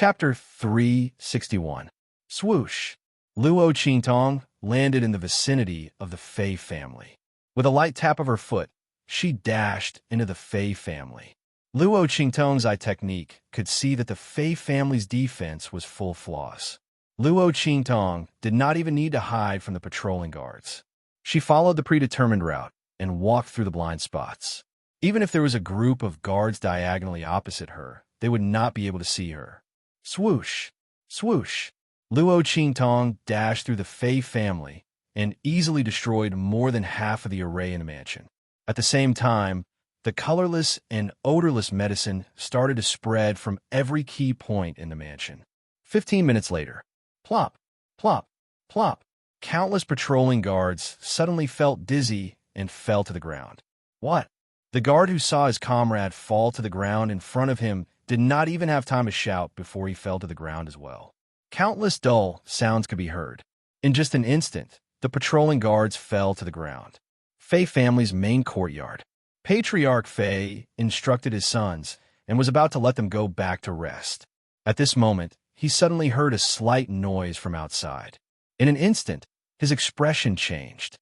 Chapter 361. Swoosh. Luo Qingtong landed in the vicinity of the Fei family. With a light tap of her foot, she dashed into the Fei family. Luo Qingtong's eye technique could see that the Fei family's defense was full flaws. Luo Qingtong did not even need to hide from the patrolling guards. She followed the predetermined route and walked through the blind spots. Even if there was a group of guards diagonally opposite her, they would not be able to see her. Swoosh! Swoosh! Luo Qingtong dashed through the Fei family and easily destroyed more than half of the array in the mansion. At the same time, the colorless and odorless medicine started to spread from every key point in the mansion. 15 minutes later, plop, plop, plop, countless patrolling guards suddenly felt dizzy and fell to the ground. What? The guard who saw his comrade fall to the ground in front of him did not even have time to shout before he fell to the ground as well. Countless dull sounds could be heard. In just an instant, the patrolling guards fell to the ground. Fei family's main courtyard. Patriarch Fei instructed his sons and was about to let them go back to rest. At this moment, he suddenly heard a slight noise from outside. In an instant, his expression changed.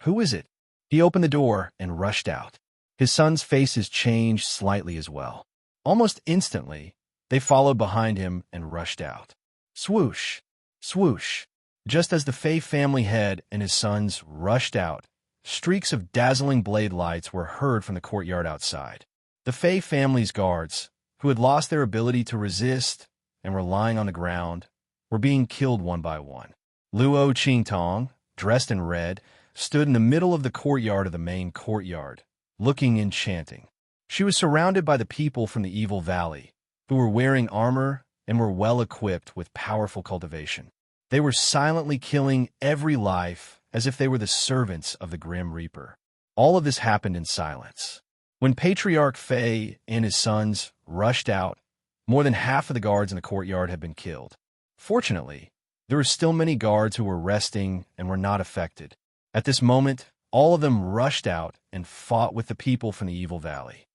Who is it? He opened the door and rushed out. His sons' faces changed slightly as well. Almost instantly, they followed behind him and rushed out. Swoosh! Swoosh! Just as the Fei family head and his sons rushed out, streaks of dazzling blade lights were heard from the courtyard outside. The Fei family's guards, who had lost their ability to resist and were lying on the ground, were being killed one by one. Luo Qingtong, dressed in red, stood in the middle of the courtyard of the main courtyard, looking enchanting. She was surrounded by the people from the Evil Valley, who were wearing armor and were well equipped with powerful cultivation. They were silently killing every life as if they were the servants of the Grim Reaper. All of this happened in silence. When Patriarch Fei and his sons rushed out, more than half of the guards in the courtyard had been killed. Fortunately, there were still many guards who were resting and were not affected. At this moment, all of them rushed out and fought with the people from the Evil Valley.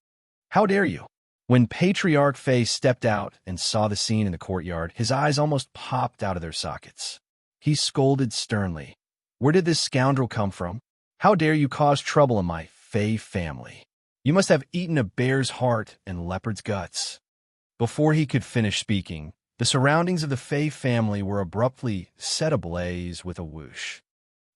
How dare you? When Patriarch Fei stepped out and saw the scene in the courtyard, his eyes almost popped out of their sockets. He scolded sternly. Where did this scoundrel come from? How dare you cause trouble in my Fei family? You must have eaten a bear's heart and leopard's guts. Before he could finish speaking, the surroundings of the Fei family were abruptly set ablaze with a whoosh.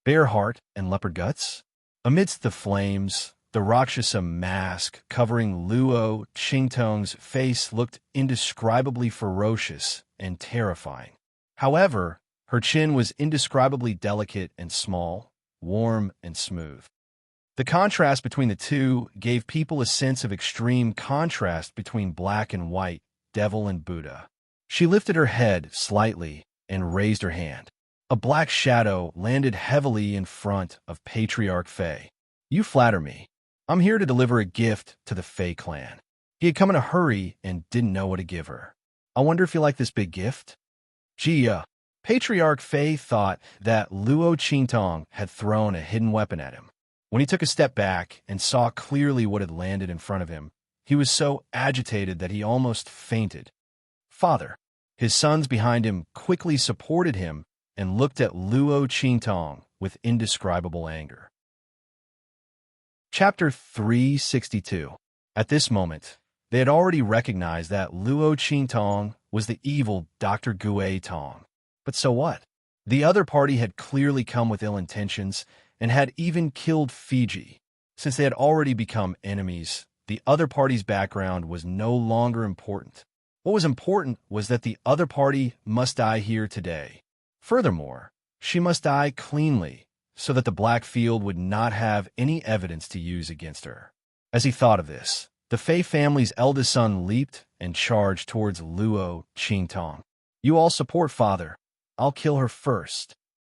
Bear heart and leopard guts? Amidst the flames, the Rakshasa mask covering Luo Qingtong's face looked indescribably ferocious and terrifying. However, her chin was indescribably delicate and small, warm and smooth. The contrast between the two gave people a sense of extreme contrast between black and white, devil and Buddha. She lifted her head slightly and raised her hand. A black shadow landed heavily in front of Patriarch Fei. You flatter me. I'm here to deliver a gift to the Fei clan. He had come in a hurry and didn't know what to give her. I wonder if you like this big gift? Gee, Patriarch Fei thought that Luo Qingtong had thrown a hidden weapon at him. When he took a step back and saw clearly what had landed in front of him, he was so agitated that he almost fainted. Father. His sons behind him quickly supported him and looked at Luo Qingtong with indescribable anger. Chapter 362. At this moment, they had already recognized that Luo Qingtong was the evil Dr. Gue Tong. But so what? The other party had clearly come with ill intentions and had even killed Fiji. Since they had already become enemies, the other party's background was no longer important. What was important was that the other party must die here today. Furthermore, she must die cleanly, so that the Black Field would not have any evidence to use against her. As he thought of this, the Fei family's eldest son leaped and charged towards Luo Qingtong. You all support father. I'll kill her first.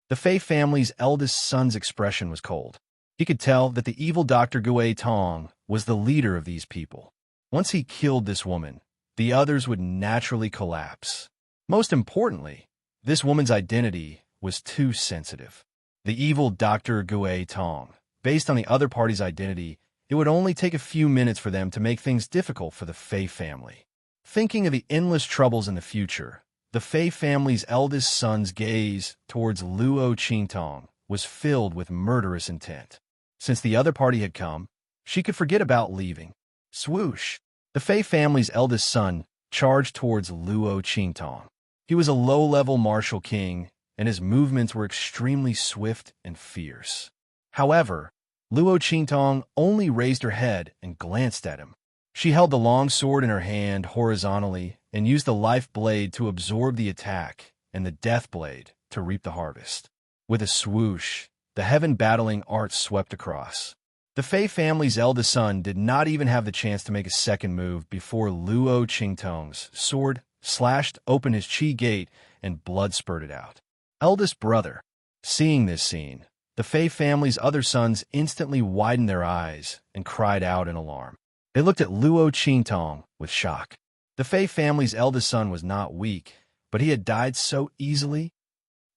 The Fei family's eldest son's expression was cold. He could tell that the evil Dr. Gue Tong was the leader of these people. Once he killed this woman, the others would naturally collapse. Most importantly, this woman's identity was too sensitive. The evil Dr. Gue Tong. Based on the other party's identity, it would only take a few minutes for them to make things difficult for the Fei family. Thinking of the endless troubles in the future, the Fei family's eldest son's gaze towards Luo Qingtong was filled with murderous intent. Since the other party had come, she could forget about leaving. Swoosh! The Fei family's eldest son charged towards Luo Qingtong. He was a low-level martial king, and his movements were extremely swift and fierce. However, Luo Qingtong only raised her head and glanced at him. She held the long sword in her hand horizontally and used the life blade to absorb the attack and the death blade to reap the harvest. With a swoosh, the heaven-battling art swept across. The Fei family's eldest son did not even have the chance to make a second move before Luo Qingtong's sword slashed open his chi gate and blood spurted out. Eldest brother. Seeing this scene, the Fei family's other sons instantly widened their eyes and cried out in alarm. They looked at Luo Qingtong with shock. The Fei family's eldest son was not weak, but he had died so easily.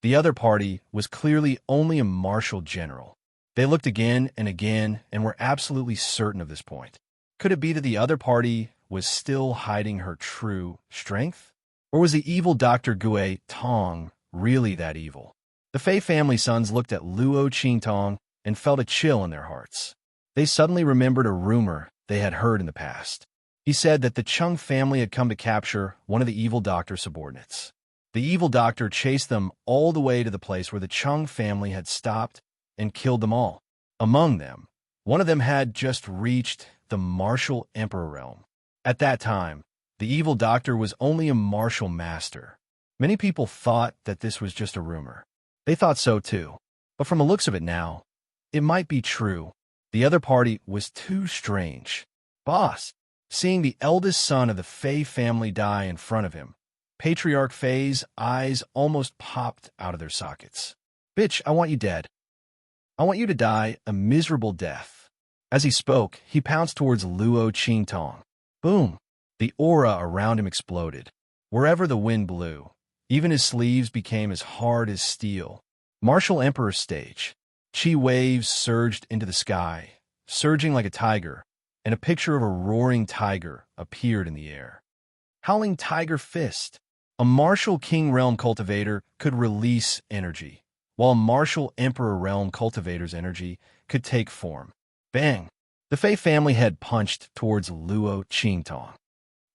The other party was clearly only a martial general. They looked again and were absolutely certain of this point. Could it be that the other party was still hiding her true strength? Or was the evil Dr. Gue Tong really that evil? The Fei family sons looked at Luo Qingtong and felt a chill in their hearts. They suddenly remembered a rumor they had heard in the past. He said that the Chung family had come to capture one of the evil doctor's subordinates. The evil doctor chased them all the way to the place where the Chung family had stopped and killed them all. Among them, one of them had just reached the martial emperor realm. At that time, the evil doctor was only a martial master. Many people thought that this was just a rumor. They thought so too. But from the looks of it now, it might be true. The other party was too strange. Boss, seeing the eldest son of the Fei family die in front of him, Patriarch Fei's eyes almost popped out of their sockets. Bitch, I want you dead. I want you to die a miserable death. As he spoke, he pounced towards Luo Qingtong. Boom! The aura around him exploded. Wherever the wind blew, even his sleeves became as hard as steel. Martial Emperor stage. Chi waves surged into the sky, surging like a tiger, and a picture of a roaring tiger appeared in the air. Howling Tiger Fist. A martial King Realm cultivator could release energy, while a martial Emperor Realm cultivator's energy could take form. Bang! The Fei family head punched towards Luo Qingtong.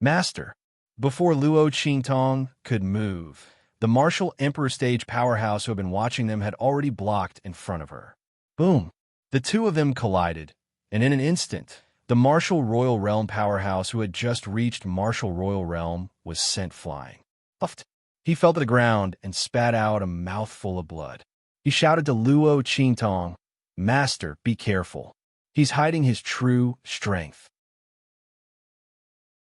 Master. Before Luo Qingtong could move, the martial Emperor stage powerhouse who had been watching them had already blocked in front of her. Boom! The two of them collided, and in an instant, the martial Royal Realm powerhouse who had just reached martial Royal Realm was sent flying. Puffed. He fell to the ground and spat out a mouthful of blood. He shouted to Luo Qingtong, Master, be careful. He's hiding his true strength.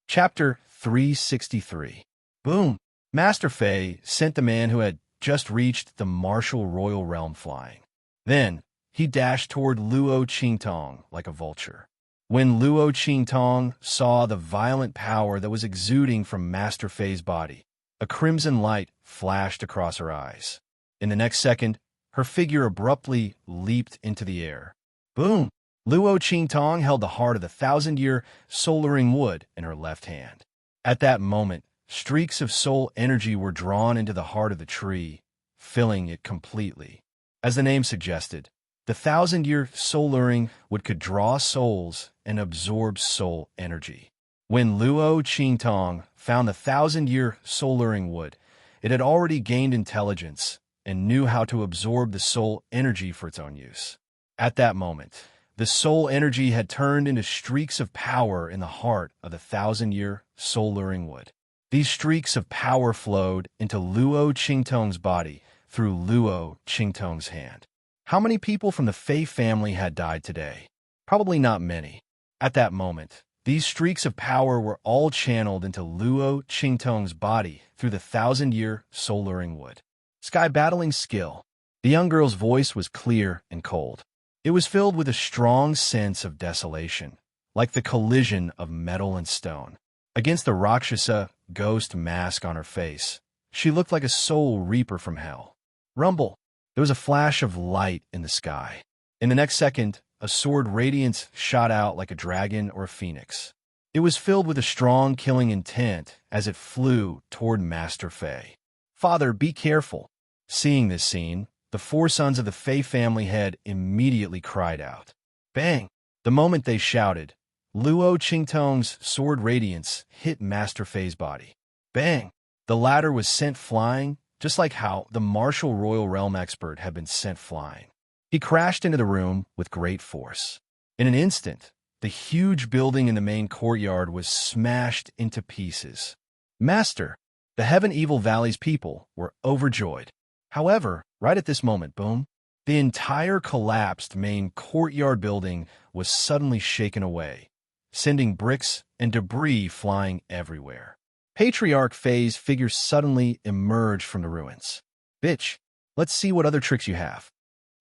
Chapter 363. Boom! Master Fei sent the man who had just reached the martial Royal Realm flying. Then, he dashed toward Luo Qingtong like a vulture. When Luo Qingtong saw the violent power that was exuding from Master Fei's body, a crimson light flashed across her eyes. In the next second, her figure abruptly leaped into the air. Boom! Luo Qingtong held the heart of the 1,000-year soul-luring wood in her left hand. At that moment, streaks of soul energy were drawn into the heart of the tree, filling it completely. As the name suggested, the 1,000-year soul-luring wood could draw souls and absorb soul energy. When Luo Qingtong found the 1,000-year soul-luring wood, it had already gained intelligence and knew how to absorb the soul energy for its own use. At that moment, the soul energy had turned into streaks of power in the heart of the 1,000-year soul-luring wood. These streaks of power flowed into Luo Qingtong's body through Luo Qingtong's hand. How many people from the Fei family had died today? Probably not many. At that moment, these streaks of power were all channeled into Luo Qingtong's body through the 1,000-year soul-luring wood. Sky battling skill. The young girl's voice was clear and cold. It was filled with a strong sense of desolation, like the collision of metal and stone. Against the Rakshasa ghost mask on her face, she looked like a soul reaper from hell. Rumble! There was a flash of light in the sky. In the next second, a sword radiance shot out like a dragon or a phoenix. It was filled with a strong killing intent as it flew toward Master Fei. "Father, be careful." Seeing this scene, the four sons of the Fei family had immediately cried out. Bang! The moment they shouted, Luo Qingtong's sword radiance hit Master Fei's body. Bang! The latter was sent flying, just like how the martial royal realm expert had been sent flying. He crashed into the room with great force. In an instant, the huge building in the main courtyard was smashed into pieces. Master, the Heaven Evil Valley's people were overjoyed. However, right at this moment, boom, the entire collapsed main courtyard building was suddenly shaken away, sending bricks and debris flying everywhere. Patriarch Fei's figure suddenly emerged from the ruins. "Bitch, let's see what other tricks you have."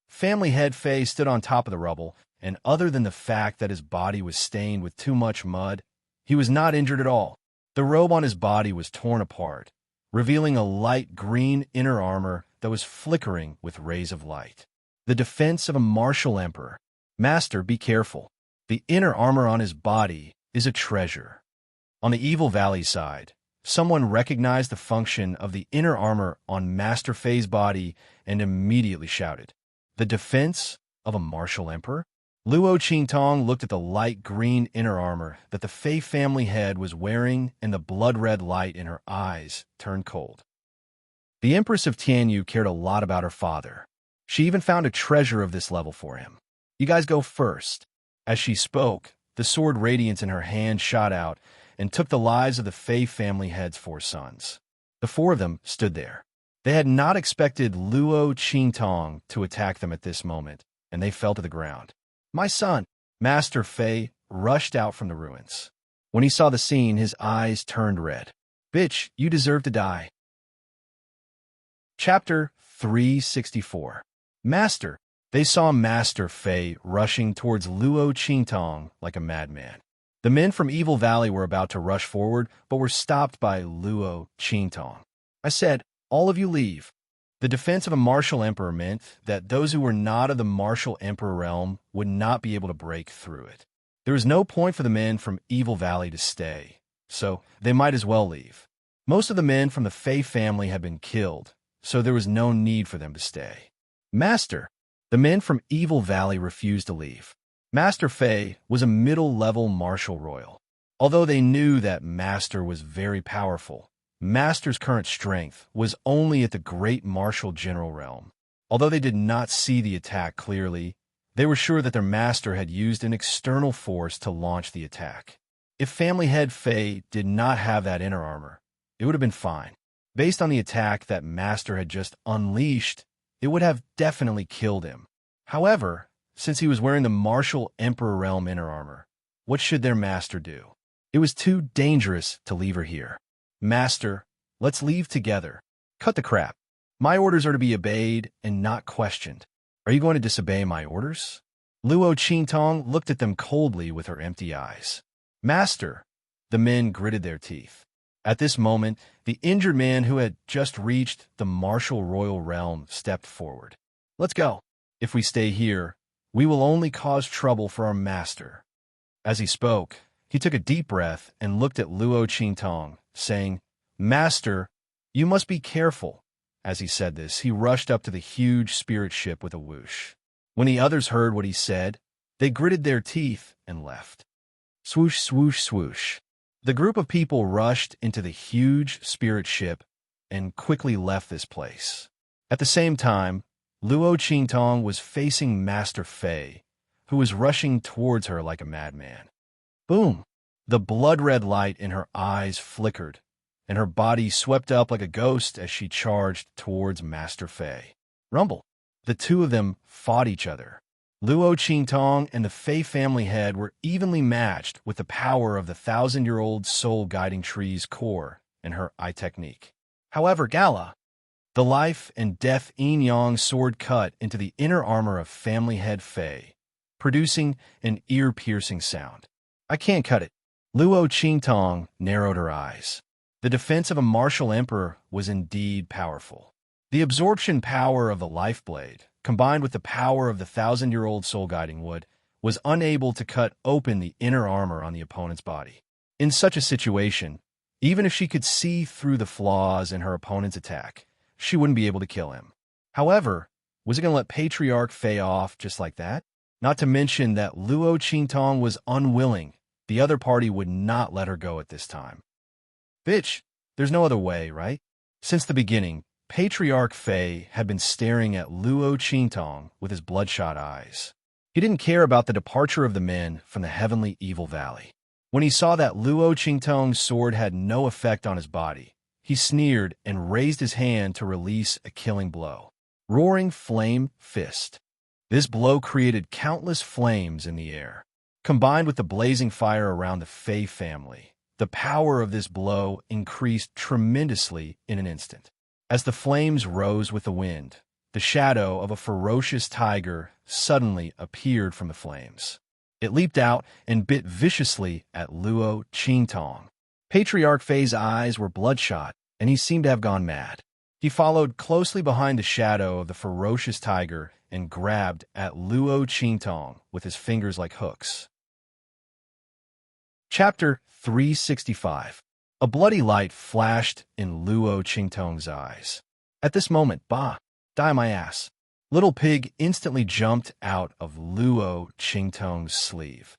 Family head Fei stood on top of the rubble, and other than the fact that his body was stained with too much mud, he was not injured at all. The robe on his body was torn apart, revealing a light green inner armor that was flickering with rays of light. The defense of a martial emperor. Master, be careful. The inner armor on his body is a treasure. On the Evil Valley side, someone recognized the function of the inner armor on Master Fei's body and immediately shouted, "The defense of a martial emperor?" Luo Qingtong looked at the light green inner armor that the Fei family head was wearing, and the blood-red light in her eyes turned cold. The Empress of Tianyu cared a lot about her father. She even found a treasure of this level for him. "You guys go first." As she spoke, the sword radiance in her hand shot out and took the lives of the Fei family head's four sons. The four of them stood there. They had not expected Luo Qingtong to attack them at this moment, and they fell to the ground. "My son!" Master Fei rushed out from the ruins. When he saw the scene, his eyes turned red. "Bitch, you deserve to die." Chapter 364. Master. They saw Master Fei rushing towards Luo Qingtong like a madman. The men from Evil Valley were about to rush forward, but were stopped by Luo Qingtong. "I said, all of you leave." The defense of a martial emperor meant that those who were not of the martial emperor realm would not be able to break through it. There was no point for the men from Evil Valley to stay, so they might as well leave. Most of the men from the Fei family had been killed, so there was no need for them to stay. "Master." The men from Evil Valley refused to leave. Master Fei was a middle-level martial royal. Although they knew that Master was very powerful, Master's current strength was only at the great martial general realm. Although they did not see the attack clearly, they were sure that their master had used an external force to launch the attack. If family head Fei did not have that inner armor, it would have been fine. Based on the attack that Master had just unleashed, it would have definitely killed him. However, since he was wearing the martial emperor realm inner armor, what should their master do? It was too dangerous to leave her here. "Master, let's leave together." "Cut the crap. My orders are to be obeyed and not questioned. Are you going to disobey my orders?" Luo Qingtong looked at them coldly with her empty eyes. "Master." The men gritted their teeth. At this moment, the injured man who had just reached the martial royal realm stepped forward. "Let's go. If we stay here, we will only cause trouble for our master." As he spoke, he took a deep breath and looked at Luo Qingtong, saying, "Master, you must be careful." As he said this, he rushed up to the huge spirit ship with a whoosh. When the others heard what he said, they gritted their teeth and left. Swoosh, swoosh, swoosh. The group of people rushed into the huge spirit ship and quickly left this place. At the same time, Luo Qingtong was facing Master Fei, who was rushing towards her like a madman. Boom! The blood-red light in her eyes flickered, and her body swept up like a ghost as she charged towards Master Fei. Rumble! The two of them fought each other. Luo Qingtong and the Fei family head were evenly matched with the power of the 1,000-year-old soul-guiding tree's core and her eye technique. However, Gala, the life and death yin-yang sword cut into the inner armor of family head Fei, producing an ear-piercing sound. "I can't cut it." Luo Qingtong narrowed her eyes. The defense of a martial emperor was indeed powerful. The absorption power of the life blade, combined with the power of the 1,000-year-old soul-guiding wood, was unable to cut open the inner armor on the opponent's body. In such a situation, even if she could see through the flaws in her opponent's attack, she wouldn't be able to kill him. However, was it going to let Patriarch Fei off just like that? Not to mention that Luo Qingtong was unwilling. The other party would not let her go at this time. Bitch, there's no other way, right? Since the beginning, Patriarch Fei had been staring at Luo Qingtong with his bloodshot eyes. He didn't care about the departure of the men from the heavenly evil valley. When he saw that Luo Qingtong's sword had no effect on his body, he sneered and raised his hand to release a killing blow. Roaring Flame Fist. This blow created countless flames in the air. Combined with the blazing fire around the Fei family, the power of this blow increased tremendously in an instant. As the flames rose with the wind, the shadow of a ferocious tiger suddenly appeared from the flames. It leaped out and bit viciously at Luo Qingtong. Patriarch Fei's eyes were bloodshot, and he seemed to have gone mad. He followed closely behind the shadow of the ferocious tiger and grabbed at Luo Qingtong with his fingers like hooks. Chapter 365. A bloody light flashed in Luo Qingtong's eyes. At this moment, bah, die my ass. Little Pig instantly jumped out of Luo Qingtong's sleeve.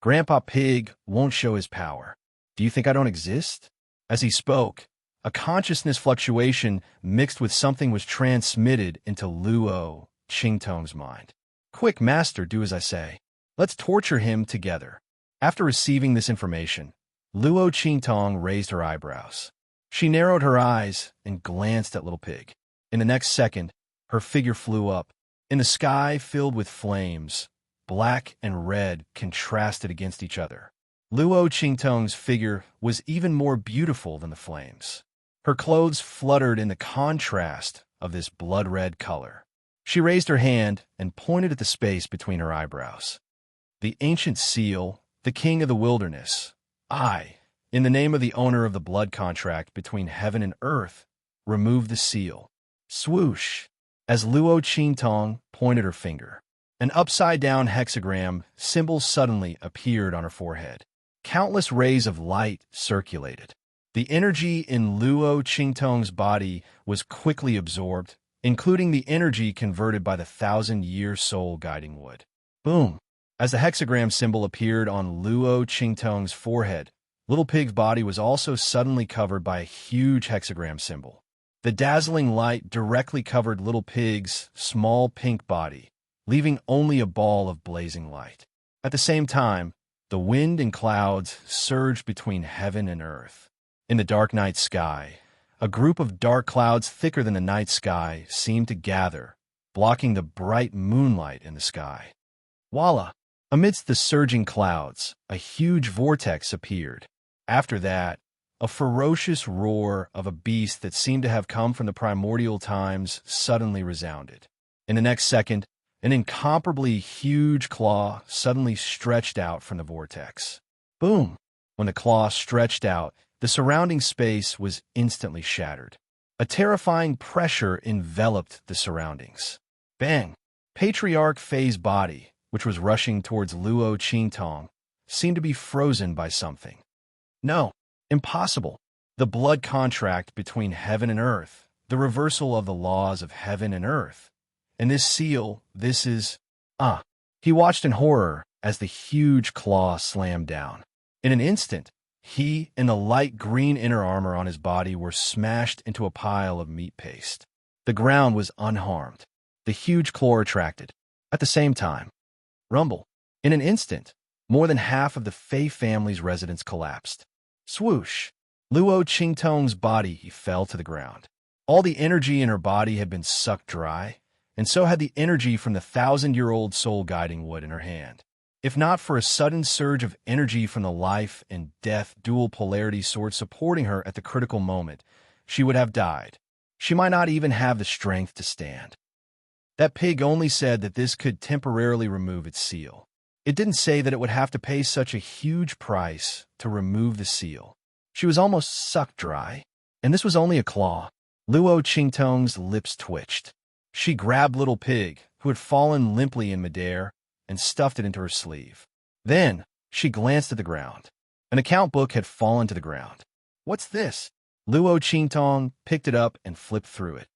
Grandpa Pig won't show his power. Do you think I don't exist? As he spoke, a consciousness fluctuation mixed with something was transmitted into Luo Qingtong's mind. Quick, master, do as I say. Let's torture him together. After receiving this information, Luo Qingtong raised her eyebrows. She narrowed her eyes and glanced at Little Pig. In the next second, her figure flew up. In the sky filled with flames, black and red contrasted against each other. Luo Qingtong's figure was even more beautiful than the flames. Her clothes fluttered in the contrast of this blood-red color. She raised her hand and pointed at the space between her eyebrows. The ancient seal, the king of the wilderness, I, in the name of the owner of the blood contract between heaven and earth, remove the seal. Swoosh! As Luo Qingtong pointed her finger, an upside-down hexagram symbol suddenly appeared on her forehead. Countless rays of light circulated. The energy in Luo Qingtong's body was quickly absorbed, including the energy converted by the 1,000-year soul guiding wood. Boom! As the hexagram symbol appeared on Luo Qingtong's forehead, Little Pig's body was also suddenly covered by a huge hexagram symbol. The dazzling light directly covered Little Pig's small pink body, leaving only a ball of blazing light. At the same time, the wind and clouds surged between heaven and earth. In the dark night sky, a group of dark clouds thicker than the night sky seemed to gather, blocking the bright moonlight in the sky. Voila! Amidst the surging clouds, a huge vortex appeared. After that, a ferocious roar of a beast that seemed to have come from the primordial times suddenly resounded. In the next second, an incomparably huge claw suddenly stretched out from the vortex. Boom! When the claw stretched out, the surrounding space was instantly shattered. A terrifying pressure enveloped the surroundings. Bang! Patriarch Fei's body, which was rushing towards Luo Qingtong, seemed to be frozen by something. No, impossible. The blood contract between heaven and earth, the reversal of the laws of heaven and earth. And this seal, this is... He watched in horror as the huge claw slammed down. In an instant, he and the light green inner armor on his body were smashed into a pile of meat paste. The ground was unharmed. The huge claw retracted. At the same time, rumble. In an instant, more than half of the Fei family's residents collapsed. Swoosh! Luo Qingtong's body fell to the ground. All the energy in her body had been sucked dry, and so had the energy from the 1,000-year-old soul guiding wood in her hand. If not for a sudden surge of energy from the life and death dual polarity sword supporting her at the critical moment, she would have died. She might not even have the strength to stand. That pig only said that this could temporarily remove its seal. It didn't say that it would have to pay such a huge price to remove the seal. She was almost sucked dry, and this was only a claw. Luo Qingtong's lips twitched. She grabbed Little Pig, who had fallen limply in midair, and stuffed it into her sleeve. Then, she glanced at the ground. An account book had fallen to the ground. What's this? Luo Qingtong picked it up and flipped through it.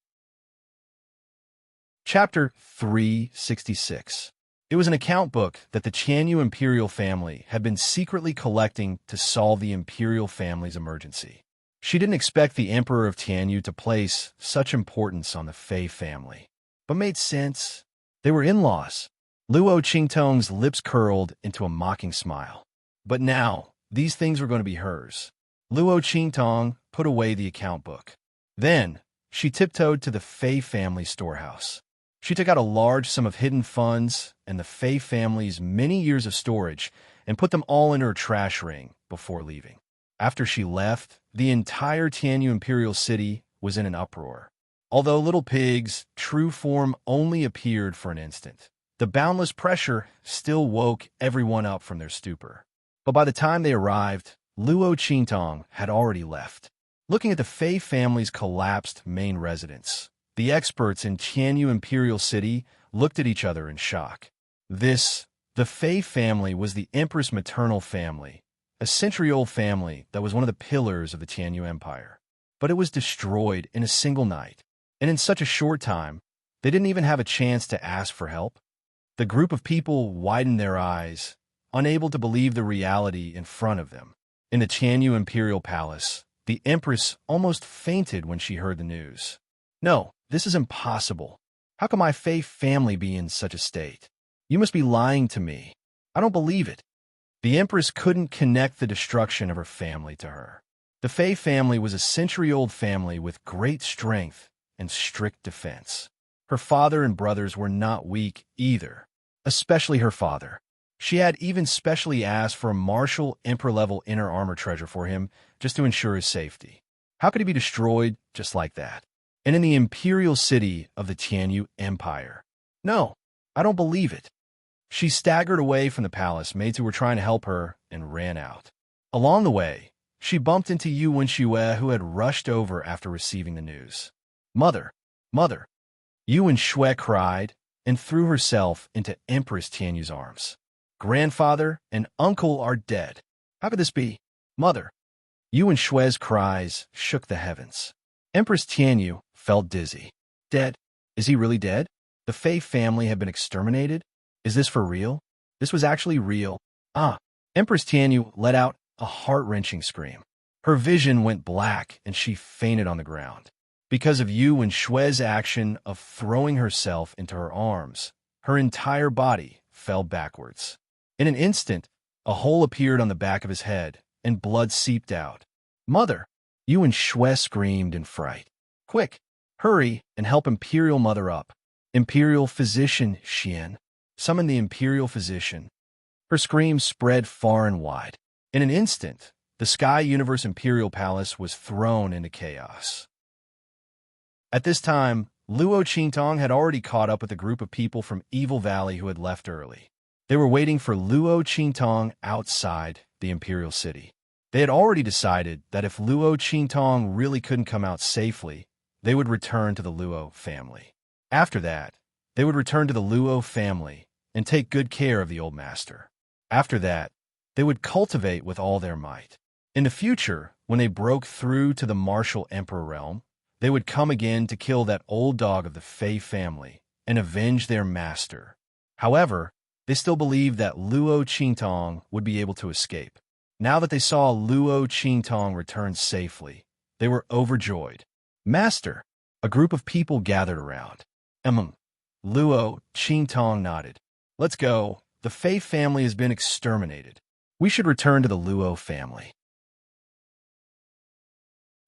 Chapter 366. It was an account book that the Qianyu imperial family had been secretly collecting to solve the imperial family's emergency. She didn't expect the emperor of Tianyu to place such importance on the Fei family, but made sense. They were in-laws. Luo Qingtong's lips curled into a mocking smile. But now, these things were going to be hers. Luo Qingtong put away the account book. Then, she tiptoed to the Fei family storehouse. She took out a large sum of hidden funds and the Fei family's many years of storage and put them all in her trash ring before leaving. After she left, the entire Tianyu imperial city was in an uproar. Although Little Pig's true form only appeared for an instant, the boundless pressure still woke everyone up from their stupor. But by the time they arrived, Luo Qingtong had already left. Looking at the Fei family's collapsed main residence, the experts in Tianyu Imperial City looked at each other in shock. The Fei family was the empress' maternal family, a century-old family that was one of the pillars of the Tianyu Empire. But it was destroyed in a single night, and in such a short time, they didn't even have a chance to ask for help. The group of people widened their eyes, unable to believe the reality in front of them. In the Tianyu Imperial Palace, the empress almost fainted when she heard the news. No, this is impossible. How can my Fei family be in such a state? You must be lying to me. I don't believe it. The empress couldn't connect the destruction of her family to her. The Fei family was a century-old family with great strength and strict defense. Her father and brothers were not weak either, especially her father. She had even specially asked for a martial emperor-level inner armor treasure for him just to ensure his safety. How could he be destroyed just like that? And in the imperial city of the Tianyu Empire? No, I don't believe it. She staggered away from the palace, maids who were trying to help her, and ran out. Along the way, she bumped into Yu Wenxue, who had rushed over after receiving the news. Mother, mother! Yu Wenxue cried and threw herself into Empress Tianyu's arms. Grandfather and uncle are dead. How could this be? Mother! Yu Wenshue's cries shook the heavens. Empress Tianyu felt dizzy. Dead? Is he really dead? The Fei family had been exterminated? Is this for real? This was actually real. Empress Tianyu let out a heart-wrenching scream. Her vision went black and she fainted on the ground. Because of Yu Wenshue's action of throwing herself into her arms, her entire body fell backwards. In an instant, a hole appeared on the back of his head and blood seeped out. Mother! Yu Wenxue screamed in fright. Quick, hurry and help Imperial Mother up. Imperial Physician Xian. Summon the Imperial Physician. Her screams spread far and wide. In an instant, the Sky Universe Imperial Palace was thrown into chaos. At this time, Luo Qingtong had already caught up with a group of people from Evil Valley who had left early. They were waiting for Luo Qingtong outside the Imperial City. They had already decided that if Luo Qingtong really couldn't come out safely, they would return to the Luo family. After that, they would return to the Luo family and take good care of the old master. After that, they would cultivate with all their might. In the future, when they broke through to the martial emperor realm, they would come again to kill that old dog of the Fei family and avenge their master. However, they still believed that Luo Qingtong would be able to escape. Now that they saw Luo Qingtong return safely, they were overjoyed. Master! A group of people gathered around. Luo Qingtong nodded. Let's go. The Fei family has been exterminated. We should return to the Luo family.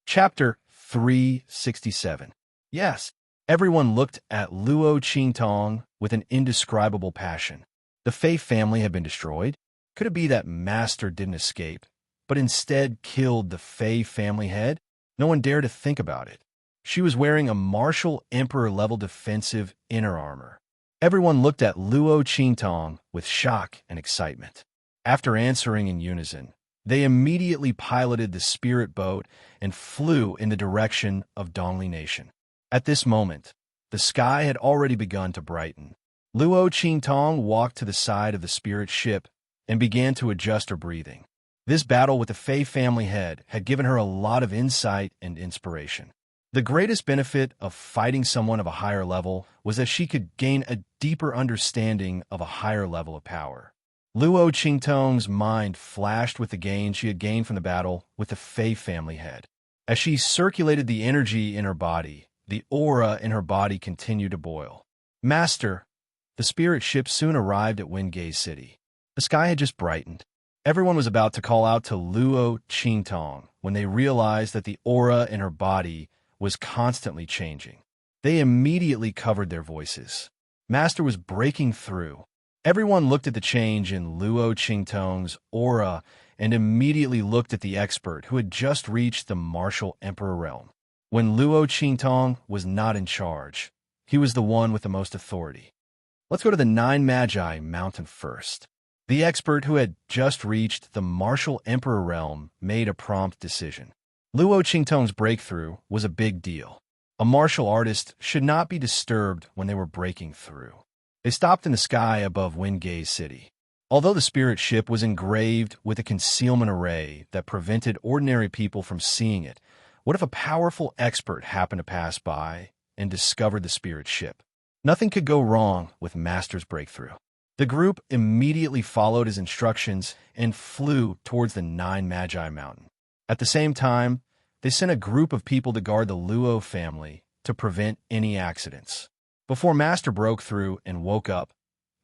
Chapter 367. Yes, everyone looked at Luo Qingtong with an indescribable passion. The Fei family had been destroyed. Could it be that Master didn't escape, but instead killed the Fei family head? No one dared to think about it. She was wearing a martial emperor-level defensive inner armor. Everyone looked at Luo Qingtong with shock and excitement. After answering in unison, they immediately piloted the spirit boat and flew in the direction of Dongli Nation. At this moment, the sky had already begun to brighten. Luo Qingtong walked to the side of the spirit ship and began to adjust her breathing. This battle with the Fey family head had given her a lot of insight and inspiration. The greatest benefit of fighting someone of a higher level was that she could gain a deeper understanding of a higher level of power. Luo Qingtong's mind flashed with the gain she had gained from the battle with the Fei family head. As she circulated the energy in her body, the aura in her body continued to boil. Master, the spirit ship soon arrived at Wingay City. The sky had just brightened. Everyone was about to call out to Luo Qingtong when they realized that the aura in her body was constantly changing. They immediately covered their voices. Master was breaking through. Everyone looked at the change in Luo Qingtong's aura and immediately looked at the expert who had just reached the martial emperor realm. When Luo Qingtong was not in charge, he was the one with the most authority. Let's go to the Nine Magi mountain first. The expert who had just reached the martial emperor realm made a prompt decision. Luo Qingtong's breakthrough was a big deal. A martial artist should not be disturbed when they were breaking through. They stopped in the sky above Wingay City. Although the spirit ship was engraved with a concealment array that prevented ordinary people from seeing it, what if a powerful expert happened to pass by and discovered the spirit ship? Nothing could go wrong with Master's breakthrough. The group immediately followed his instructions and flew towards the Nine Magi mountain. At the same time, they sent a group of people to guard the Luo family to prevent any accidents. Before Master broke through and woke up,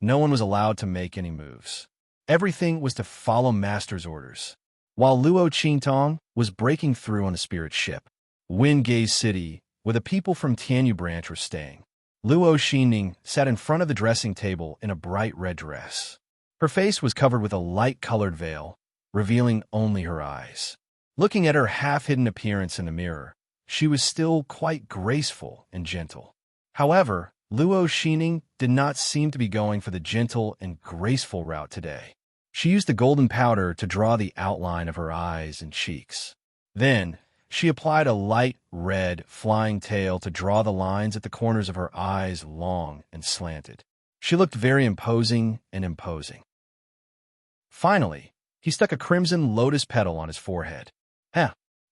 no one was allowed to make any moves. Everything was to follow Master's orders. While Luo Qingtong was breaking through on the spirit ship, Wingay City, where the people from Tianyu branch were staying, Luo Xining sat in front of the dressing table in a bright red dress. Her face was covered with a light-colored veil, revealing only her eyes. Looking at her half-hidden appearance in the mirror, she was still quite graceful and gentle. However, Luo Xining did not seem to be going for the gentle and graceful route today. She used the golden powder to draw the outline of her eyes and cheeks. Then, she applied a light red flying tail to draw the lines at the corners of her eyes long and slanted. She looked very imposing and imposing. Finally, he stuck a crimson lotus petal on his forehead.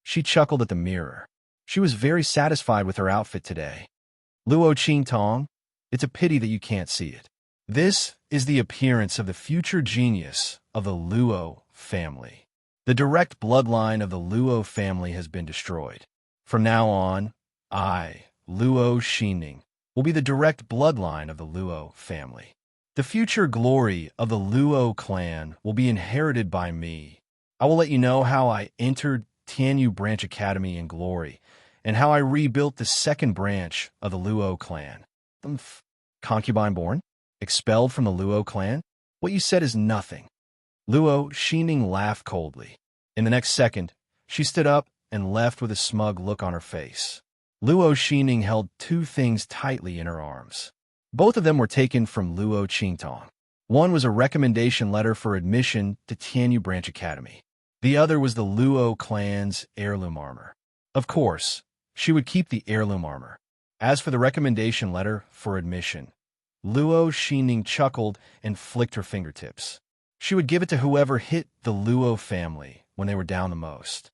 She chuckled at the mirror. She was very satisfied with her outfit today. Luo Qingtong, it's a pity that you can't see it. This is the appearance of the future genius of the Luo family. The direct bloodline of the Luo family has been destroyed. From now on, I, Luo Xining, will be the direct bloodline of the Luo family. The future glory of the Luo clan will be inherited by me. I will let you know how I entered Tianyu Branch Academy in glory, and how I rebuilt the second branch of the Luo clan. Concubine born? Expelled from the Luo clan? What you said is nothing. Luo Xining laughed coldly. In the next second, she stood up and left with a smug look on her face. Luo Xining held two things tightly in her arms. Both of them were taken from Luo Qingtong. One was a recommendation letter for admission to Tianyu Branch Academy. The other was the Luo clan's heirloom armor. Of course, she would keep the heirloom armor. As for the recommendation letter for admission, Luo Xining chuckled and flicked her fingertips. She would give it to whoever hit the Luo family when they were down the most.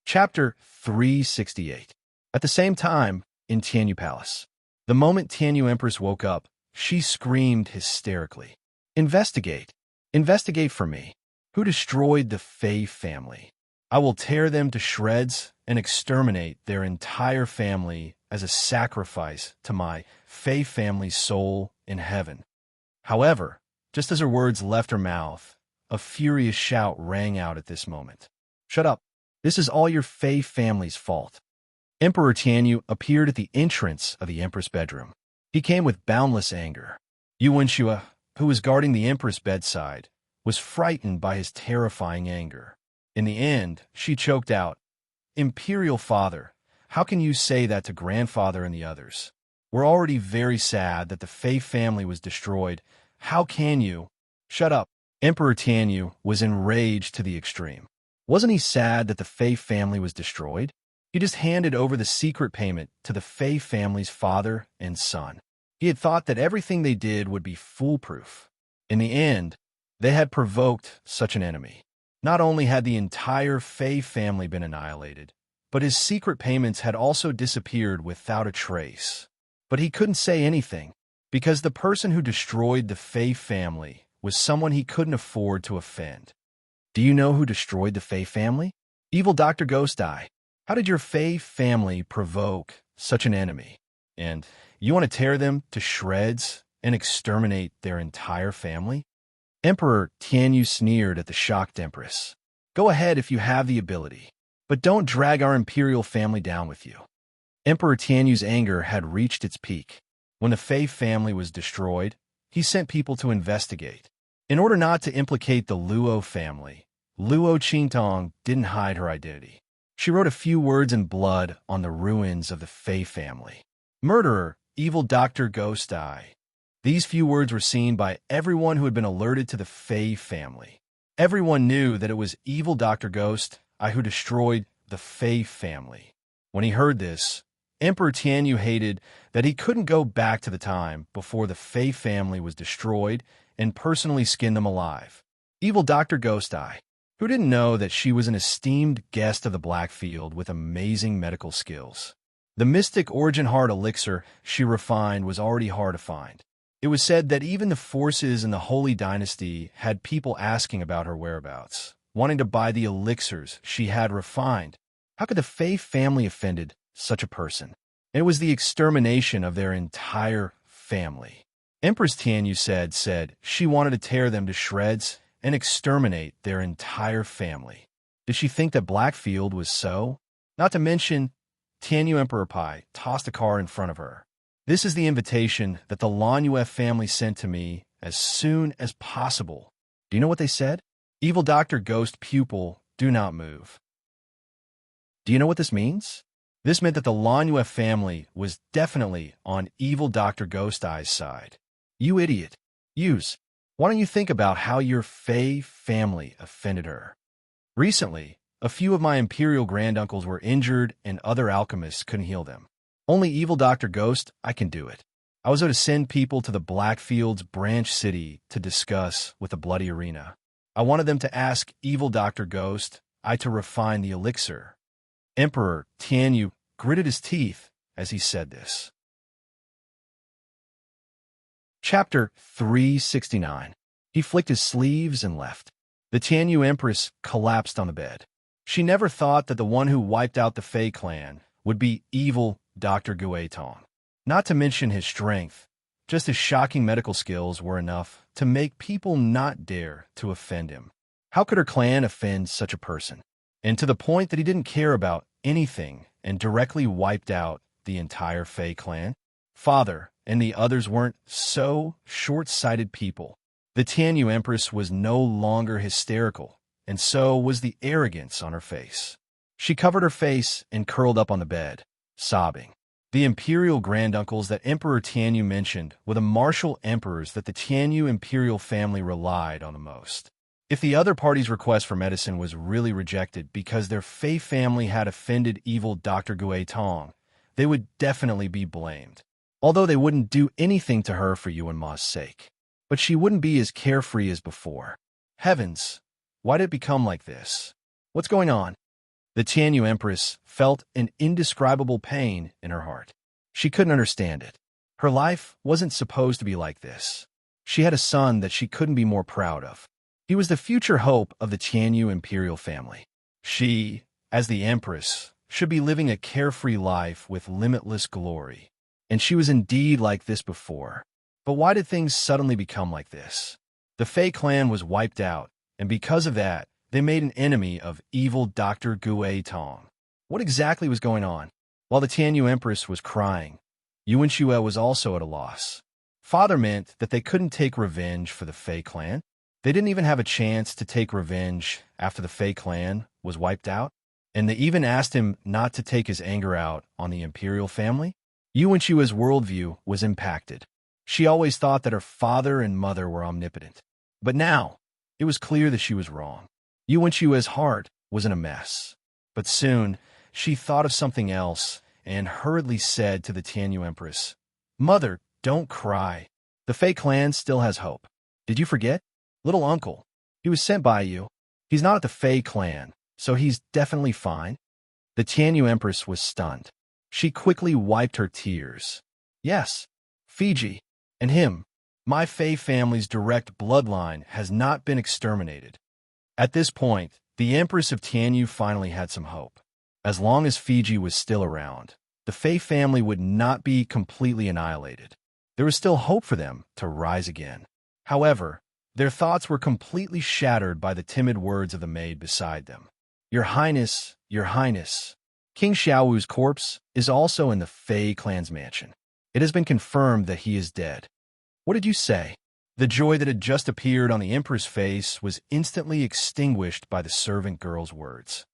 Chapter 368. At the same time, in Tianyu Palace. The moment Tianyu Empress woke up, she screamed hysterically. Investigate. Investigate for me. Who destroyed the Fei family? I will tear them to shreds and exterminate their entire family as a sacrifice to my Fei family's soul in heaven. However, just as her words left her mouth, a furious shout rang out at this moment. Shut up. This is all your Fei family's fault. Emperor Tianyu appeared at the entrance of the Empress' bedroom. He came with boundless anger. Yu Wenxue, who was guarding the Empress' bedside, was frightened by his terrifying anger. In the end, she choked out, "Imperial Father, how can you say that to Grandfather and the others? We're already very sad that the Fei family was destroyed. How can you?" "Shut up." Emperor Tianyu was enraged to the extreme. Wasn't he sad that the Fei family was destroyed? He just handed over the secret payment to the Fei family's father and son. He had thought that everything they did would be foolproof. In the end, They had provoked such an enemy. Not only had the entire Fey family been annihilated, but his secret payments had also disappeared without a trace. But he couldn't say anything, because the person who destroyed the Fey family was someone he couldn't afford to offend. Do you know who destroyed the Fey family? Evil Dr. Ghost Eye. How did your Fey family provoke such an enemy? And you want to tear them to shreds and exterminate their entire family? Emperor Tianyu sneered at the shocked Empress. Go ahead if you have the ability, but don't drag our imperial family down with you. Emperor Tianyu's anger had reached its peak. When the Fei family was destroyed, he sent people to investigate. In order not to implicate the Luo family, Luo Qingtong didn't hide her identity. She wrote a few words in blood on the ruins of the Fei family. Murderer, evil Dr. Ghost Eye. These few words were seen by everyone who had been alerted to the Fei family. Everyone knew that it was evil Dr. Ghost Eye who destroyed the Fei family. When he heard this, Emperor Tianyu hated that he couldn't go back to the time before the Fei family was destroyed and personally skin them alive. Evil Dr. Ghost Eye, who didn't know that she was an esteemed guest of the Blackfield with amazing medical skills. The mystic origin heart elixir she refined was already hard to find. It was said that even the forces in the Holy Dynasty had people asking about her whereabouts, wanting to buy the elixirs she had refined. How could the Fei family offended such a person? It was the extermination of their entire family. Empress Tianyu said she wanted to tear them to shreds and exterminate their entire family. Did she think that Blackfield was so? Not to mention, Tianyu Emperor Pai tossed a card in front of her. This is the invitation that the Lanyue family sent to me as soon as possible. Do you know what they said? Evil Dr. Ghost Pupil, do not move. Do you know what this means? This meant that the Lanyue family was definitely on evil Dr. Ghost Eye's side. You idiot. Why don't you think about how your Fei family offended her? Recently, a few of my imperial granduncles were injured and other alchemists couldn't heal them. Only evil Dr. Ghost, I can do it. I was going to send people to the Blackfield's branch city to discuss with the Bloody Arena. I wanted them to ask evil Dr. Ghost I to refine the elixir. Emperor Tianyu gritted his teeth as he said this. Chapter 369. He flicked his sleeves and left. The Tianyu Empress collapsed on the bed. She never thought that the one who wiped out the Fei clan would be evil Dr. Guetong. Not to mention his strength, just his shocking medical skills were enough to make people not dare to offend him. How could her clan offend such a person? And to the point that he didn't care about anything and directly wiped out the entire Fei clan? Father and the others weren't so short-sighted people. The Tianyu Empress was no longer hysterical, and so was the arrogance on her face. She covered her face and curled up on the bed, sobbing. The imperial granduncles that Emperor Tianyu mentioned were the martial emperors that the Tianyu imperial family relied on the most. If the other party's request for medicine was really rejected because their Fei family had offended evil Dr. Guetong, they would definitely be blamed. Although they wouldn't do anything to her for Yuan Ma's sake. But she wouldn't be as carefree as before. Heavens, why did it become like this? What's going on? The Tianyu Empress felt an indescribable pain in her heart. She couldn't understand it. Her life wasn't supposed to be like this. She had a son that she couldn't be more proud of. He was the future hope of the Tianyu imperial family. She, as the Empress, should be living a carefree life with limitless glory. And she was indeed like this before. But why did things suddenly become like this? The Fei clan was wiped out, and because of that, they made an enemy of evil Dr. Guetong. What exactly was going on? While the Tianyu Empress was crying, Yuan Shue was also at a loss. Father meant that they couldn't take revenge for the Fei clan. They didn't even have a chance to take revenge after the Fei clan was wiped out, and they even asked him not to take his anger out on the imperial family. Yuan Shue's worldview was impacted. She always thought that her father and mother were omnipotent. But now, it was clear that she was wrong. Yuan Shue's heart was in a mess. But soon, she thought of something else and hurriedly said to the Tianyu Empress, "Mother, don't cry. The Fei clan still has hope. Did you forget? Little uncle. He was sent by you. He's not at the Fey clan, so he's definitely fine. The Tianyu Empress was stunned. She quickly wiped her tears. Yes, Fiji. And him. My Fey family's direct bloodline has not been exterminated. At this point, the Empress of Tianyu finally had some hope. As long as Fiji was still around, the Fey family would not be completely annihilated. There was still hope for them to rise again. However, their thoughts were completely shattered by the timid words of the maid beside them. Your Highness, Your Highness. King Xiaowu's corpse is also in the Fey clan's mansion. It has been confirmed that he is dead. What did you say? The joy that had just appeared on the Emperor's face was instantly extinguished by the servant girl's words.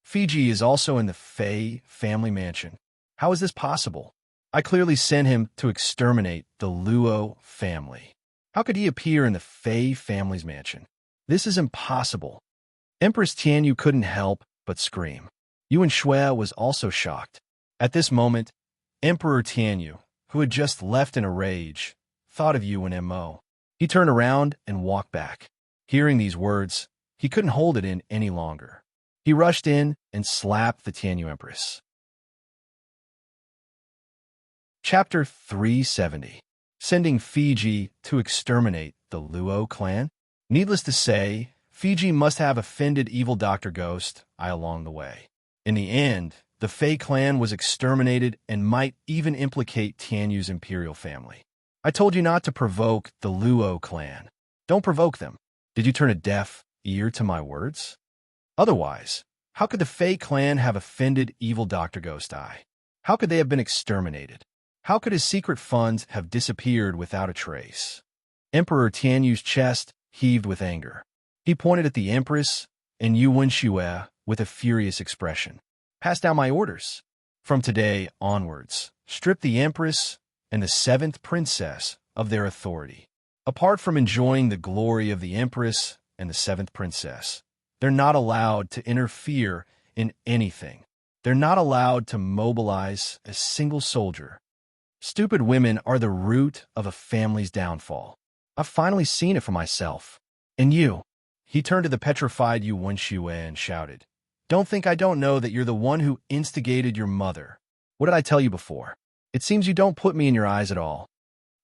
Fiji is also in the Fey family mansion. How is this possible? I clearly sent him to exterminate the Luo family. How could he appear in the Fey family's mansion? This is impossible. Empress Tianyu couldn't help but scream. Yuan Shui was also shocked. At this moment, Emperor Tianyu, who had just left in a rage, thought of Yuan Mo. He turned around and walked back. Hearing these words, he couldn't hold it in any longer. He rushed in and slapped the Tianyu Empress. Chapter 370. Sending Fiji to exterminate the Luo clan? Needless to say, Fiji must have offended evil Dr. Ghost Eye along the way. In the end, the Fey clan was exterminated and might even implicate Tianyu's imperial family. I told you not to provoke the Luo clan. Don't provoke them. Did you turn a deaf ear to my words? Otherwise, how could the Fey clan have offended evil Dr. Ghost Eye? How could they have been exterminated? How could his secret funds have disappeared without a trace? Emperor Tianyu's chest heaved with anger. He pointed at the Empress and Yuan Shui with a furious expression. Pass down my orders. From today onwards, strip the Empress and the 7th princess of their authority. Apart from enjoying the glory of the Empress and the 7th princess, they're not allowed to interfere in anything. They're not allowed to mobilize a single soldier. Stupid women are the root of a family's downfall. I've finally seen it for myself. And you? He turned to the petrified Yuan Shui and shouted, Don't think I don't know that you're the one who instigated your mother. What did I tell you before? It seems you don't put me in your eyes at all.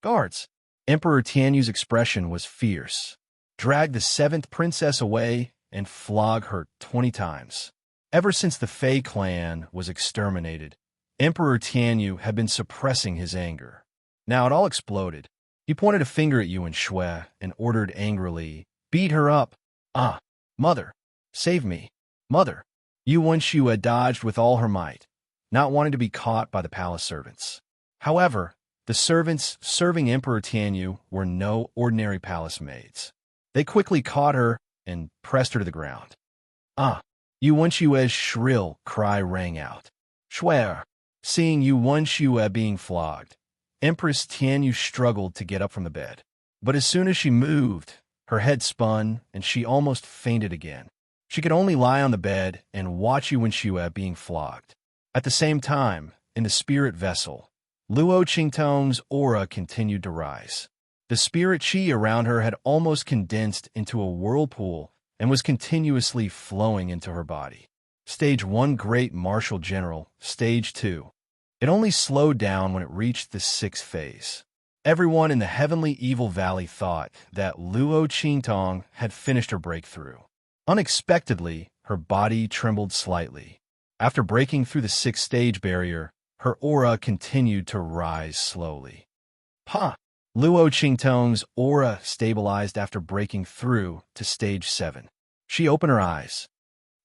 Guards! Emperor Tianyu's expression was fierce. Drag the 7th princess away and flog her 20 times. Ever since the Fey clan was exterminated, Emperor Tianyu had been suppressing his anger. Now it all exploded. He pointed a finger at Yuan Shui and ordered angrily, Beat her up. Ah, mother, save me. Mother. Yuan Shui dodged with all her might, not wanting to be caught by the palace servants. However, the servants serving Emperor Tianyu were no ordinary palace maids. They quickly caught her and pressed her to the ground. Ah! Yuan Shui's shrill cry rang out. Shui! Seeing Yuan Shui being flogged, Empress Tianyu struggled to get up from the bed. But as soon as she moved, her head spun and she almost fainted again. She could only lie on the bed and watch Yuan Shui being flogged. At the same time, in the spirit vessel, Luo Qingtong's aura continued to rise. The spirit chi around her had almost condensed into a whirlpool and was continuously flowing into her body. Stage 1 Great Martial General, Stage 2. It only slowed down when it reached the 6th phase. Everyone in the Heavenly Evil Valley thought that Luo Qingtong had finished her breakthrough. Unexpectedly, her body trembled slightly. After breaking through the 6th stage barrier, her aura continued to rise slowly. Pa! Luo Qingtong's aura stabilized after breaking through to stage 7. She opened her eyes.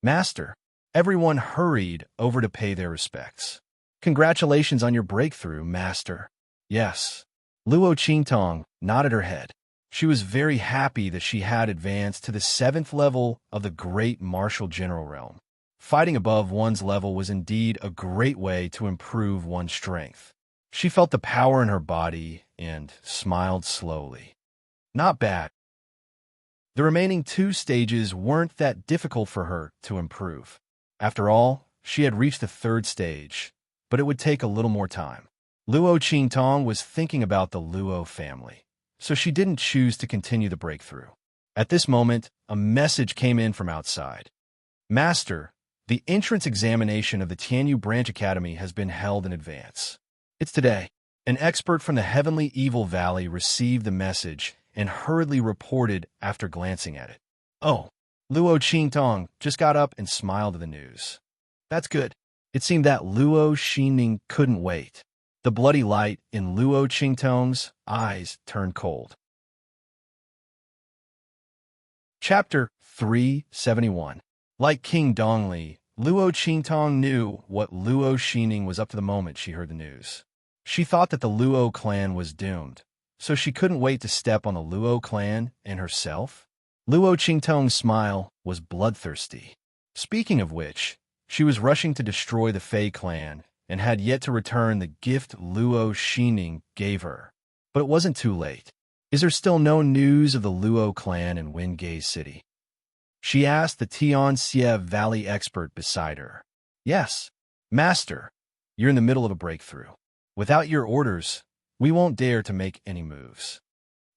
Master! Everyone hurried over to pay their respects. Congratulations on your breakthrough, Master. Yes. Luo Qingtong nodded her head. She was very happy that she had advanced to the 7th level of the Great Martial General realm. Fighting above one's level was indeed a great way to improve one's strength. She felt the power in her body and smiled slowly. Not bad. The remaining 2 stages weren't that difficult for her to improve. After all, she had reached the 3rd stage, but it would take a little more time. Luo Qingtong was thinking about the Luo family. so she didn't choose to continue the breakthrough. At this moment, a message came in from outside. Master, the entrance examination of the Tianyu Branch Academy has been held in advance. It's today. An expert from the Heavenly Evil Valley received the message and hurriedly reported after glancing at it. Oh, Luo Qingtong just got up and smiled at the news. That's good. It seemed that Luo Xinning couldn't wait. The bloody light in Luo Qingtong's eyes turned cold. Chapter 371. Like King Dongli, Luo Qingtong knew what Luo Xinning was up to the moment she heard the news. She thought that the Luo clan was doomed, so she couldn't wait to step on the Luo clan and herself. Luo Qingtong's smile was bloodthirsty. Speaking of which, she was rushing to destroy the Fei clan and had yet to return the gift Luo Xinning gave her. But it wasn't too late. Is there still no news of the Luo clan in Wingay City? She asked the Tianxie Valley expert beside her. Yes, Master, you're in the middle of a breakthrough. Without your orders, we won't dare to make any moves.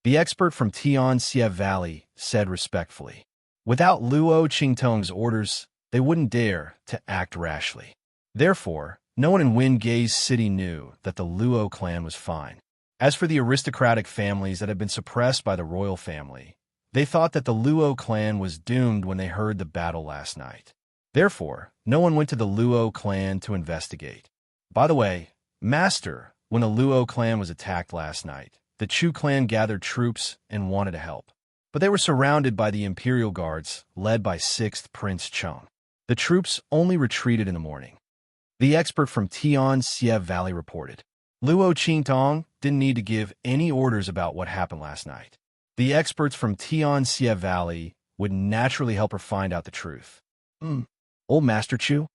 The expert from Tianxie Valley said respectfully. Without Luo Qingtong's orders, they wouldn't dare to act rashly. Therefore, no one in Wingay City knew that the Luo clan was fine. As for the aristocratic families that had been suppressed by the royal family, they thought that the Luo clan was doomed when they heard the battle last night. Therefore, no one went to the Luo clan to investigate. By the way, Master, when the Luo clan was attacked last night, the Chu clan gathered troops and wanted to help. But they were surrounded by the Imperial Guards, led by 6th Prince Chong. The troops only retreated in the morning. The expert from Tianxie Valley reported. Luo Qingtong didn't need to give any orders about what happened last night. The experts from Tianxie Valley would naturally help her find out the truth. Old Master Chu?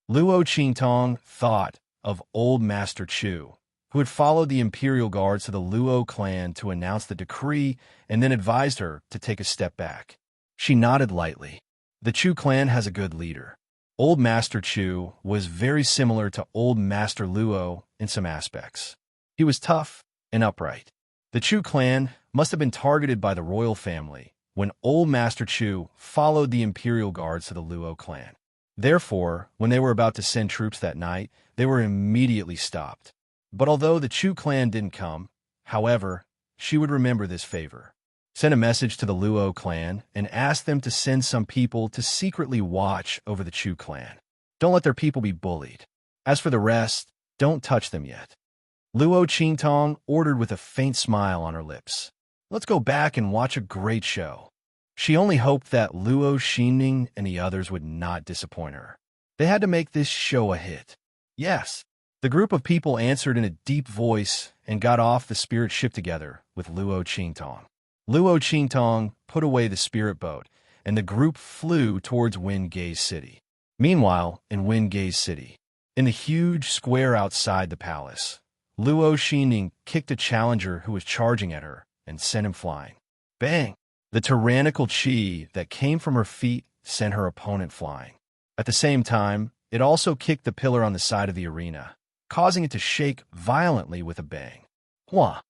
Luo Qingtong thought of Old Master Chu, who had followed the Imperial Guards to the Luo clan to announce the decree and then advised her to take a step back. She nodded lightly. The Chu clan has a good leader. Old Master Chu was very similar to Old Master Luo in some aspects. He was tough and upright. The Chu clan must have been targeted by the royal family when Old Master Chu followed the Imperial Guards to the Luo clan. Therefore, when they were about to send troops that night, they were immediately stopped. But although the Chu clan didn't come, however, she would remember this favor. Send a message to the Luo clan and ask them to send some people to secretly watch over the Chu clan. Don't let their people be bullied. As for the rest, don't touch them yet. Luo Qingtong ordered with a faint smile on her lips. Let's go back and watch a great show. She only hoped that Luo Xinning and the others would not disappoint her. They had to make this show a hit. Yes. The group of people answered in a deep voice and got off the spirit ship together with Luo Qingtong. Luo Qingtong put away the spirit boat, and the group flew towards Wingay City. Meanwhile, in Wingay City, in the huge square outside the palace, Luo Xinning kicked a challenger who was charging at her and sent him flying. Bang! The tyrannical chi that came from her feet sent her opponent flying. At the same time, it also kicked the pillar on the side of the arena, causing it to shake violently with a bang. Hua!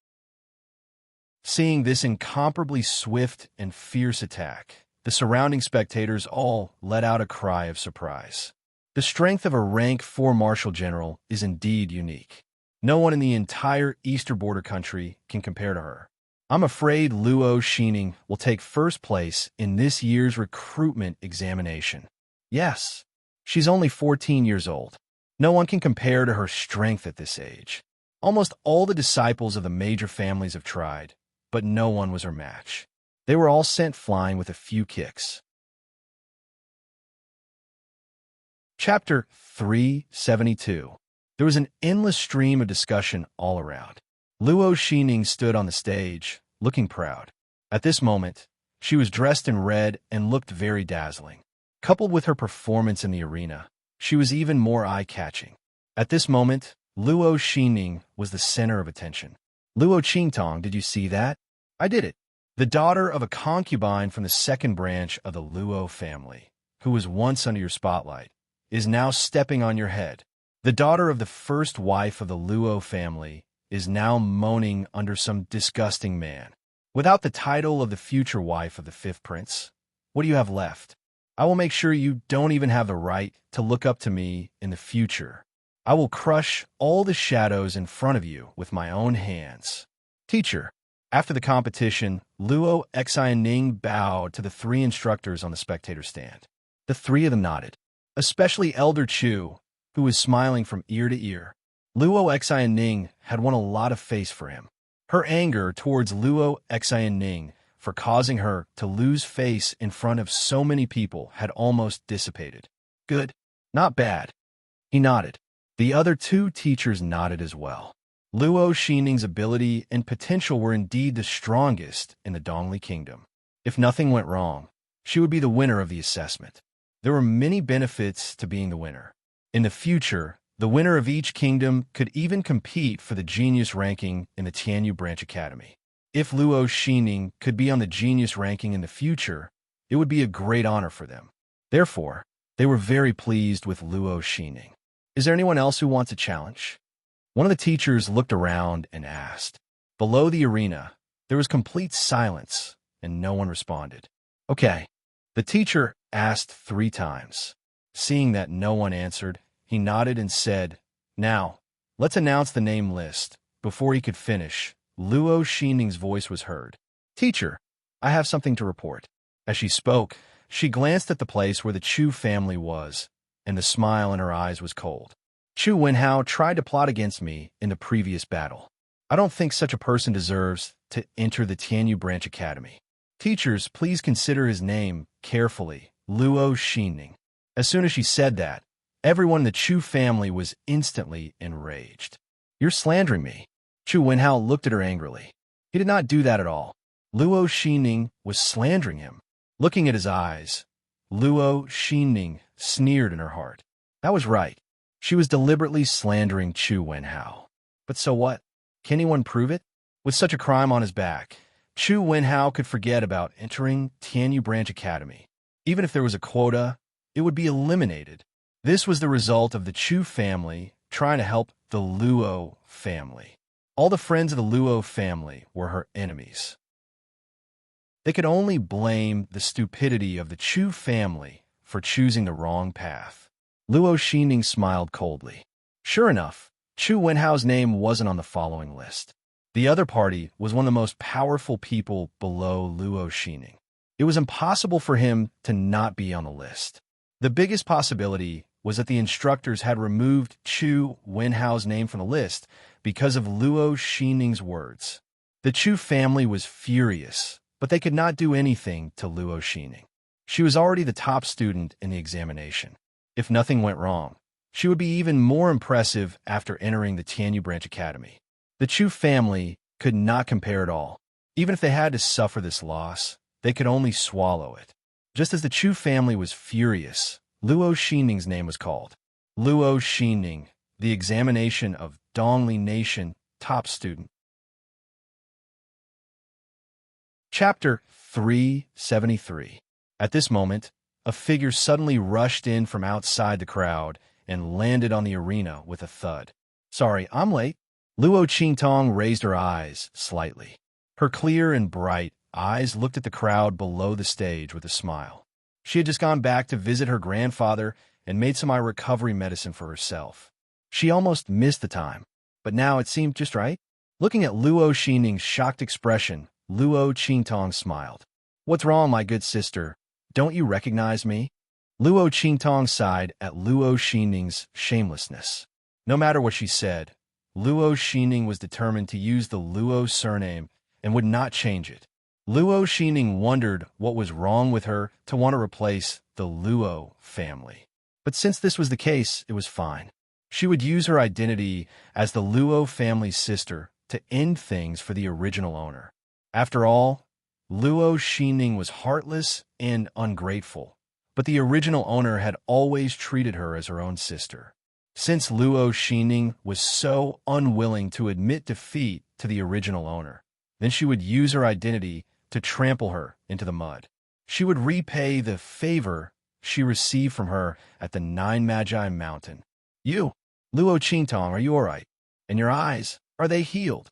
Seeing this incomparably swift and fierce attack, the surrounding spectators all let out a cry of surprise. The strength of a rank 4 martial general is indeed unique. No one in the entire Eastern border country can compare to her. I'm afraid Luo Xinning will take first place in this year's recruitment examination. Yes, she's only 14 years old. No one can compare to her strength at this age. Almost all the disciples of the major families have tried, but no one was her match. They were all sent flying with a few kicks. Chapter 372. There was an endless stream of discussion all around. Luo Xinning stood on the stage, looking proud. At this moment, she was dressed in red and looked very dazzling. Coupled with her performance in the arena, she was even more eye-catching. At this moment, Luo Xinning was the center of attention. Luo Qingtong, did you see that? I did it. The daughter of a concubine from the 2nd branch of the Luo family, who was once under your spotlight, is now stepping on your head. The daughter of the first wife of the Luo family is now moaning under some disgusting man. Without the title of the future wife of the fifth prince, what do you have left? I will make sure you don't even have the right to look up to me in the future. I will crush all the shadows in front of you with my own hands. Teacher. After the competition, Luo, Xi, and Ning bowed to the three instructors on the spectator stand. The three of them nodded, especially Elder Chu, who was smiling from ear to ear. Luo, Xi, and Ning had won a lot of face for him. Her anger towards Luo, Xi, and Ning for causing her to lose face in front of so many people had almost dissipated. Good. Not bad. He nodded. The other two teachers nodded as well. Luo Xining's ability and potential were indeed the strongest in the Dongli Kingdom. If nothing went wrong, she would be the winner of the assessment. There were many benefits to being the winner. In the future, the winner of each kingdom could even compete for the genius ranking in the Tianyu Branch Academy. If Luo Xining could be on the genius ranking in the future, it would be a great honor for them. Therefore, they were very pleased with Luo Xining. Is there anyone else who wants a challenge? One of the teachers looked around and asked. Below the arena, there was complete silence, and no one responded. Okay. The teacher asked 3 times. Seeing that no one answered, he nodded and said, Now, let's announce the name list. Before he could finish, Luo Xining's voice was heard. Teacher, I have something to report. As she spoke, she glanced at the place where the Chu family was, and the smile in her eyes was cold. Chu Wenhao tried to plot against me in the previous battle. I don't think such a person deserves to enter the Tianyu Branch Academy. Teachers, please consider his name carefully, Luo Xining. As soon as she said that, everyone in the Chu family was instantly enraged. You're slandering me. Chu Wenhao looked at her angrily. He did not do that at all. Luo Xining was slandering him. Looking at his eyes, Luo Xining sneered in her heart. That was right. She was deliberately slandering Chu Wenhao. But so what? Can anyone prove it? With such a crime on his back, Chu Wenhao could forget about entering Tianyu Branch Academy. Even if there was a quota, it would be eliminated. This was the result of the Chu family trying to help the Luo family. All the friends of the Luo family were her enemies. They could only blame the stupidity of the Chu family for choosing the wrong path. Luo Xining smiled coldly. Sure enough, Chu Wenhao's name wasn't on the following list. The other party was one of the most powerful people below Luo Xining. It was impossible for him to not be on the list. The biggest possibility was that the instructors had removed Chu Wenhao's name from the list because of Luo Xining's words. The Chu family was furious, but they could not do anything to Luo Xining. She was already the top student in the examination. If nothing went wrong, she would be even more impressive after entering the Tianyu Branch Academy. The Chu family could not compare at all. Even if they had to suffer this loss, they could only swallow it. Just as the Chu family was furious, Luo Xining's name was called. Luo Xining, the examination of Dongli Nation top student. Chapter 373. At this moment, a figure suddenly rushed in from outside the crowd and landed on the arena with a thud. Sorry, I'm late. Luo Qingtong raised her eyes slightly. Her clear and bright eyes looked at the crowd below the stage with a smile. She had just gone back to visit her grandfather and made some recovery medicine for herself. She almost missed the time, but now it seemed just right. Looking at Luo Xining's shocked expression, Luo Qingtong smiled. What's wrong, my good sister? Don't you recognize me? Luo Qingtong sighed at Luo Xining's shamelessness. No matter what she said, Luo Xining was determined to use the Luo surname and would not change it. Luo Xining wondered what was wrong with her to want to replace the Luo family. But since this was the case, it was fine. She would use her identity as the Luo family's sister to end things for the original owner. After all, Luo Xining was heartless and ungrateful, but the original owner had always treated her as her own sister. Since Luo Xining was so unwilling to admit defeat to the original owner, then she would use her identity to trample her into the mud. She would repay the favor she received from her at the Nine Magi Mountain. You, Luo Qingtong, are you all right? And your eyes, are they healed?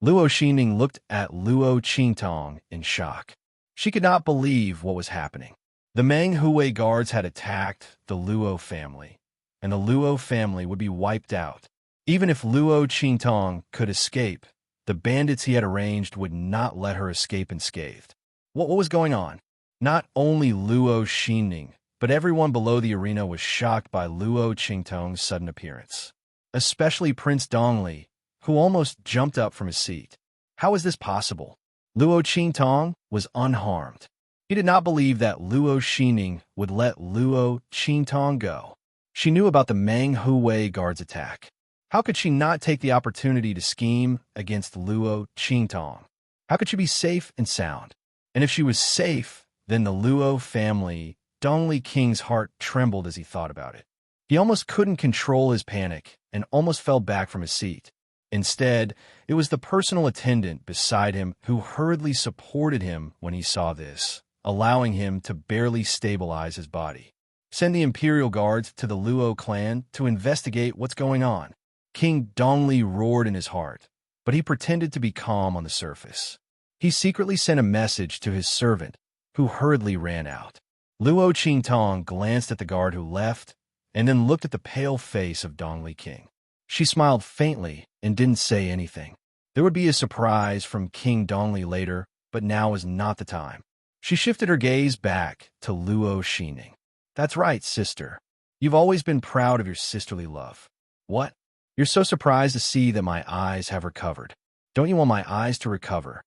Luo Xingning looked at Luo Qingtong in shock. She could not believe what was happening. The Meng Hui guards had attacked the Luo family, and the Luo family would be wiped out. Even if Luo Qingtong could escape, the bandits he had arranged would not let her escape unscathed. What was going on? Not only Luo Xingning, but everyone below the arena was shocked by Luo Qingtong's sudden appearance. Especially Prince Dongli, who almost jumped up from his seat. How is this possible? Luo Qingtong was unharmed. He did not believe that Luo Xingning would let Luo Qingtong go. She knew about the Meng Hui guards' attack. How could she not take the opportunity to scheme against Luo Qingtong? How could she be safe and sound? And if she was safe, then the Luo family, Dongli King's heart trembled as he thought about it. He almost couldn't control his panic and almost fell back from his seat. Instead, it was the personal attendant beside him who hurriedly supported him when he saw this, allowing him to barely stabilize his body. Send the Imperial Guards to the Luo clan to investigate what's going on. King Dongli roared in his heart, but he pretended to be calm on the surface. He secretly sent a message to his servant, who hurriedly ran out. Luo Qingtong glanced at the guard who left, and then looked at the pale face of Dongli King. She smiled faintly and didn't say anything. There would be a surprise from King Dongli later, but now is not the time. She shifted her gaze back to Luo Xingning. That's right, sister. You've always been proud of your sisterly love. What? You're so surprised to see that my eyes have recovered. Don't you want my eyes to recover?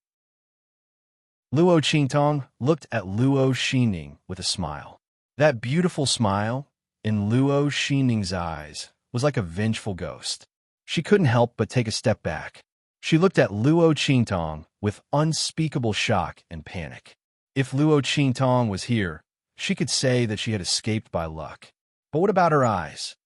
Luo Qingtong looked at Luo Xingning with a smile. That beautiful smile in Luo Xingning's eyes was like a vengeful ghost. She couldn't help but take a step back. She looked at Luo Qingtong with unspeakable shock and panic. If Luo Qingtong was here, she could say that she had escaped by luck. But what about her eyes?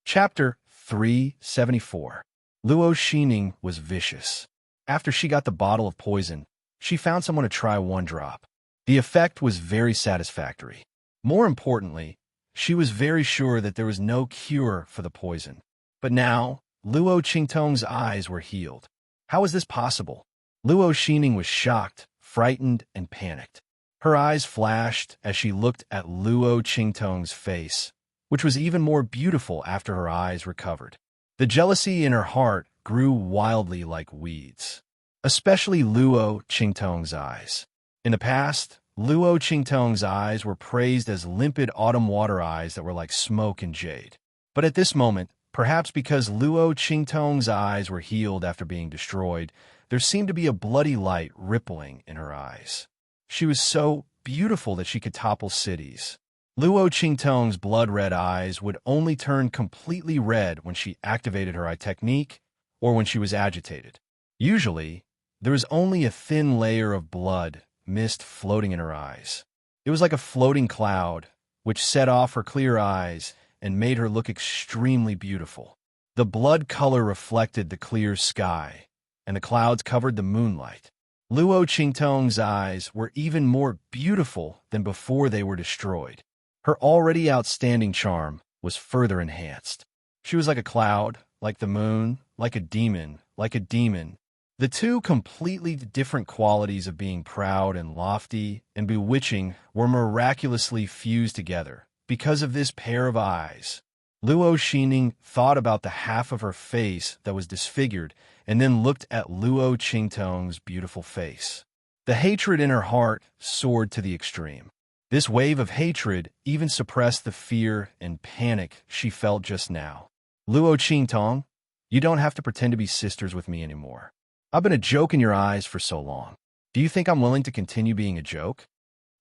Chapter 374. Luo Xingning was vicious. After she got the bottle of poison, she found someone to try one drop. The effect was very satisfactory. More importantly, she was very sure that there was no cure for the poison. But now, Luo Qingtong's eyes were healed. How was this possible? Luo Xingning was shocked, frightened, and panicked. Her eyes flashed as she looked at Luo Qingtong's face, which was even more beautiful after her eyes recovered. The jealousy in her heart grew wildly like weeds, especially Luo Qingtong's eyes. In the past, Luo Qingtong's eyes were praised as limpid autumn water eyes that were like smoke and jade. But at this moment, perhaps because Luo Qingtong's eyes were healed after being destroyed, there seemed to be a bloody light rippling in her eyes. She was so beautiful that she could topple cities. Luo Qingtong's blood-red eyes would only turn completely red when she activated her eye technique or when she was agitated. Usually, there was only a thin layer of blood mist floating in her eyes. It was like a floating cloud, which set off her clear eyes and made her look extremely beautiful. The blood color reflected the clear sky, and the clouds covered the moonlight. Luo Qingtong's eyes were even more beautiful than before they were destroyed. Her already outstanding charm was further enhanced. She was like a cloud, like the moon, like a demon, like a demon. The two completely different qualities of being proud and lofty and bewitching were miraculously fused together because of this pair of eyes. Luo Xingning thought about the half of her face that was disfigured and then looked at Luo Qingtong's beautiful face. The hatred in her heart soared to the extreme. This wave of hatred even suppressed the fear and panic she felt just now. Luo Qingtong, you don't have to pretend to be sisters with me anymore. I've been a joke in your eyes for so long. Do you think I'm willing to continue being a joke?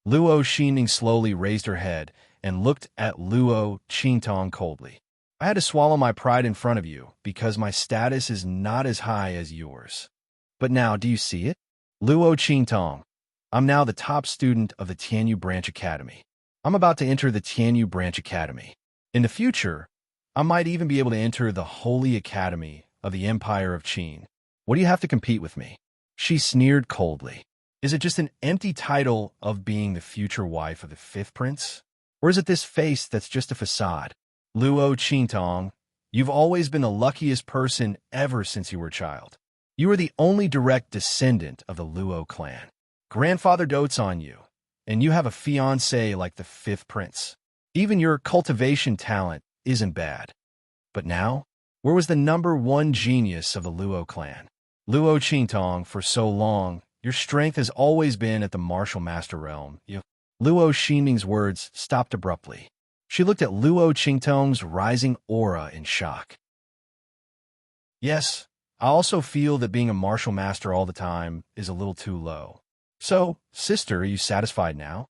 Luo Xingning slowly raised her head and looked at Luo Qingtong coldly. I had to swallow my pride in front of you because my status is not as high as yours. But now, do you see it? Luo Qingtong, I'm now the top student of the Tianyu Branch Academy. I'm about to enter the Tianyu Branch Academy. In the future, I might even be able to enter the Holy Academy of the Empire of Qin. What do you have to compete with me? She sneered coldly. Is it just an empty title of being the future wife of the fifth prince? Or is it this face that's just a facade? Luo Qingtong, You've always been the luckiest person ever since you were a child. You are the only direct descendant of the Luo clan. Grandfather dotes on you, and you have a fiancé like the fifth prince. Even your cultivation talent isn't bad. But now, where was the #1 genius of the Luo clan? Luo Qingtong, for so long, your strength has always been at the martial master realm. Luo Xinming's words stopped abruptly. She looked at Luo Qingtong's rising aura in shock. Yes, I also feel that being a martial master all the time is a little too low. So, sister, are you satisfied now?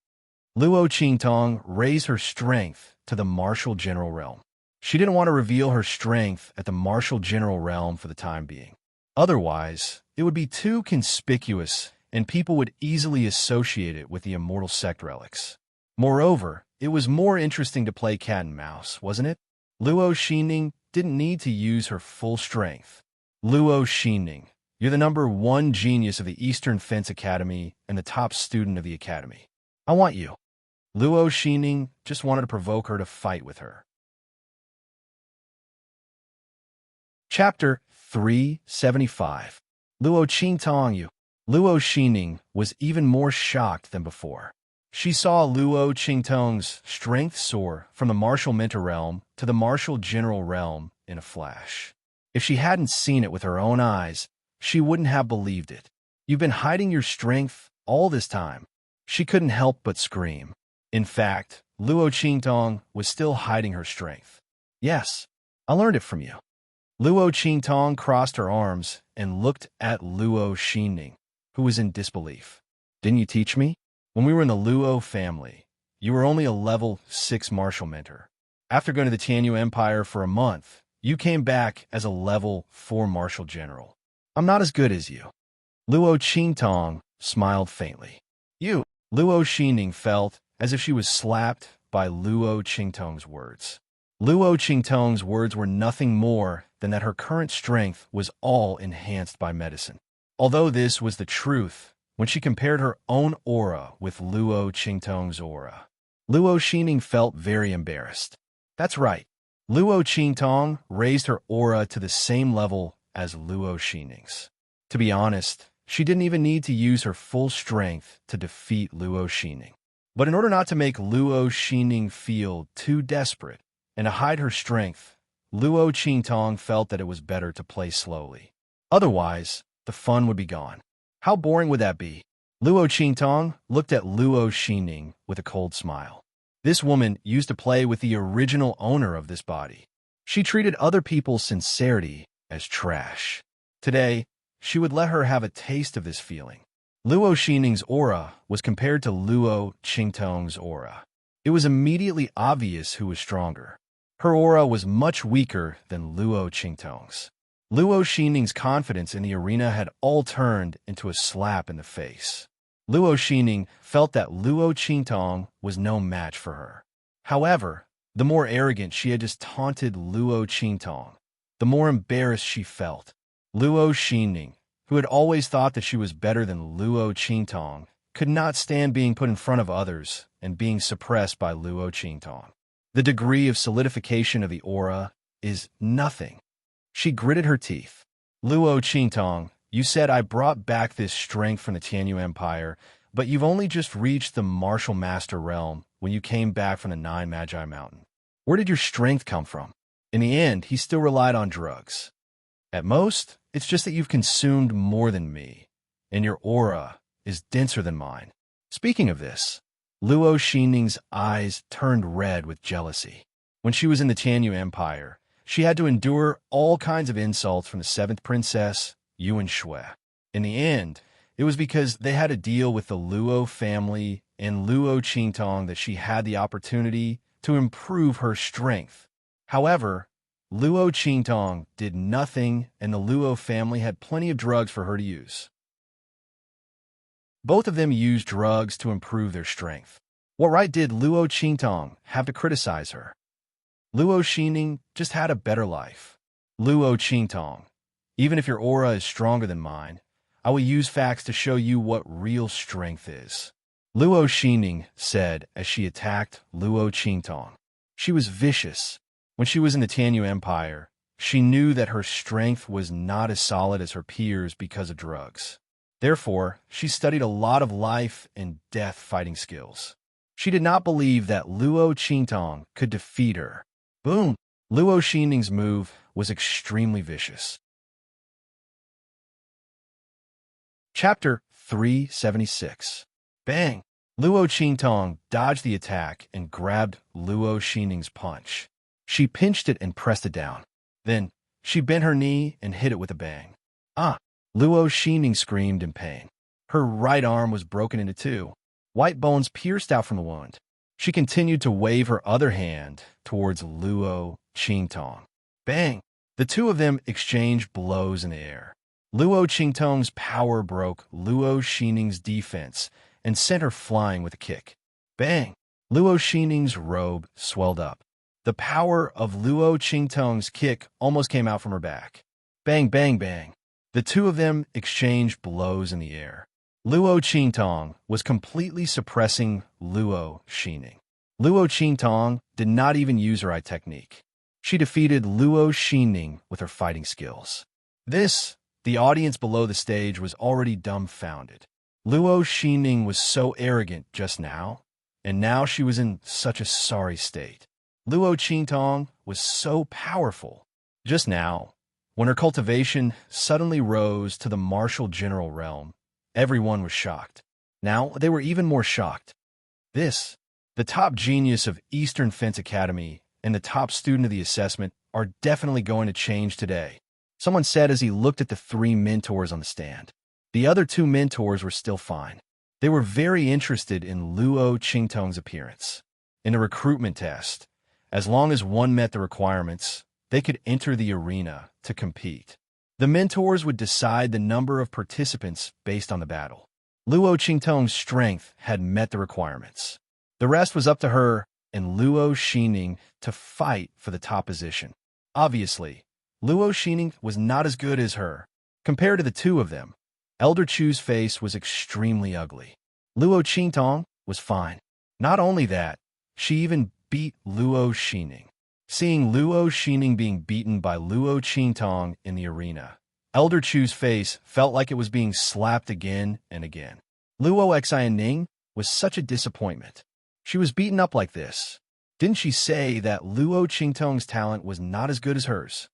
Luo Qingtong raised her strength to the martial general realm. She didn't want to reveal her strength at the martial general realm for the time being. Otherwise, it would be too conspicuous and people would easily associate it with the immortal sect relics. Moreover, it was more interesting to play cat and mouse, wasn't it? Luo Xinming didn't need to use her full strength. Luo Xinming, you're the #1 genius of the Eastern Fence Academy and the top student of the academy. I want you. Luo Xinming just wanted to provoke her to fight with her. Chapter 375. Luo Qingtong you. Luo Xinming was even more shocked than before. She saw Luo Qingtong's strength soar from the martial mentor realm to the martial general realm in a flash. If she hadn't seen it with her own eyes, she wouldn't have believed it. You've been hiding your strength all this time. She couldn't help but scream. In fact, Luo Qingtong was still hiding her strength. Yes, I learned it from you. Luo Qingtong crossed her arms and looked at Luo Xinming, who was in disbelief. Didn't you teach me? When we were in the Luo family, you were only a level 6 martial mentor. After going to the Tianyu Empire for a month, you came back as a level 4 martial general. I'm not as good as you. Luo Qingtong smiled faintly. You. Luo Xinming felt as if she was slapped by Luo Qingtong's words. Luo Qingtong's words were nothing more than that her current strength was all enhanced by medicine. Although this was the truth, when she compared her own aura with Luo Qingtong's aura, Luo Xinming felt very embarrassed. That's right. Luo Qingtong raised her aura to the same level as Luo Xinming's. To be honest, she didn't even need to use her full strength to defeat Luo Xinming. But in order not to make Luo Xinming feel too desperate and to hide her strength, Luo Qingtong felt that it was better to play slowly. Otherwise, the fun would be gone. How boring would that be? Luo Qingtong looked at Luo Xinming with a cold smile. This woman used to play with the original owner of this body. She treated other people's sincerity as trash. Today, she would let her have a taste of this feeling. Luo Xinming's aura was compared to Luo Qingtong's aura. It was immediately obvious who was stronger. Her aura was much weaker than Luo Qingtong's. Luo Xinming's confidence in the arena had all turned into a slap in the face. Luo Xinming felt that Luo Qingtong was no match for her. However, the more arrogant she had just taunted Luo Qingtong, the more embarrassed she felt. Luo Xinming, who had always thought that she was better than Luo Qingtong, could not stand being put in front of others and being suppressed by Luo Qingtong. The degree of solidification of the aura is nothing. She gritted her teeth. Luo Qingtong, you said I brought back this strength from the Tianyu Empire, but you've only just reached the martial master realm when you came back from the Nine Magi Mountain. Where did your strength come from? In the end, he still relied on drugs. At most, it's just that you've consumed more than me, and your aura is denser than mine. Speaking of this, Luo Xinming's eyes turned red with jealousy. When she was in the Tianyu Empire, she had to endure all kinds of insults from the 7th princess, Yuan Shui. In the end, it was because they had to deal with the Luo family and Luo Qingtong that she had the opportunity to improve her strength. However, Luo Qingtong did nothing, and the Luo family had plenty of drugs for her to use. Both of them used drugs to improve their strength. What right did Luo Qingtong have to criticize her? Luo Xinming just had a better life. Luo Qingtong, even if your aura is stronger than mine, I will use facts to show you what real strength is. Luo Xinming said as she attacked Luo Qingtong. She was vicious. When she was in the Tianyu Empire, She knew that her strength was not as solid as her peers because of drugs. Therefore, she studied a lot of life and death fighting skills. She did not believe that Luo Qingtong could defeat her. Boom! Luo Xining's move was extremely vicious. Chapter 376. Bang! Luo Qingtong dodged the attack and grabbed Luo Xining's punch. She pinched it and pressed it down. Then, she bent her knee and hit it with a bang. Ah! Luo Xining screamed in pain. Her right arm was broken into two. White bones pierced out from the wound. She continued to wave her other hand towards Luo Qingtong. Bang! The two of them exchanged blows in the air. Luo Qingtong's power broke Luo Xining's defense and sent her flying with a kick. Bang! Luo Xining's robe swelled up. The power of Luo Qingtong's kick almost came out from her back. Bang, bang, bang. The two of them exchanged blows in the air. Luo Qingtong was completely suppressing Luo Xining. Luo Qingtong did not even use her eye technique. She defeated Luo Xining with her fighting skills. The audience below the stage was already dumbfounded. Luo Xining was so arrogant just now, and now she was in such a sorry state. Luo Qingtong was so powerful. Just now, when her cultivation suddenly rose to the martial general realm, everyone was shocked. Now they were even more shocked. The top genius of Eastern Fence Academy and the top student of the assessment are definitely going to change today, someone said as he looked at the three mentors on the stand. The other two mentors were still fine. They were very interested in Luo Qingtong's appearance. In a recruitment test, as long as one met the requirements, they could enter the arena to compete. The mentors would decide the number of participants based on the battle. Luo Qingtong's strength had met the requirements. The rest was up to her and Luo Xining to fight for the top position. Obviously, Luo Xining was not as good as her. Compared to the two of them, Elder Chu's face was extremely ugly. Luo Qingtong was fine. Not only that, she even beat Luo Xining. Seeing Luo Xining being beaten by Luo Qingtong in the arena, Elder Chu's face felt like it was being slapped again and again. Luo Xining was such a disappointment. She was beaten up like this. Didn't she say that Luo Qingtong's talent was not as good as hers?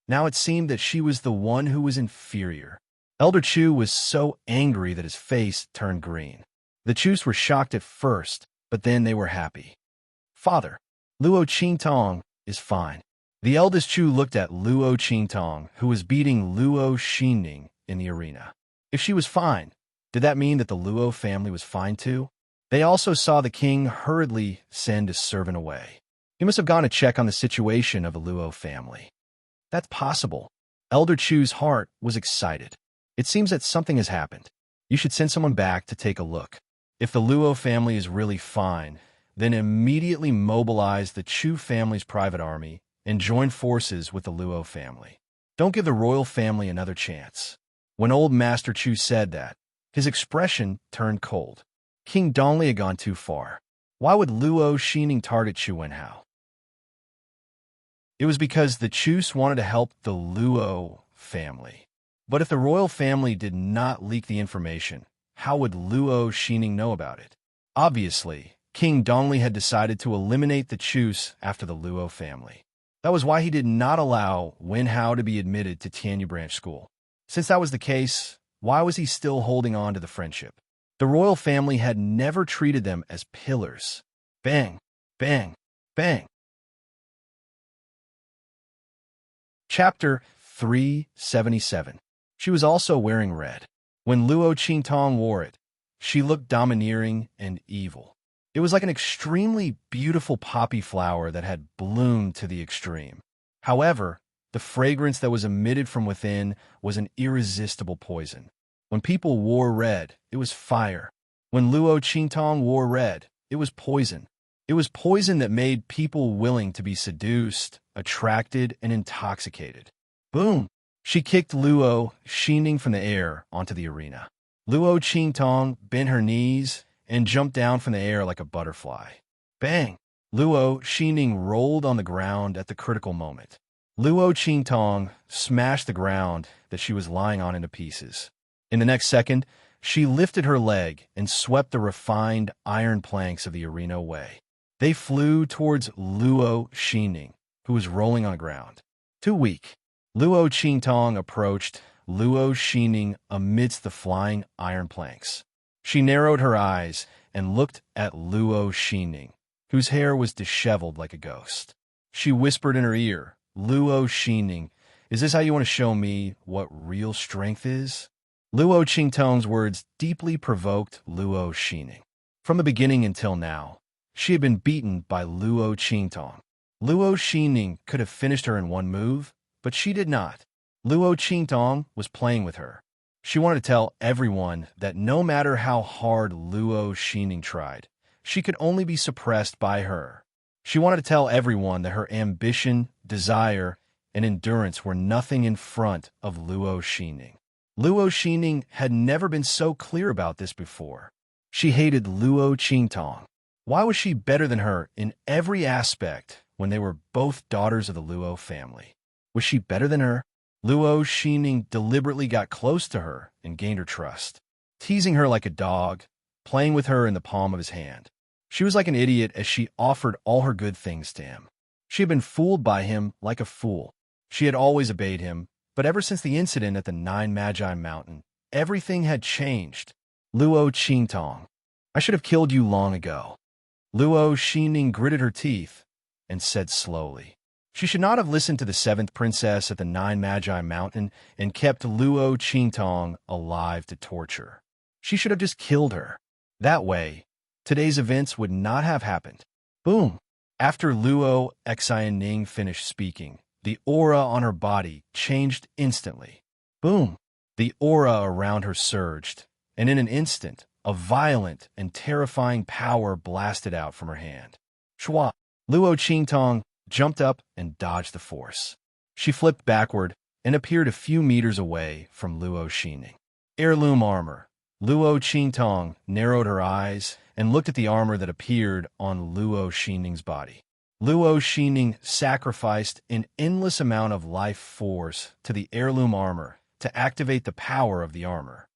Now it seemed that she was the one who was inferior. Elder Chu was so angry that his face turned green. The Chus were shocked at first, but then they were happy. Father, Luo Qingtong is fine. The eldest Chu looked at Luo Qingtong, who was beating Luo Xining in the arena. If she was fine, did that mean that the Luo family was fine too? They also saw the king hurriedly send a servant away. He must have gone to check on the situation of the Luo family. That's possible. Elder Chu's heart was excited. It seems that something has happened. You should send someone back to take a look. If the Luo family is really fine, then immediately mobilize the Chu family's private army and join forces with the Luo family. Don't give the royal family another chance. When old Master Chu said that, his expression turned cold. King Dongli had gone too far. Why would Luo Xining target Chu Wenhao? It was because the Chus wanted to help the Luo family. But if the royal family did not leak the information, how would Luo Xining know about it? Obviously, King Dongli had decided to eliminate the Chus after the Luo family. That was why he did not allow Wenhao to be admitted to Tianyu Branch School. Since that was the case, why was he still holding on to the friendship? The royal family had never treated them as pillars. Bang, bang, bang. Chapter 377. She was also wearing red. When Luo Qingtong wore it, she looked domineering and evil. It was like an extremely beautiful poppy flower that had bloomed to the extreme. However, the fragrance that was emitted from within was an irresistible poison. When people wore red, it was fire. When Luo Qingtong wore red, it was poison. It was poison that made people willing to be seduced, attracted, and intoxicated. Boom! She kicked Luo Xining from the air onto the arena. Luo Qingtong bent her knees and jumped down from the air like a butterfly. Bang! Luo Xining rolled on the ground at the critical moment. Luo Qingtong smashed the ground that she was lying on into pieces. In the next second, she lifted her leg and swept the refined iron planks of the arena away. They flew towards Luo Xining, who was rolling on the ground. Too weak. Luo Qingtong approached Luo Xining amidst the flying iron planks. She narrowed her eyes and looked at Luo Xining, whose hair was disheveled like a ghost. She whispered in her ear, "Luo Xining, is this how you want to show me what real strength is?" Luo Qingtong's words deeply provoked Luo Xining. From the beginning until now, she had been beaten by Luo Qingtong. Luo Xining could have finished her in one move, but she did not. Luo Qingtong was playing with her. She wanted to tell everyone that no matter how hard Luo Xining tried, she could only be suppressed by her. She wanted to tell everyone that her ambition, desire, and endurance were nothing in front of Luo Xining. Luo Xining had never been so clear about this before. She hated Luo Qingtong. Why was she better than her in every aspect when they were both daughters of the Luo family? Was she better than her? Luo Xining deliberately got close to her and gained her trust, teasing her like a dog, playing with her in the palm of his hand. She was like an idiot as she offered all her good things to him. She had been fooled by him like a fool. She had always obeyed him, but ever since the incident at the Nine Magi Mountain, everything had changed. Luo Qingtong, I should have killed you long ago. Luo Xining gritted her teeth and said slowly. She should not have listened to the seventh princess at the Nine Magi Mountain and kept Luo Qingtong alive to torture. She should have just killed her. That way, today's events would not have happened. Boom! After Luo Xining finished speaking, the aura on her body changed instantly. Boom! The aura around her surged, and in an instant, a violent and terrifying power blasted out from her hand. Shwa! Luo Qingtong jumped up and dodged the force. She flipped backward and appeared a few meters away from Luo Xining. Heirloom armor. Luo Qingtong narrowed her eyes and looked at the armor that appeared on Luo Xining's body. Luo Xining sacrificed an endless amount of life force to the heirloom armor to activate the power of the armor.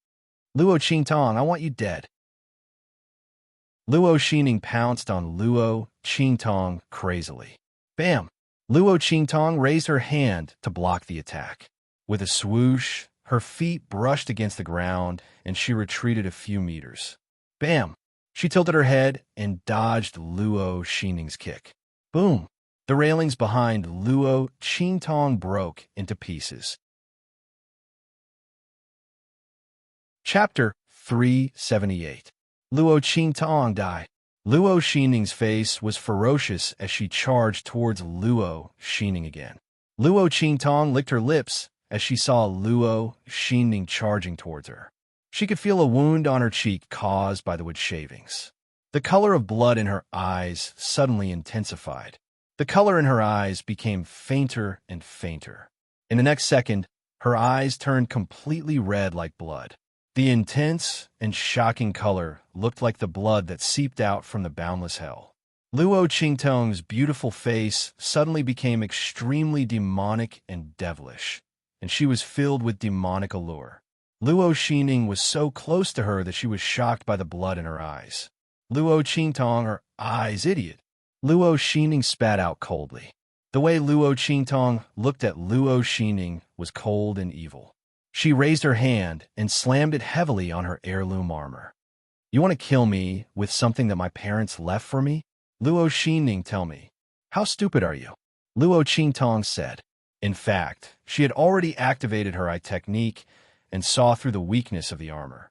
Luo Qingtong, I want you dead. Luo Xining pounced on Luo Qingtong crazily. Bam! Luo Qingtong raised her hand to block the attack. With a swoosh, her feet brushed against the ground, and she retreated a few meters. Bam! She tilted her head and dodged Luo Xining's kick. Boom! The railings behind Luo Qingtong broke into pieces. Chapter 378. Luo Qingtong died. Luo Xining's face was ferocious as she charged towards Luo Xining again. Luo Qingtong licked her lips as she saw Luo Xining charging towards her. She could feel a wound on her cheek caused by the wood shavings. The color of blood in her eyes suddenly intensified. The color in her eyes became fainter and fainter. In the next second, her eyes turned completely red like blood. The intense and shocking color looked like the blood that seeped out from the boundless hell. Luo Qingtong's beautiful face suddenly became extremely demonic and devilish, and she was filled with demonic allure. Luo Xining was so close to her that she was shocked by the blood in her eyes. Luo Qingtong, her eyes, idiot. Luo Xining spat out coldly. The way Luo Qingtong looked at Luo Xining was cold and evil. She raised her hand and slammed it heavily on her heirloom armor. You want to kill me with something that my parents left for me? Luo Xining, tell me. How stupid are you? Luo Qingtong said. In fact, she had already activated her eye technique and saw through the weakness of the armor.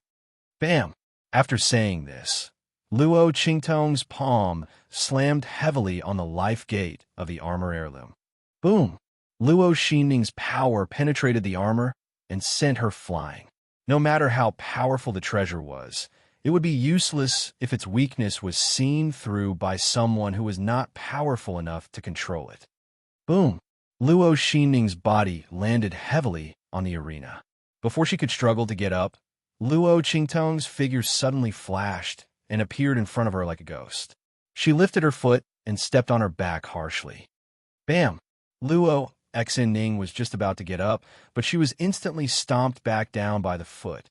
Bam! After saying this, Luo Qingtong's palm slammed heavily on the life gate of the armor heirloom. Boom! Luo Xining's power penetrated the armor and sent her flying. No matter how powerful the treasure was, it would be useless if its weakness was seen through by someone who was not powerful enough to control it. Boom! Luo Xining's body landed heavily on the arena. Before she could struggle to get up, Luo Qingtong's figure suddenly flashed and appeared in front of her like a ghost. She lifted her foot and stepped on her back harshly. Bam! Luo Ning was just about to get up, but she was instantly stomped back down by the foot.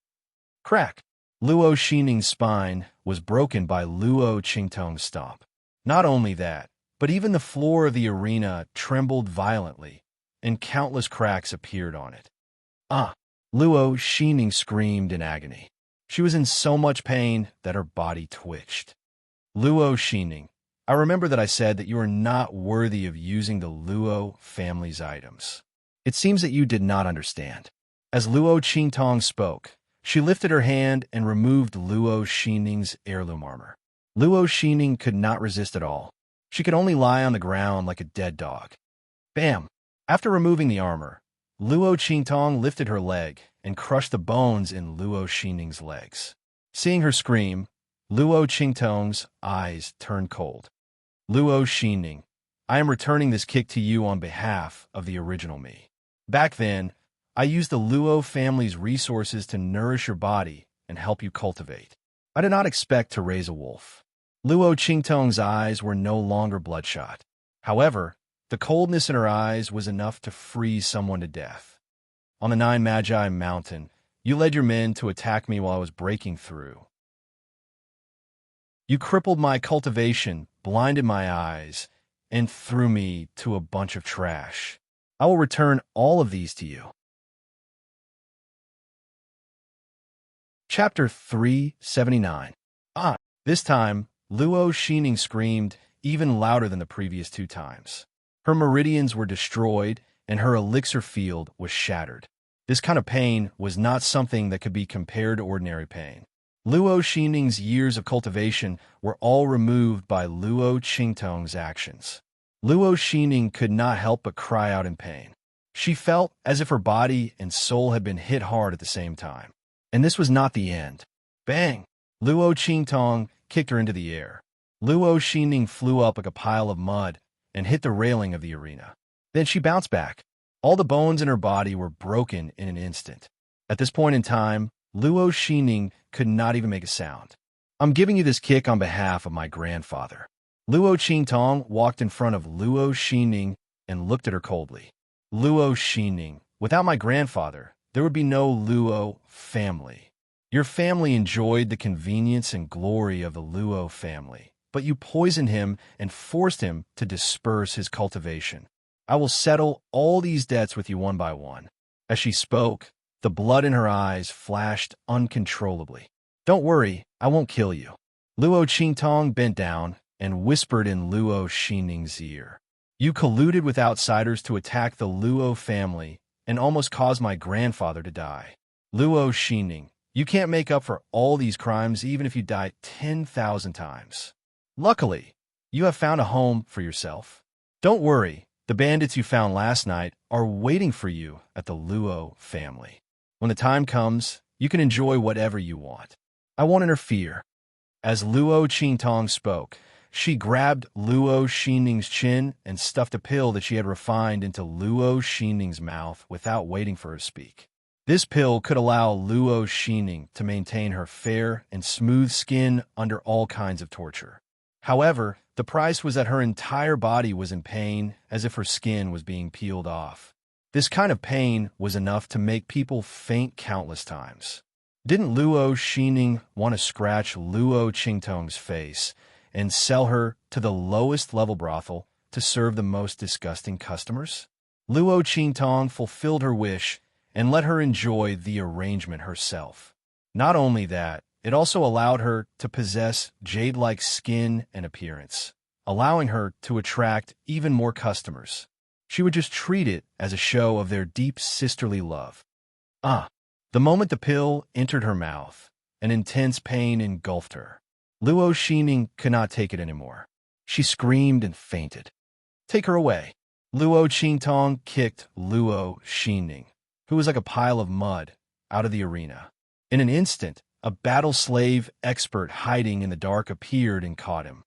Crack! Luo Xining's spine was broken by Luo Qingtong's stomp. Not only that, but even the floor of the arena trembled violently, and countless cracks appeared on it. Ah! Luo Xining screamed in agony. She was in so much pain that her body twitched. Luo Xining, I remember that I said that you are not worthy of using the Luo family's items. It seems that you did not understand. As Luo Qingtong spoke, she lifted her hand and removed Luo Xining's heirloom armor. Luo Xining could not resist at all. She could only lie on the ground like a dead dog. Bam! After removing the armor, Luo Qingtong lifted her leg and crushed the bones in Luo Xining's legs. Seeing her scream, Luo Qingtong's eyes turned cold. Luo Xining, I am returning this kick to you on behalf of the original me. Back then, I used the Luo family's resources to nourish your body and help you cultivate. I did not expect to raise a wolf. Luo Qingtong's eyes were no longer bloodshot. However, the coldness in her eyes was enough to freeze someone to death. On the Nine Magi Mountain, you led your men to attack me while I was breaking through. You crippled my cultivation, blinded my eyes, and threw me to a bunch of trash. I will return all of these to you. Chapter 379. This time, Luo Xining screamed even louder than the previous two times. Her meridians were destroyed, and her elixir field was shattered. This kind of pain was not something that could be compared to ordinary pain. Luo Xining's years of cultivation were all removed by Luo Qingtong's actions. Luo Xining could not help but cry out in pain. She felt as if her body and soul had been hit hard at the same time. And this was not the end. Bang! Luo Qingtong kicked her into the air. Luo Xining flew up like a pile of mud and hit the railing of the arena. Then she bounced back. All the bones in her body were broken in an instant. At this point in time, Luo Xining could not even make a sound. I'm giving you this kick on behalf of my grandfather. Luo Qingtong walked in front of Luo Xining and looked at her coldly. Luo Xining, without my grandfather, there would be no Luo family. Your family enjoyed the convenience and glory of the Luo family, but you poisoned him and forced him to disperse his cultivation. I will settle all these debts with you one by one. As she spoke, the blood in her eyes flashed uncontrollably. Don't worry, I won't kill you. Luo Qingtong bent down and whispered in Luo Xining's ear. You colluded with outsiders to attack the Luo family and almost caused my grandfather to die. Luo Xining, you can't make up for all these crimes even if you die 10,000 times. Luckily, you have found a home for yourself. Don't worry, the bandits you found last night are waiting for you at the Luo family. When the time comes, you can enjoy whatever you want. I won't interfere. As Luo Qingtong spoke, she grabbed Luo Xining's chin and stuffed a pill that she had refined into Luo Xining's mouth without waiting for her to speak. This pill could allow Luo Xining to maintain her fair and smooth skin under all kinds of torture. However, the price was that her entire body was in pain, as if her skin was being peeled off. This kind of pain was enough to make people faint countless times. Didn't Luo Xining want to scratch Luo Qingtong's face and sell her to the lowest level brothel to serve the most disgusting customers? Luo Qingtong fulfilled her wish and let her enjoy the arrangement herself. Not only that, it also allowed her to possess jade-like skin and appearance, allowing her to attract even more customers. She would just treat it as a show of their deep sisterly love. The moment the pill entered her mouth, an intense pain engulfed her. Luo Xining could not take it anymore. She screamed and fainted. Take her away. Luo Qingtong kicked Luo Xining, who was like a pile of mud, out of the arena. In an instant, a battle slave expert hiding in the dark appeared and caught him.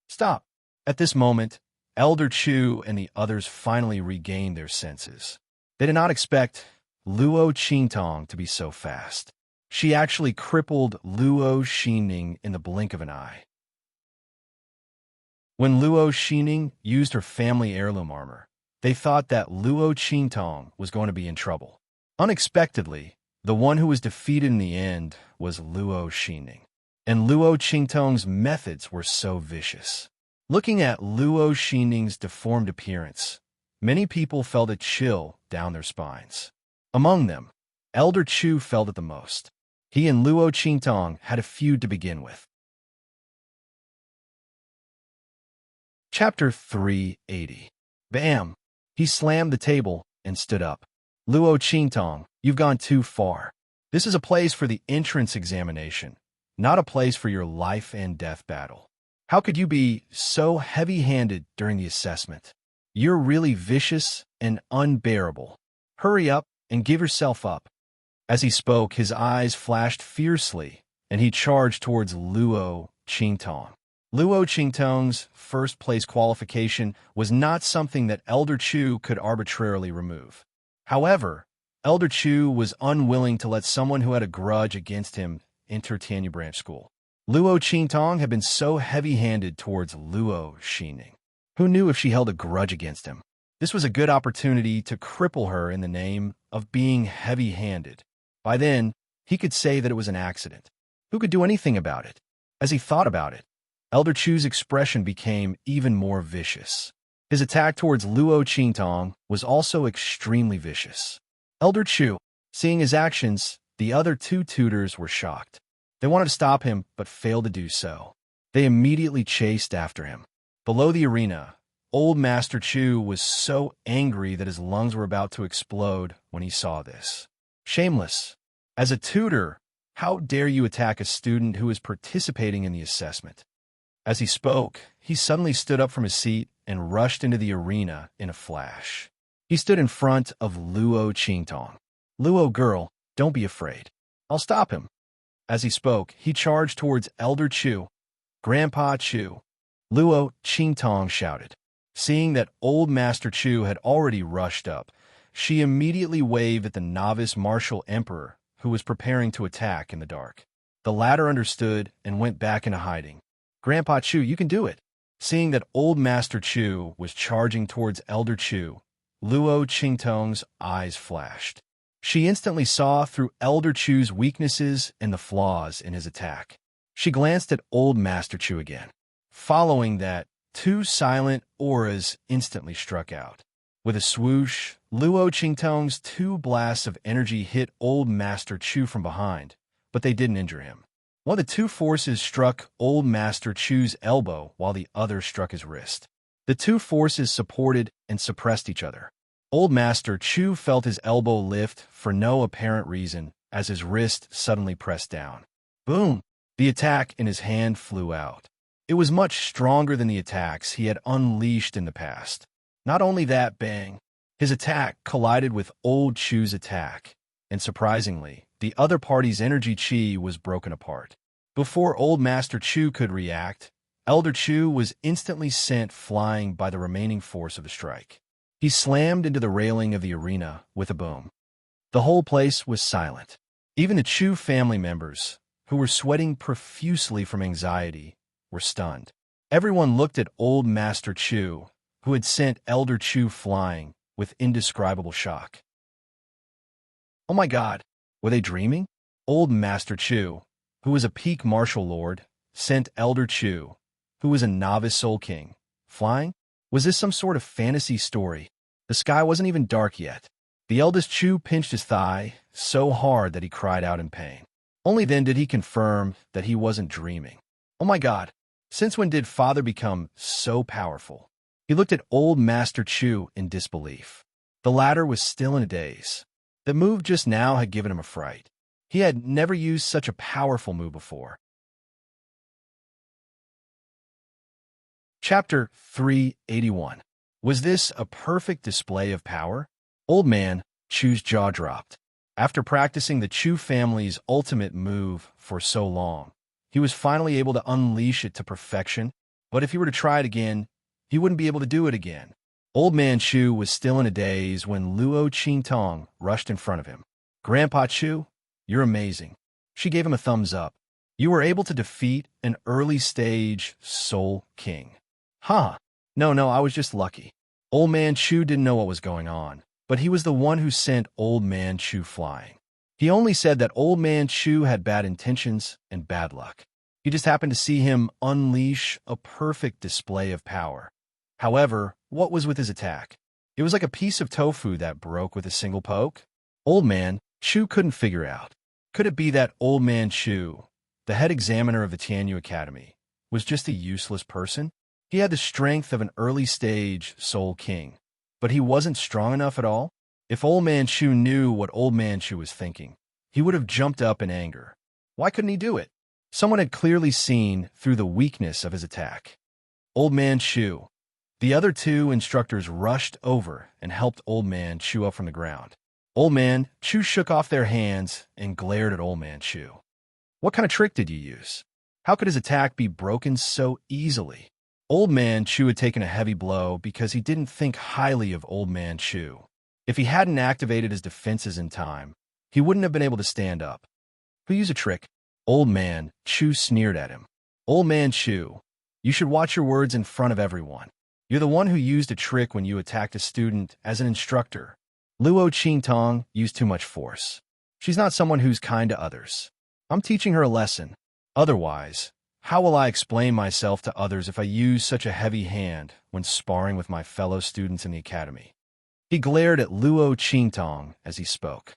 Stop! At this moment, Elder Chu and the others finally regained their senses. They did not expect Luo Qingtong to be so fast. She actually crippled Luo Xining in the blink of an eye. When Luo Xining used her family heirloom armor, They thought that Luo Qingtong was going to be in trouble. Unexpectedly, the one who was defeated in the end was Luo Xining. And Luo Qingtong's methods were so vicious. Looking at Luo Xining's deformed appearance, many people felt a chill down their spines. Among them, Elder Chu felt it the most. He and Luo Qingtong had a feud to begin with. Chapter 380. Bam! He slammed the table and stood up. Luo Qingtong, you've gone too far. This is a place for the entrance examination, not a place for your life and death battle. How could you be so heavy-handed during the assessment? You're really vicious and unbearable. Hurry up and give yourself up. As he spoke, his eyes flashed fiercely, and he charged towards Luo Qingtong. Luo Qingtong's first-place qualification was not something that Elder Chu could arbitrarily remove. However, Elder Chu was unwilling to let someone who had a grudge against him enter Tanya Branch School. Luo Qingtong had been so heavy-handed towards Luo Xining. Who knew if she held a grudge against him? This was a good opportunity to cripple her in the name of being heavy-handed. By then, he could say that it was an accident. Who could do anything about it? As he thought about it, Elder Chu's expression became even more vicious. His attack towards Luo Qingtong was also extremely vicious. Elder Chu, seeing his actions, the other two tutors were shocked. They wanted to stop him, but failed to do so. They immediately chased after him. Below the arena, Old Master Chu was so angry that his lungs were about to explode when he saw this. Shameless. As a tutor, how dare you attack a student who is participating in the assessment? As he spoke, he suddenly stood up from his seat and rushed into the arena in a flash. He stood in front of Luo Qingtong. Luo girl, don't be afraid. I'll stop him. As he spoke, he charged towards Elder Chu. Grandpa Chu. Luo Qingtong shouted. Seeing that Old Master Chu had already rushed up, she immediately waved at the novice martial emperor who was preparing to attack in the dark. The latter understood and went back into hiding. Grandpa Chu, you can do it. Seeing that Old Master Chu was charging towards Elder Chu, Luo Qingtong's eyes flashed. She instantly saw through Elder Chu's weaknesses and the flaws in his attack. She glanced at Old Master Chu again. Following that, two silent auras instantly struck out. With a swoosh, Luo Qingtong's two blasts of energy hit Old Master Chu from behind, but they didn't injure him. One of the two forces struck Old Master Chu's elbow while the other struck his wrist. The two forces supported and suppressed each other. Old Master Chu felt his elbow lift for no apparent reason as his wrist suddenly pressed down. Boom! The attack in his hand flew out. It was much stronger than the attacks he had unleashed in the past. Not only that, bang! His attack collided with Old Chu's attack, and surprisingly, the other party's energy chi was broken apart. Before Old Master Chu could react, Elder Chu was instantly sent flying by the remaining force of the strike. He slammed into the railing of the arena with a boom. The whole place was silent. Even the Chu family members, who were sweating profusely from anxiety, were stunned. Everyone looked at Old Master Chu, who had sent Elder Chu flying, with indescribable shock. Oh my God, were they dreaming? Old Master Chu, who was a peak martial lord, sent Elder Chu, who was a novice soul king, flying? Was this some sort of fantasy story? The sky wasn't even dark yet. The eldest Chu pinched his thigh so hard that he cried out in pain. Only then did he confirm that he wasn't dreaming. Oh my God, since when did Father become so powerful? He looked at Old Master Chu in disbelief. The latter was still in a daze. The move just now had given him a fright. He had never used such a powerful move before. Chapter 381. Was this a perfect display of power? Old Man Chu's jaw dropped. After practicing the Chu family's ultimate move for so long, he was finally able to unleash it to perfection, but if he were to try it again, he wouldn't be able to do it again. Old Man Chu was still in a daze when Luo Qingtong rushed in front of him. Grandpa Chu, you're amazing. She gave him a thumbs up. You were able to defeat an early-stage Soul King. Huh. No, I was just lucky. Old Man Chu didn't know what was going on, but he was the one who sent Old Man Chu flying. He only said that Old Man Chu had bad intentions and bad luck. He just happened to see him unleash a perfect display of power. However, what was with his attack? It was like a piece of tofu that broke with a single poke. Old Man Chu couldn't figure out. Could it be that Old Man Chu, the head examiner of the Tianyu Academy, was just a useless person? He had the strength of an early-stage Soul King, but he wasn't strong enough at all? If Old Man Chu knew what Old Man Chu was thinking, he would have jumped up in anger. Why couldn't he do it? Someone had clearly seen through the weakness of his attack. Old Man Chu. The other two instructors rushed over and helped Old Man Chu up from the ground. Old Man Chu shook off their hands and glared at Old Man Chu. What kind of trick did you use? How could his attack be broken so easily? Old Man Chu had taken a heavy blow because he didn't think highly of Old Man Chu. If he hadn't activated his defenses in time, he wouldn't have been able to stand up. Who used a trick? Old Man Chu sneered at him. Old Man Chu, you should watch your words in front of everyone. You're the one who used a trick when you attacked a student as an instructor. Luo Qingtong used too much force. She's not someone who's kind to others. I'm teaching her a lesson. Otherwise, how will I explain myself to others if I use such a heavy hand when sparring with my fellow students in the academy? He glared at Luo Qingtong as he spoke.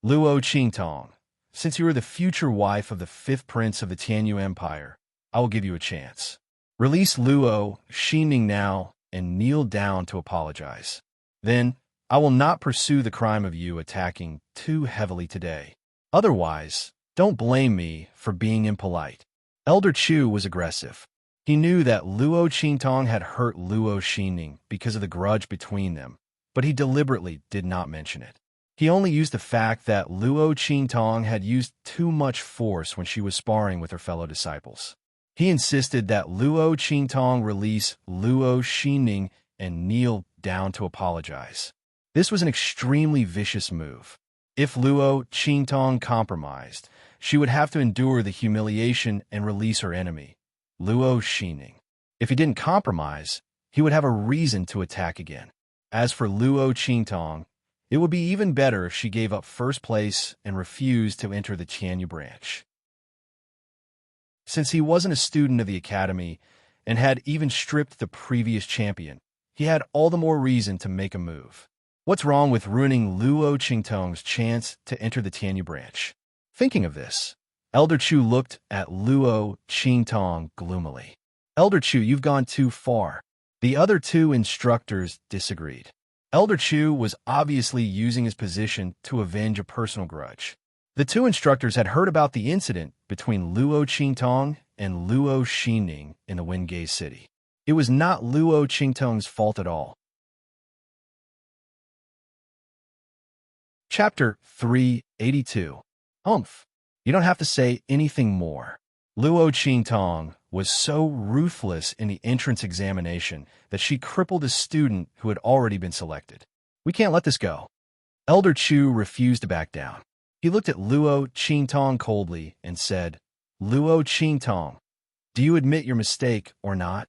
Luo Qingtong, since you are the future wife of the 5th prince of the Tianyu Empire, I will give you a chance. Release Luo Qingning now and kneel down to apologize. Then, I will not pursue the crime of you attacking too heavily today. Otherwise, don't blame me for being impolite. Elder Chu was aggressive. He knew that Luo Qingtong had hurt Luo Qingning because of the grudge between them, but he deliberately did not mention it. He only used the fact that Luo Qingtong had used too much force when she was sparring with her fellow disciples. He insisted that Luo Qingtong release Luo Qingning and kneel down to apologize. This was an extremely vicious move. If Luo Qingtong compromised, she would have to endure the humiliation and release her enemy, Luo Qingning. If he didn't compromise, he would have a reason to attack again. As for Luo Qingtong, it would be even better if she gave up first place and refused to enter the Tianyu branch. Since he wasn't a student of the academy and had even stripped the previous champion, he had all the more reason to make a move. What's wrong with ruining Luo Qingtong's chance to enter the Tianyu branch? Thinking of this, Elder Chu looked at Luo Qingtong gloomily. Elder Chu, you've gone too far. The other two instructors disagreed. Elder Chu was obviously using his position to avenge a personal grudge. The two instructors had heard about the incident between Luo Qingtong and Luo Qingning in the Wengay city. It was not Luo Qingtong's fault at all. Chapter 382. Humph. You don't have to say anything more. Luo Qingtong was so ruthless in the entrance examination that she crippled a student who had already been selected. We can't let this go. Elder Chu refused to back down. He looked at Luo Qingtong coldly and said, Luo Qingtong, do you admit your mistake or not?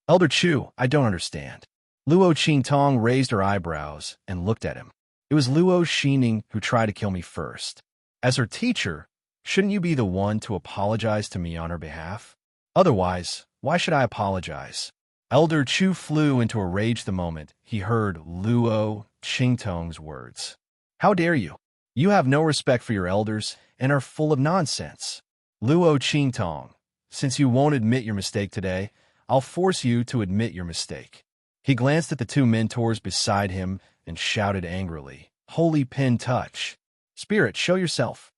Elder Chu, I don't understand. Luo Qingtong raised her eyebrows and looked at him. It was Luo Qingning who tried to kill me first. As her teacher, shouldn't you be the one to apologize to me on her behalf? Otherwise, why should I apologize? Elder Chu flew into a rage the moment he heard Luo Qingtong's words. How dare you? You have no respect for your elders and are full of nonsense. Luo Qingtong, since you won't admit your mistake today, I'll force you to admit your mistake. He glanced at the two mentors beside him and shouted angrily, Holy Pin Touch! Spirit, show yourself.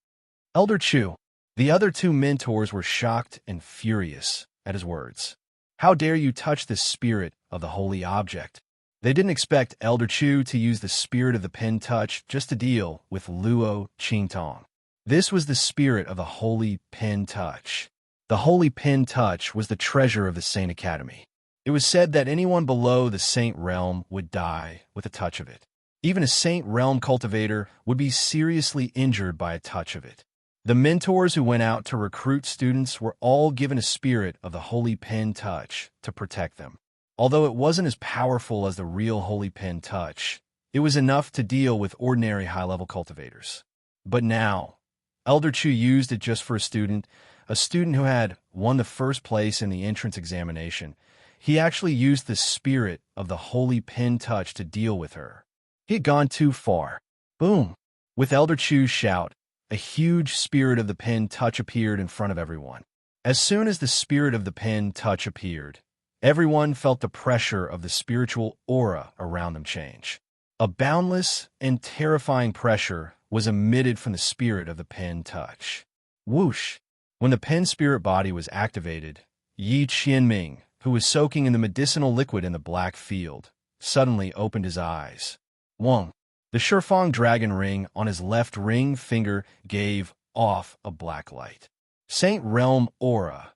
Elder Chu. The other two mentors were shocked and furious at his words. How dare you touch the spirit of the holy object? They didn't expect Elder Chu to use the spirit of the Pin Touch just to deal with Luo Qingtong. This was the spirit of the Holy Pin Touch. The Holy Pin Touch was the treasure of the Saint Academy. It was said that anyone below the Saint Realm would die with a touch of it. Even a Saint Realm cultivator would be seriously injured by a touch of it. The mentors who went out to recruit students were all given a spirit of the Holy Pin Touch to protect them. Although it wasn't as powerful as the real Holy Pin touch, it was enough to deal with ordinary high-level cultivators. But now, Elder Chu used it just for a student who had won the first place in the entrance examination. He actually used the spirit of the Holy Pin touch to deal with her. He had gone too far. Boom! With Elder Chu's shout, a huge spirit of the pin touch appeared in front of everyone. As soon as the spirit of the pin touch appeared, everyone felt the pressure of the spiritual aura around them change. A boundless and terrifying pressure was emitted from the spirit of the pin touch. Whoosh! When the pin spirit body was activated, Yi Qianming, who was soaking in the medicinal liquid in the black field, suddenly opened his eyes. Wong! The Shifang dragon ring on his left ring finger gave off a black light. Saint Realm aura.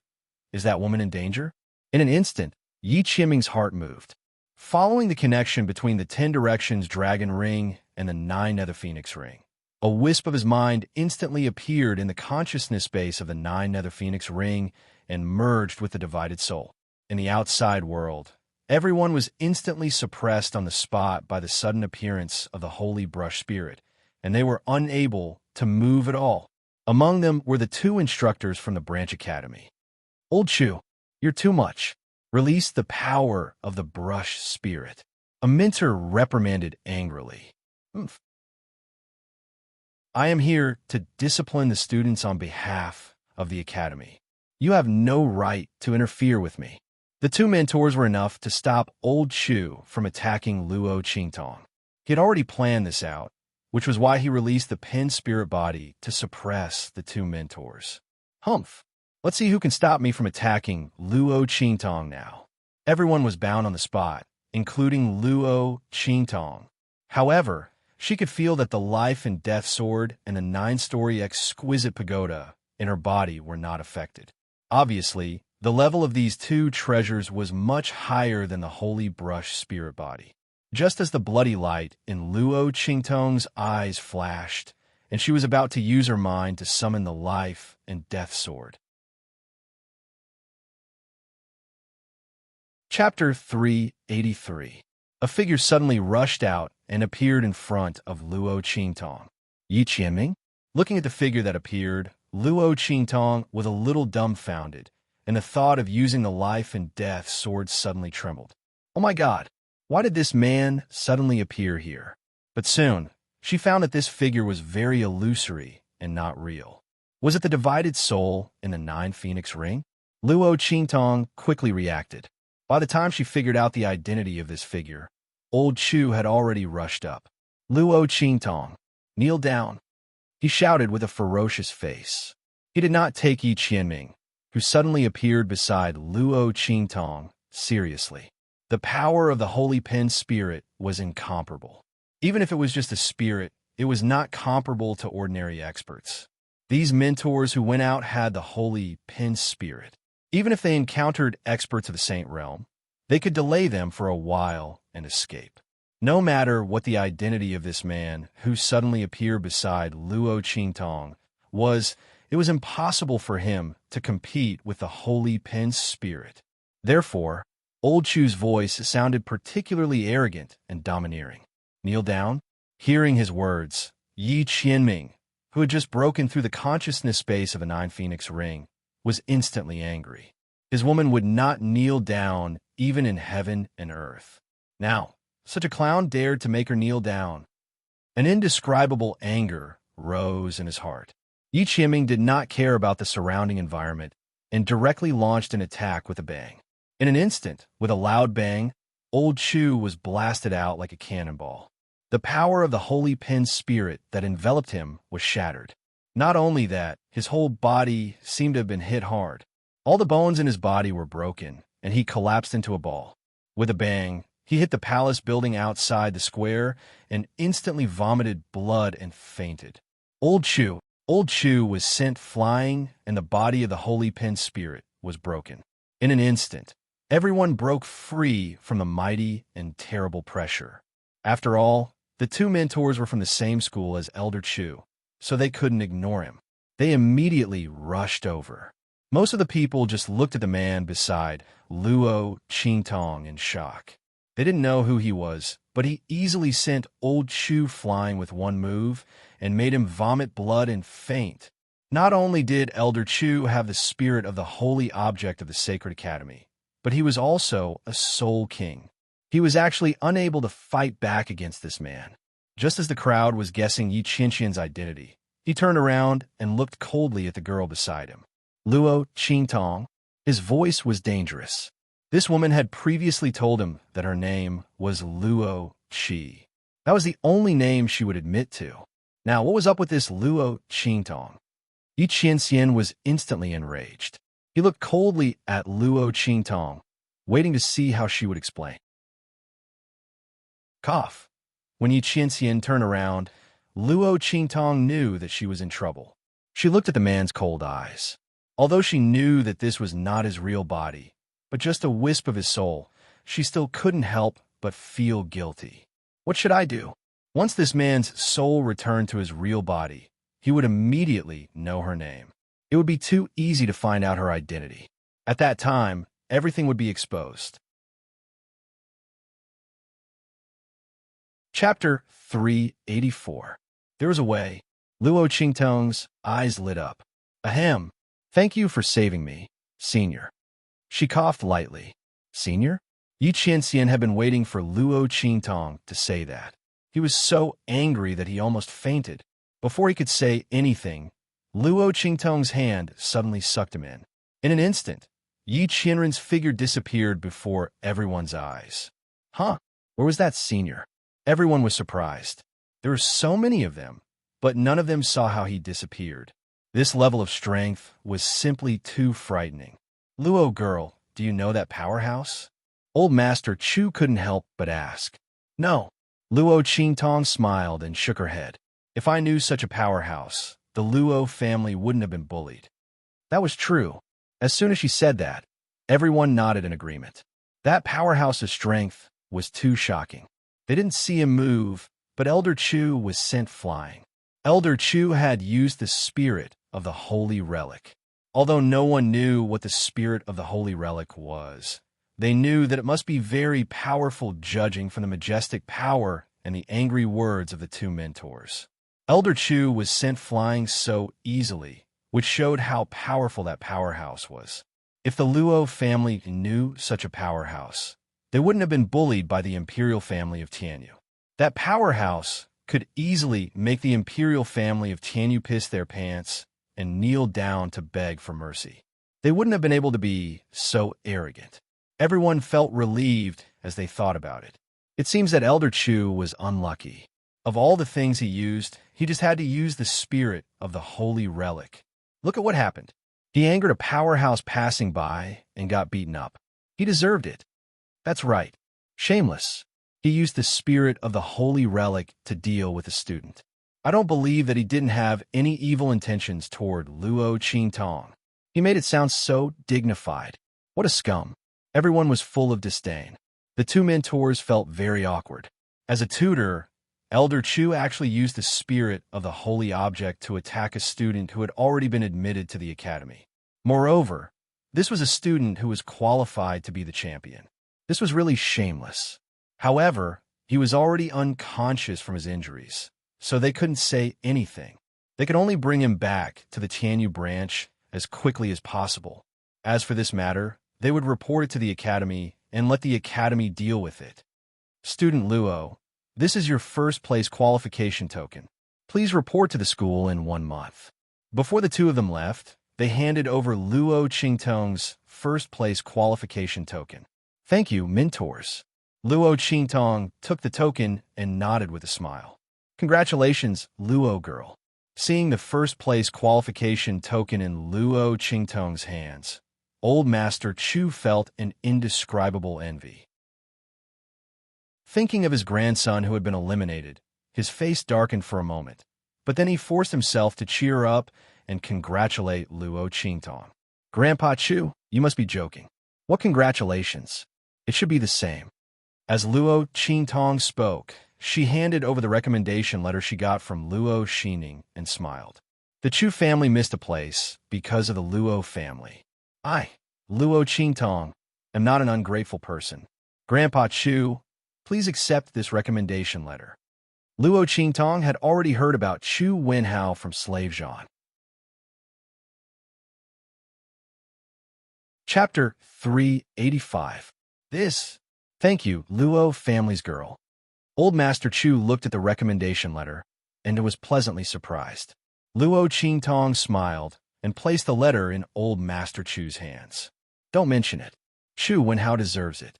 Is that woman in danger? In an instant, Yi Qianming's heart moved. Following the connection between the 10 Directions dragon ring and the 9 Nether Phoenix ring, a wisp of his mind instantly appeared in the consciousness base of the 9 Nether Phoenix ring and merged with the divided soul. In the outside world, everyone was instantly suppressed on the spot by the sudden appearance of the Holy Brush Spirit, and they were unable to move at all. Among them were the 2 instructors from the Branch Academy. Old Chu, you're too much. Release the power of the Brush Spirit. A mentor reprimanded angrily. I am here to discipline the students on behalf of the Academy. You have no right to interfere with me. The 2 mentors were enough to stop Old Chu from attacking Luo Qingtong. He had already planned this out, which was why he released the pin spirit body to suppress the 2 mentors. Humph! Let's see who can stop me from attacking Luo Qingtong now. Everyone was bound on the spot, including Luo Qingtong. However, she could feel that the life and death sword and the 9-story exquisite pagoda in her body were not affected. Obviously, the level of these 2 treasures was much higher than the Holy Brush Spirit body. Just as the bloody light in Luo Qingtong's eyes flashed, and she was about to use her mind to summon the life and death sword. Chapter 383. A figure suddenly rushed out and appeared in front of Luo Qingtong. Yi Qianming? Looking at the figure that appeared, Luo Qingtong was a little dumbfounded, and the thought of using the life and death sword suddenly trembled. Oh my God! Why did this man suddenly appear here? But soon, she found that this figure was very illusory and not real. Was it the divided soul in the 9 Phoenix ring? Luo Qingtong quickly reacted. By the time she figured out the identity of this figure, Old Chu had already rushed up. Luo Qingtong, kneel down. He shouted with a ferocious face. He did not take Yi Qianming, who suddenly appeared beside Luo Qingtong, seriously. The power of the Holy Pin Spirit was incomparable. Even if it was just a spirit, it was not comparable to ordinary experts. These mentors who went out had the Holy Pin Spirit. Even if they encountered experts of the Saint Realm, they could delay them for a while and escape. No matter what the identity of this man who suddenly appeared beside Luo Qingtong was, it was impossible for him to compete with the Holy Pin Spirit. Therefore, Old Chu's voice sounded particularly arrogant and domineering. Kneel down? Hearing his words, Yi Qianming, who had just broken through the consciousness space of a 9 Phoenix ring, was instantly angry. His woman would not kneel down even in heaven and earth. Now, such a clown dared to make her kneel down. An indescribable anger rose in his heart. Yi Qianming did not care about the surrounding environment and directly launched an attack with a bang. In an instant, with a loud bang, Old Chu was blasted out like a cannonball. The power of the Holy Pin Spirit that enveloped him was shattered. Not only that, his whole body seemed to have been hit hard. All the bones in his body were broken, and he collapsed into a ball. With a bang, he hit the palace building outside the square and instantly vomited blood and fainted. Old Chu was sent flying, and the body of the Holy Pin Spirit was broken. In an instant, everyone broke free from the mighty and terrible pressure. After all, the 2 mentors were from the same school as Elder Chu, so they couldn't ignore him. They immediately rushed over. Most of the people just looked at the man beside Luo Qingtong in shock. They didn't know who he was, but he easily sent old Chu flying with one move and made him vomit blood and faint. Not only did Elder Chu have the spirit of the holy object of the Sacred Academy, but he was also a soul king. He was actually unable to fight back against this man. Just as the crowd was guessing Yi Qianxian's identity, he turned around and looked coldly at the girl beside him. Luo Qingtong. His voice was dangerous. This woman had previously told him that her name was Luo Qi. That was the only name she would admit to. Now, what was up with this Luo Qingtong? Yi Qianxian was instantly enraged. He looked coldly at Luo Qingtong, waiting to see how she would explain. Cough. When Yi Qianxian turned around, Luo Qingtong knew that she was in trouble. She looked at the man's cold eyes. Although she knew that this was not his real body, but just a wisp of his soul, she still couldn't help but feel guilty. What should I do? Once this man's soul returned to his real body, he would immediately know her name. It would be too easy to find out her identity. At that time, everything would be exposed. Chapter 384. There was a way. Luo Qingtong's eyes lit up. Ahem. Thank you for saving me, Senior. She coughed lightly. Senior? Yi Qianxian had been waiting for Luo Qingtong to say that. He was so angry that he almost fainted. Before he could say anything, Luo Qingtong's hand suddenly sucked him in. In an instant, Yi Qianren's figure disappeared before everyone's eyes. Huh? Where was that senior? Everyone was surprised. There were so many of them, but none of them saw how he disappeared. This level of strength was simply too frightening. Luo girl, do you know that powerhouse? Old Master Chu couldn't help but ask. No. Luo Qingtong smiled and shook her head. If I knew such a powerhouse, the Luo family wouldn't have been bullied. That was true. As soon as she said that, everyone nodded in agreement. That powerhouse's strength was too shocking. They didn't see him move, but Elder Chu was sent flying. Elder Chu had used the spirit of the holy relic. Although no one knew what the spirit of the holy relic was, they knew that it must be very powerful, judging from the majestic power and the angry words of the two mentors. Elder Chu was sent flying so easily, which showed how powerful that powerhouse was. If the Luo family knew such a powerhouse, they wouldn't have been bullied by the imperial family of Tianyu. That powerhouse could easily make the imperial family of Tianyu piss their pants and kneel down to beg for mercy. They wouldn't have been able to be so arrogant. Everyone felt relieved as they thought about it. It seems that Elder Chu was unlucky. Of all the things he used, he just had to use the spirit of the holy relic. Look at what happened. He angered a powerhouse passing by and got beaten up. He deserved it. That's right. Shameless. He used the spirit of the holy relic to deal with a student. I don't believe that he didn't have any evil intentions toward Luo Qingtong. He made it sound so dignified. What a scum. Everyone was full of disdain. The two mentors felt very awkward. As a tutor, Elder Chu actually used the spirit of the holy object to attack a student who had already been admitted to the academy. Moreover, this was a student who was qualified to be the champion. This was really shameless. However, he was already unconscious from his injuries, so they couldn't say anything. They could only bring him back to the Tianyu branch as quickly as possible. As for this matter, they would report it to the academy and let the academy deal with it. Student Luo, this is your first place qualification token. Please report to the school in 1 month. Before the two of them left, they handed over Luo Qingtong's first place qualification token. Thank you, mentors. Luo Qingtong took the token and nodded with a smile. Congratulations, Luo girl. Seeing the first place qualification token in Luo Qingtong's hands, Old Master Chu felt an indescribable envy. Thinking of his grandson who had been eliminated, his face darkened for a moment, but then he forced himself to cheer up and congratulate Luo Qingtong. Grandpa Chu, you must be joking. What congratulations? It should be the same. As Luo Qingtong spoke, she handed over the recommendation letter she got from Luo Xining and smiled. The Chu family missed a place because of the Luo family. I, Luo Qingtong, am not an ungrateful person. Grandpa Chu, please accept this recommendation letter. Luo Qingtong had already heard about Chu Wenhao from Slave Zhan. Chapter 385. Thank you, Luo family's girl. Old Master Chu looked at the recommendation letter and was pleasantly surprised. Luo Qingtong smiled and placed the letter in Old Master Chu's hands. Don't mention it. Chu Wenhao deserves it.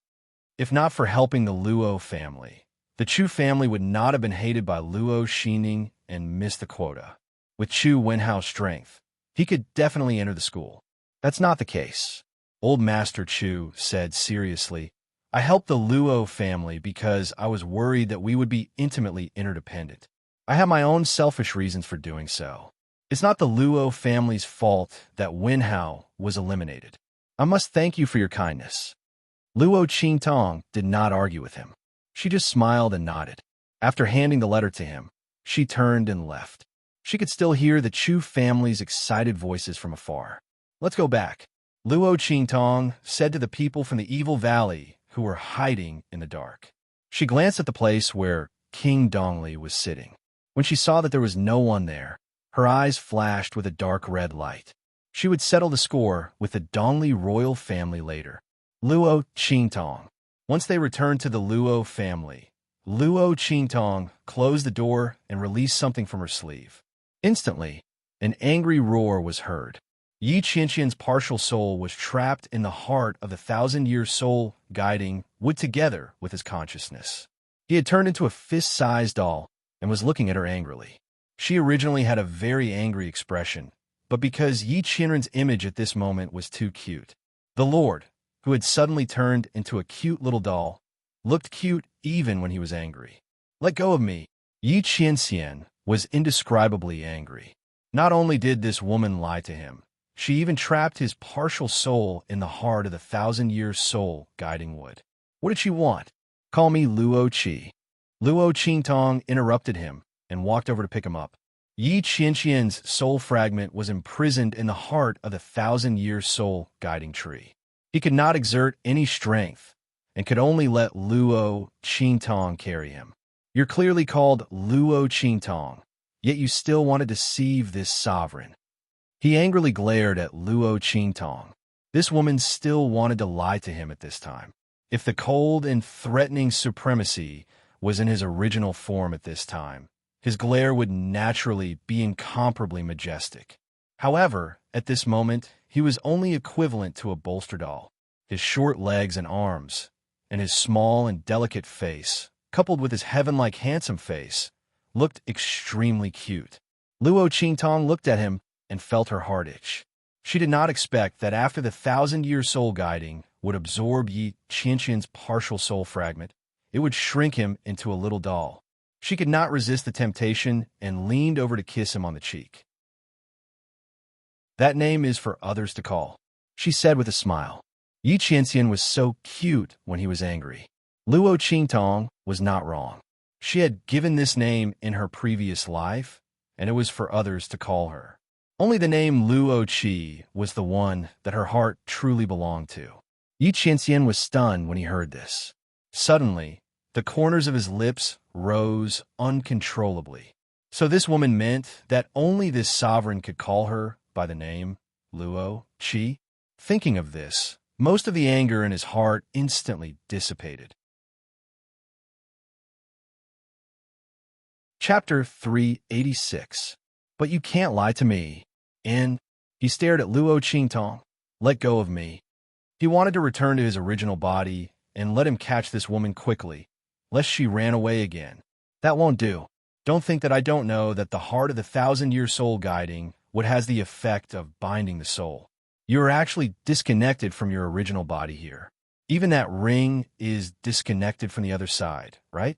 If not for helping the Luo family, the Chu family would not have been hated by Luo Xining and missed the quota. With Chu Wenhao's strength, he could definitely enter the school. That's not the case. Old Master Chu said seriously, I helped the Luo family because I was worried that we would be intimately interdependent. I have my own selfish reasons for doing so. It's not the Luo family's fault that Wenhao was eliminated. I must thank you for your kindness. Luo Qingtong did not argue with him. She just smiled and nodded. After handing the letter to him, she turned and left. She could still hear the Chu family's excited voices from afar. Let's go back, Luo Qingtong said to the people from the Evil Valley who were hiding in the dark. She glanced at the place where King Dongli was sitting. When she saw that there was no one there, her eyes flashed with a dark red light. She would settle the score with the Dongli royal family later. Luo Qingtong. Once they returned to the Luo family, Luo Qingtong closed the door and released something from her sleeve. Instantly, an angry roar was heard. Yi Qianqian's partial soul was trapped in the heart of the 1,000-year soul guiding wood together with his consciousness. He had turned into a fist-sized doll and was looking at her angrily. She originally had a very angry expression, but because Yi Qianren's image at this moment was too cute, the Lord, who had suddenly turned into a cute little doll, looked cute even when he was angry. Let go of me. Yi Qianxian was indescribably angry. Not only did this woman lie to him, she even trapped his partial soul in the heart of the 1,000-year soul guiding wood. What did she want? Call me Luo Qi. Luo Qingtong interrupted him and walked over to pick him up. Yi Qianqian's soul fragment was imprisoned in the heart of the 1,000-year soul guiding tree. He could not exert any strength and could only let Luo Qingtong carry him. You're clearly called Luo Qingtong, yet you still want to deceive this sovereign. He angrily glared at Luo Qingtong. This woman still wanted to lie to him at this time. If the cold and threatening supremacy was in his original form at this time, his glare would naturally be incomparably majestic. However, at this moment, he was only equivalent to a bolster doll. His short legs and arms, and his small and delicate face, coupled with his heaven-like handsome face, looked extremely cute. Luo Qingtong looked at him and felt her heart itch. She did not expect that after the 1,000-year soul guiding would absorb Yi Qianqian's partial soul fragment, it would shrink him into a little doll. She could not resist the temptation and leaned over to kiss him on the cheek. That name is for others to call, she said with a smile. Yi Qianxian was so cute when he was angry. Luo Qingtong was not wrong. She had given this name in her previous life, and it was for others to call her. Only the name Luo Qi was the one that her heart truly belonged to. Yi Qianxian was stunned when he heard this. Suddenly, the corners of his lips rose uncontrollably. So this woman meant that only this sovereign could call her by the name Luo Qi? Thinking of this, most of the anger in his heart instantly dissipated. Chapter 386. But you can't lie to me. He stared at Luo Qingtong. Let go of me. He wanted to return to his original body and let him catch this woman quickly, lest she ran away again. That won't do. Don't think that I don't know that the heart of the 1,000-year soul guiding would has the effect of binding the soul. You are actually disconnected from your original body here. Even that ring is disconnected from the other side, right?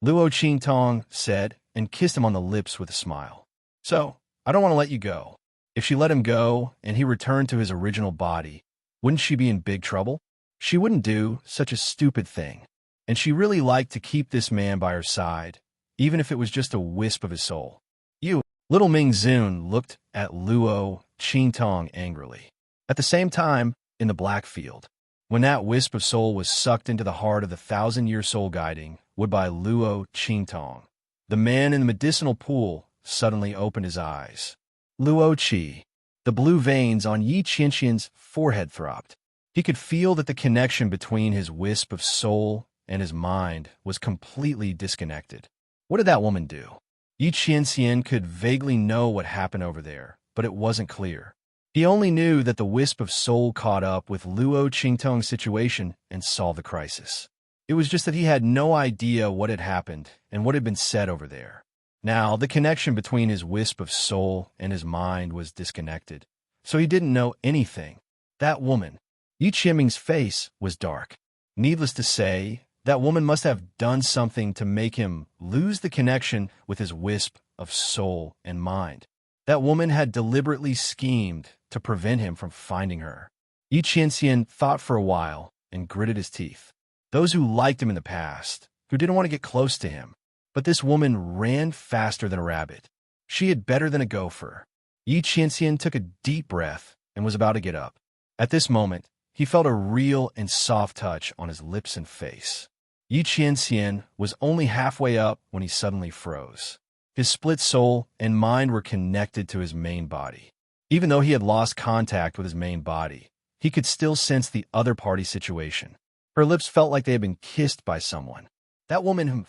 Luo Qingtong said and kissed him on the lips with a smile. So, I don't want to let you go. If she let him go and he returned to his original body, wouldn't she be in big trouble? She wouldn't do such a stupid thing. And she really liked to keep this man by her side, even if it was just a wisp of his soul. You, Little Ming Zun looked at Luo Qingtong angrily. At the same time, in the black field, when that wisp of soul was sucked into the heart of the thousand-year soul guiding wood by Luo Qingtong, the man in the medicinal pool suddenly opened his eyes. Luo Qi. The blue veins on Yi Qianxian's forehead throbbed. He could feel that the connection between his wisp of soul and his mind was completely disconnected. What did that woman do? Yi Qianxian could vaguely know what happened over there, but it wasn't clear. He only knew that the wisp of soul caught up with Luo Qingtong's situation and solved the crisis. It was just that he had no idea what had happened and what had been said over there. Now, the connection between his wisp of soul and his mind was disconnected, so he didn't know anything. That woman, Yi Qianming's face was dark. Needless to say, that woman must have done something to make him lose the connection with his wisp of soul and mind. That woman had deliberately schemed to prevent him from finding her. Yi Qianxian thought for a while and gritted his teeth. Those who liked him in the past, who didn't want to get close to him. But this woman ran faster than a rabbit. She had better than a gopher. Yi Qianxian took a deep breath and was about to get up. At this moment, he felt a real and soft touch on his lips and face. Yi Qianxian was only halfway up when he suddenly froze. His split soul and mind were connected to his main body. Even though he had lost contact with his main body, he could still sense the other party's situation. Her lips felt like they had been kissed by someone. That woman,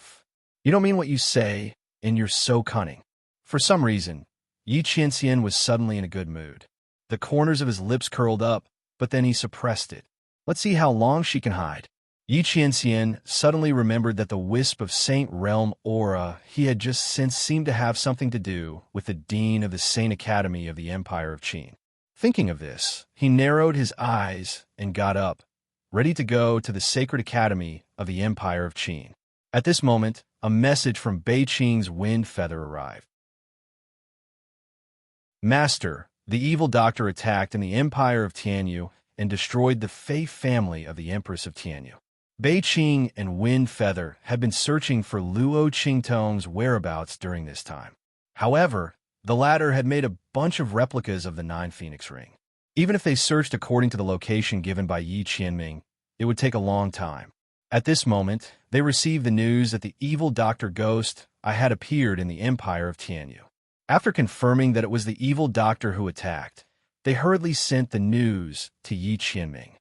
you don't mean what you say, and you're so cunning. For some reason, Yi Qianxian was suddenly in a good mood. The corners of his lips curled up, but then he suppressed it. Let's see how long she can hide. Yi Qianxian suddenly remembered that the wisp of Saint Realm aura he had just sensed seemed to have something to do with the dean of the Saint Academy of the Empire of Qin. Thinking of this, he narrowed his eyes and got up, ready to go to the Sacred Academy of the Empire of Qin. At this moment, a message from Beiqing's wind feather arrived. Master, the evil doctor attacked in the Empire of Tianyu and destroyed the Fei family of the Empress of Tianyu. Beiqing and Wind Feather had been searching for Luo Qingtong's whereabouts during this time. However, the latter had made a bunch of replicas of the Nine Phoenix Ring. Even if they searched according to the location given by Yi Qianming, it would take a long time. At this moment, they received the news that the evil Dr. Ghost had appeared in the Empire of Tianyu. After confirming that it was the evil doctor who attacked, they hurriedly sent the news to Yi Qianming.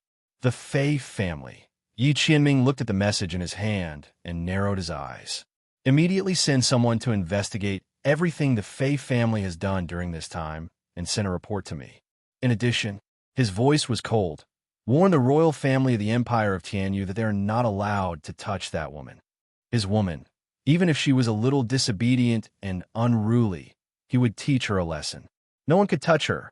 The Fei family. Yi Qianming looked at the message in his hand and narrowed his eyes. Immediately send someone to investigate everything the Fei family has done during this time and send a report to me. In addition, his voice was cold. Warn the royal family of the Empire of Tianyu that they are not allowed to touch that woman. His woman, even if she was a little disobedient and unruly, he would teach her a lesson. No one could touch her.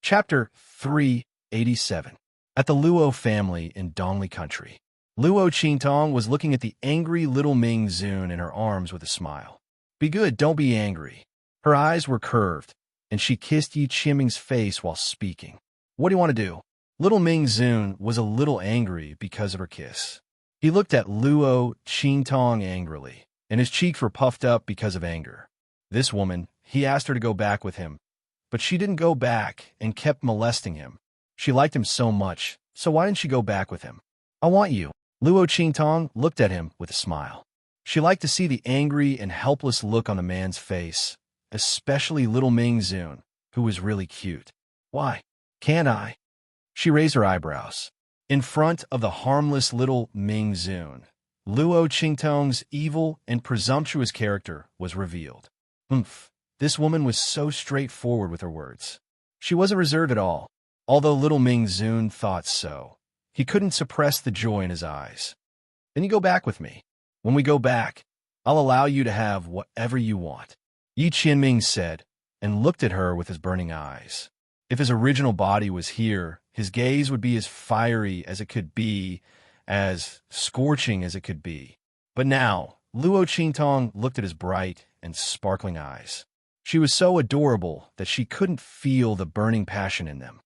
Chapter 387. At the Luo family in Dongli country. Luo Qingtong was looking at the angry little Ming Zun in her arms with a smile. Be good, don't be angry. Her eyes were curved, and she kissed Yi Qianming's face while speaking. What do you want to do? Little Ming Zun was a little angry because of her kiss. He looked at Luo Qingtong angrily, and his cheeks were puffed up because of anger. This woman, he asked her to go back with him, but she didn't go back and kept molesting him. She liked him so much, so why didn't she go back with him? I want you. Luo Qingtong looked at him with a smile. She liked to see the angry and helpless look on the man's face, especially little Ming Zun, who was really cute. Why? Can't I? She raised her eyebrows. In front of the harmless little Ming Zun, Luo Qingtong's evil and presumptuous character was revealed. This woman was so straightforward with her words. She wasn't reserved at all, although little Ming Zun thought so. He couldn't suppress the joy in his eyes. Then you go back with me. When we go back, I'll allow you to have whatever you want. Yi Qianming said, and looked at her with his burning eyes. If his original body was here, his gaze would be as fiery as it could be, as scorching as it could be. But now, Luo Qingtong looked at his bright and sparkling eyes. She was so adorable that she couldn't feel the burning passion in them.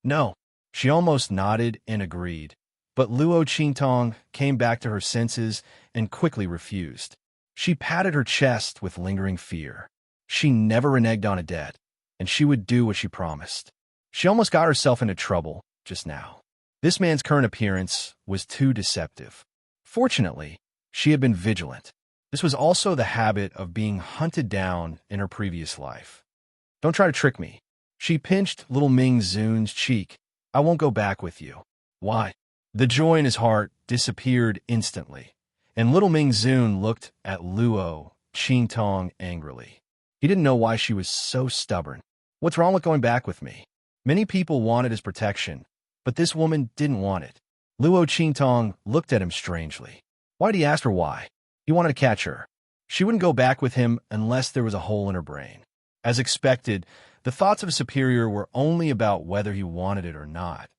No, she almost nodded and agreed, but Luo Qingtong came back to her senses and quickly refused. She patted her chest with lingering fear. She never reneged on a debt, and she would do what she promised. She almost got herself into trouble just now. This man's current appearance was too deceptive. Fortunately, she had been vigilant. This was also the habit of being hunted down in her previous life. Don't try to trick me. She pinched little Ming Zun's cheek. I won't go back with you. Why? The joy in his heart disappeared instantly, and little Ming Zun looked at Luo Qingtong angrily. He didn't know why she was so stubborn. What's wrong with going back with me? Many people wanted his protection, but this woman didn't want it. Luo Qingtong looked at him strangely. Why did he ask her why? He wanted to catch her. She wouldn't go back with him unless there was a hole in her brain. As expected, the thoughts of a superior were only about whether he wanted it or not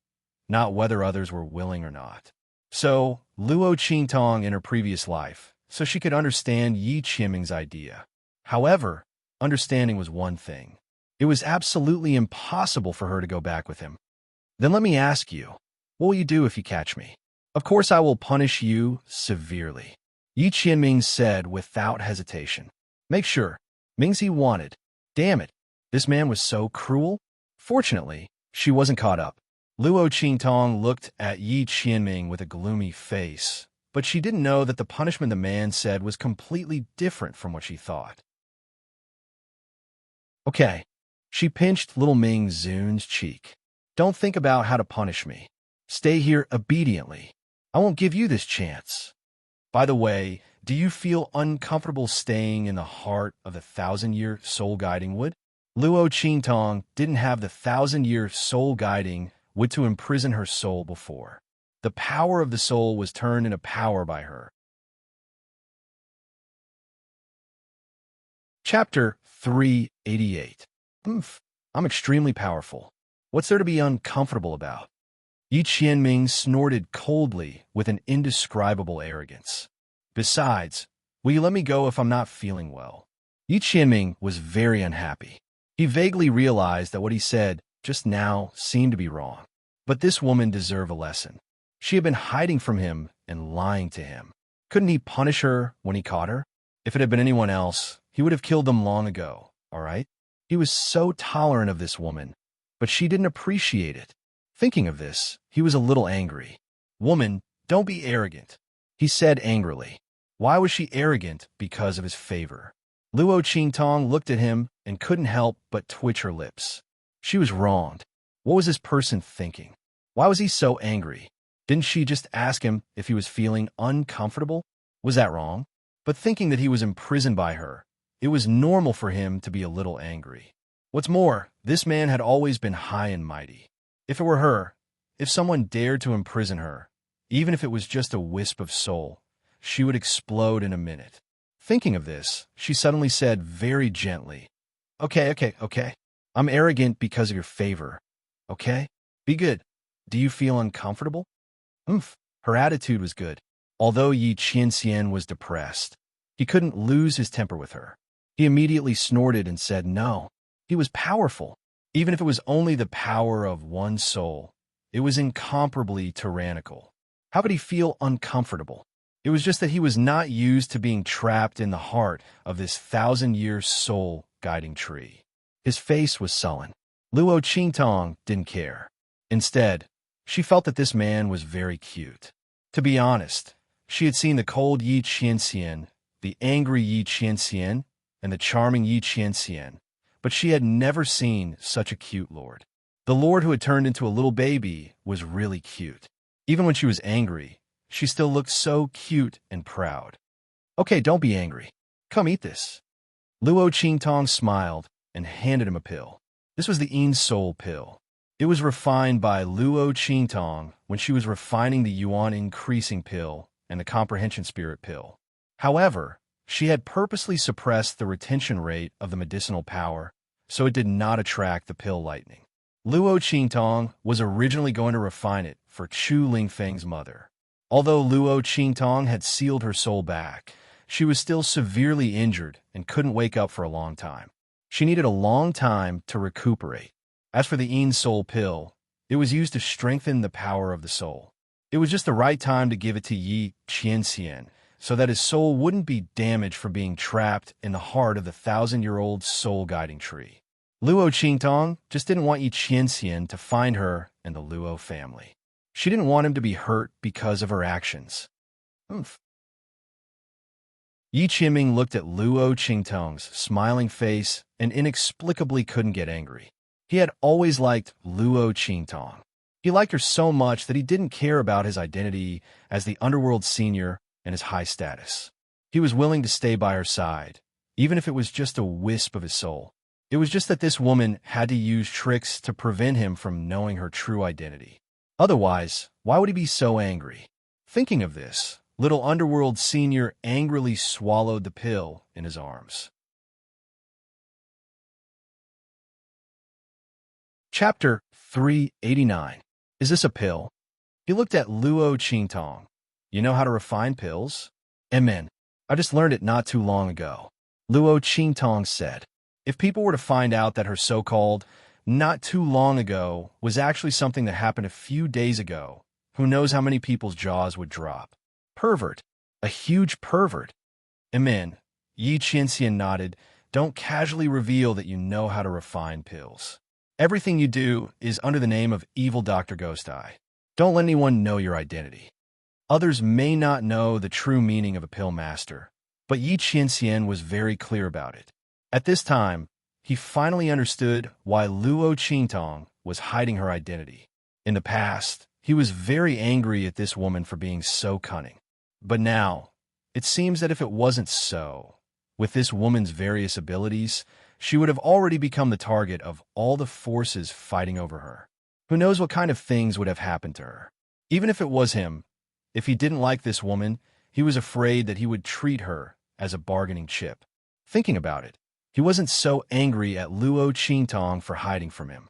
whether others were willing or not. So, Luo Qingtong in her previous life, so she could understand Yi Qianming's idea. However, understanding was one thing. It was absolutely impossible for her to go back with him. Then let me ask you, what will you do if you catch me? Of course I will punish you severely. Yi Qianming said without hesitation. Make sure. Mingzi wanted. Damn it. This man was so cruel. Fortunately, she wasn't caught up. Luo Qingtong looked at Yi Qianming with a gloomy face, but she didn't know that the punishment the man said was completely different from what she thought. Okay. She pinched little Ming Zun's cheek. Don't think about how to punish me. Stay here obediently. I won't give you this chance. By the way, do you feel uncomfortable staying in the heart of the 1,000-year soul-guiding wood? Luo Qingtong didn't have the 1,000-year soul-guiding would to imprison her soul before. The power of the soul was turned into power by her. Chapter 388. I'm extremely powerful. What's there to be uncomfortable about? Yi Qianming snorted coldly with an indescribable arrogance. Besides, will you let me go if I'm not feeling well? Yi Qianming was very unhappy. He vaguely realized that what he said just now seemed to be wrong. But this woman deserved a lesson. She had been hiding from him and lying to him. Couldn't he punish her when he caught her? If it had been anyone else, he would have killed them long ago, all right? He was so tolerant of this woman, but she didn't appreciate it. Thinking of this, he was a little angry. Woman, don't be arrogant, he said angrily. Why was she arrogant? Because of his favor. Luo Qingtong looked at him and couldn't help but twitch her lips. She was wronged. What was this person thinking? Why was he so angry? Didn't she just ask him if he was feeling uncomfortable? Was that wrong? But thinking that he was imprisoned by her, it was normal for him to be a little angry. What's more, this man had always been high and mighty. If it were her, if someone dared to imprison her, even if it was just a wisp of soul, she would explode in a minute. Thinking of this, she suddenly said very gently, Okay. I'm arrogant because of your favor. Okay? Be good. Do you feel uncomfortable? Her attitude was good. Although Yi Qianxian was depressed, he couldn't lose his temper with her. He immediately snorted and said no. He was powerful. Even if it was only the power of one soul, it was incomparably tyrannical. How could he feel uncomfortable? It was just that he was not used to being trapped in the heart of this 1,000-year soul-guiding tree. His face was sullen. Luo Qingtong didn't care. Instead, she felt that this man was very cute. To be honest, she had seen the cold Yi Qianxian, the angry Yi Qianxian, and the charming Yi Qianxian, but she had never seen such a cute lord. The lord who had turned into a little baby was really cute. Even when she was angry, she still looked so cute and proud. Okay, don't be angry. Come eat this. Luo Qingtong smiled and handed him a pill. This was the Yin Soul pill. It was refined by Luo Qingtong when she was refining the Yuan Increasing pill and the Comprehension Spirit pill. However, she had purposely suppressed the retention rate of the medicinal power, so it did not attract the pill lightning. Luo Qingtong was originally going to refine it for Chu Lingfeng's mother. Although Luo Qingtong had sealed her soul back, she was still severely injured and couldn't wake up for a long time. She needed a long time to recuperate. As for the Yin Soul pill, it was used to strengthen the power of the soul. It was just the right time to give it to Yi Qianxian so that his soul wouldn't be damaged from being trapped in the heart of the 1,000-year-old soul-guiding tree. Luo Qingtong just didn't want Yi Qianxian to find her and the Luo family. She didn't want him to be hurt because of her actions. Oomph. Yi Qiming looked at Luo Qingtong's smiling face and inexplicably couldn't get angry. He had always liked Luo Qingtong. He liked her so much that he didn't care about his identity as the underworld senior and his high status. He was willing to stay by her side, even if it was just a wisp of his soul. It was just that this woman had to use tricks to prevent him from knowing her true identity. Otherwise, why would he be so angry? Thinking of this, little underworld senior angrily swallowed the pill in his arms. Chapter 389. Is this a pill? He looked at Luo Qingtong. You know how to refine pills? Amen. I just learned it not too long ago. Luo Qingtong said. If people were to find out that her so-called not too long ago was actually something that happened a few days ago, who knows how many people's jaws would drop. Pervert. A huge pervert. Amen. Yi Qianxian nodded. Don't casually reveal that you know how to refine pills. Everything you do is under the name of Evil Dr. Ghost Eye. Don't let anyone know your identity. Others may not know the true meaning of a pill master, but Yi Qianxian was very clear about it. At this time, he finally understood why Luo Qingtong was hiding her identity. In the past, he was very angry at this woman for being so cunning. But now, it seems that if it wasn't so, with this woman's various abilities, she would have already become the target of all the forces fighting over her. Who knows what kind of things would have happened to her? Even if it was him, if he didn't like this woman, he was afraid that he would treat her as a bargaining chip. Thinking about it, he wasn't so angry at Luo Qingtong for hiding from him.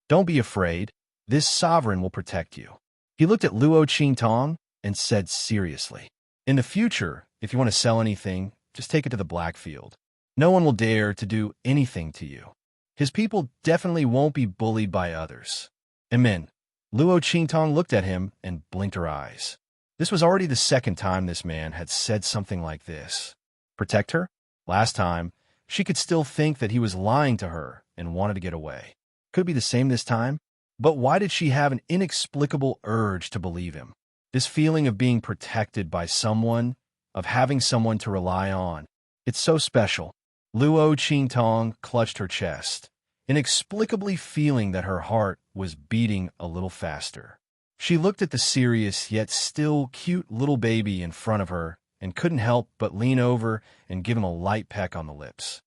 Don't be afraid. This sovereign will protect you. He looked at Luo Qingtong and said seriously, in the future, if you want to sell anything, just take it to the black field. No one will dare to do anything to you. His people definitely won't be bullied by others. Amen. Luo Qingtong looked at him and blinked her eyes. This was already the second time this man had said something like this. Protect her? Last time, she could still think that he was lying to her and wanted to get away. Could it be the same this time? But why did she have an inexplicable urge to believe him? This feeling of being protected by someone, of having someone to rely on. It's so special. Luo Qingtong clutched her chest, inexplicably feeling that her heart was beating a little faster. She looked at the serious yet still cute little baby in front of her and couldn't help but lean over and give him a light peck on the lips.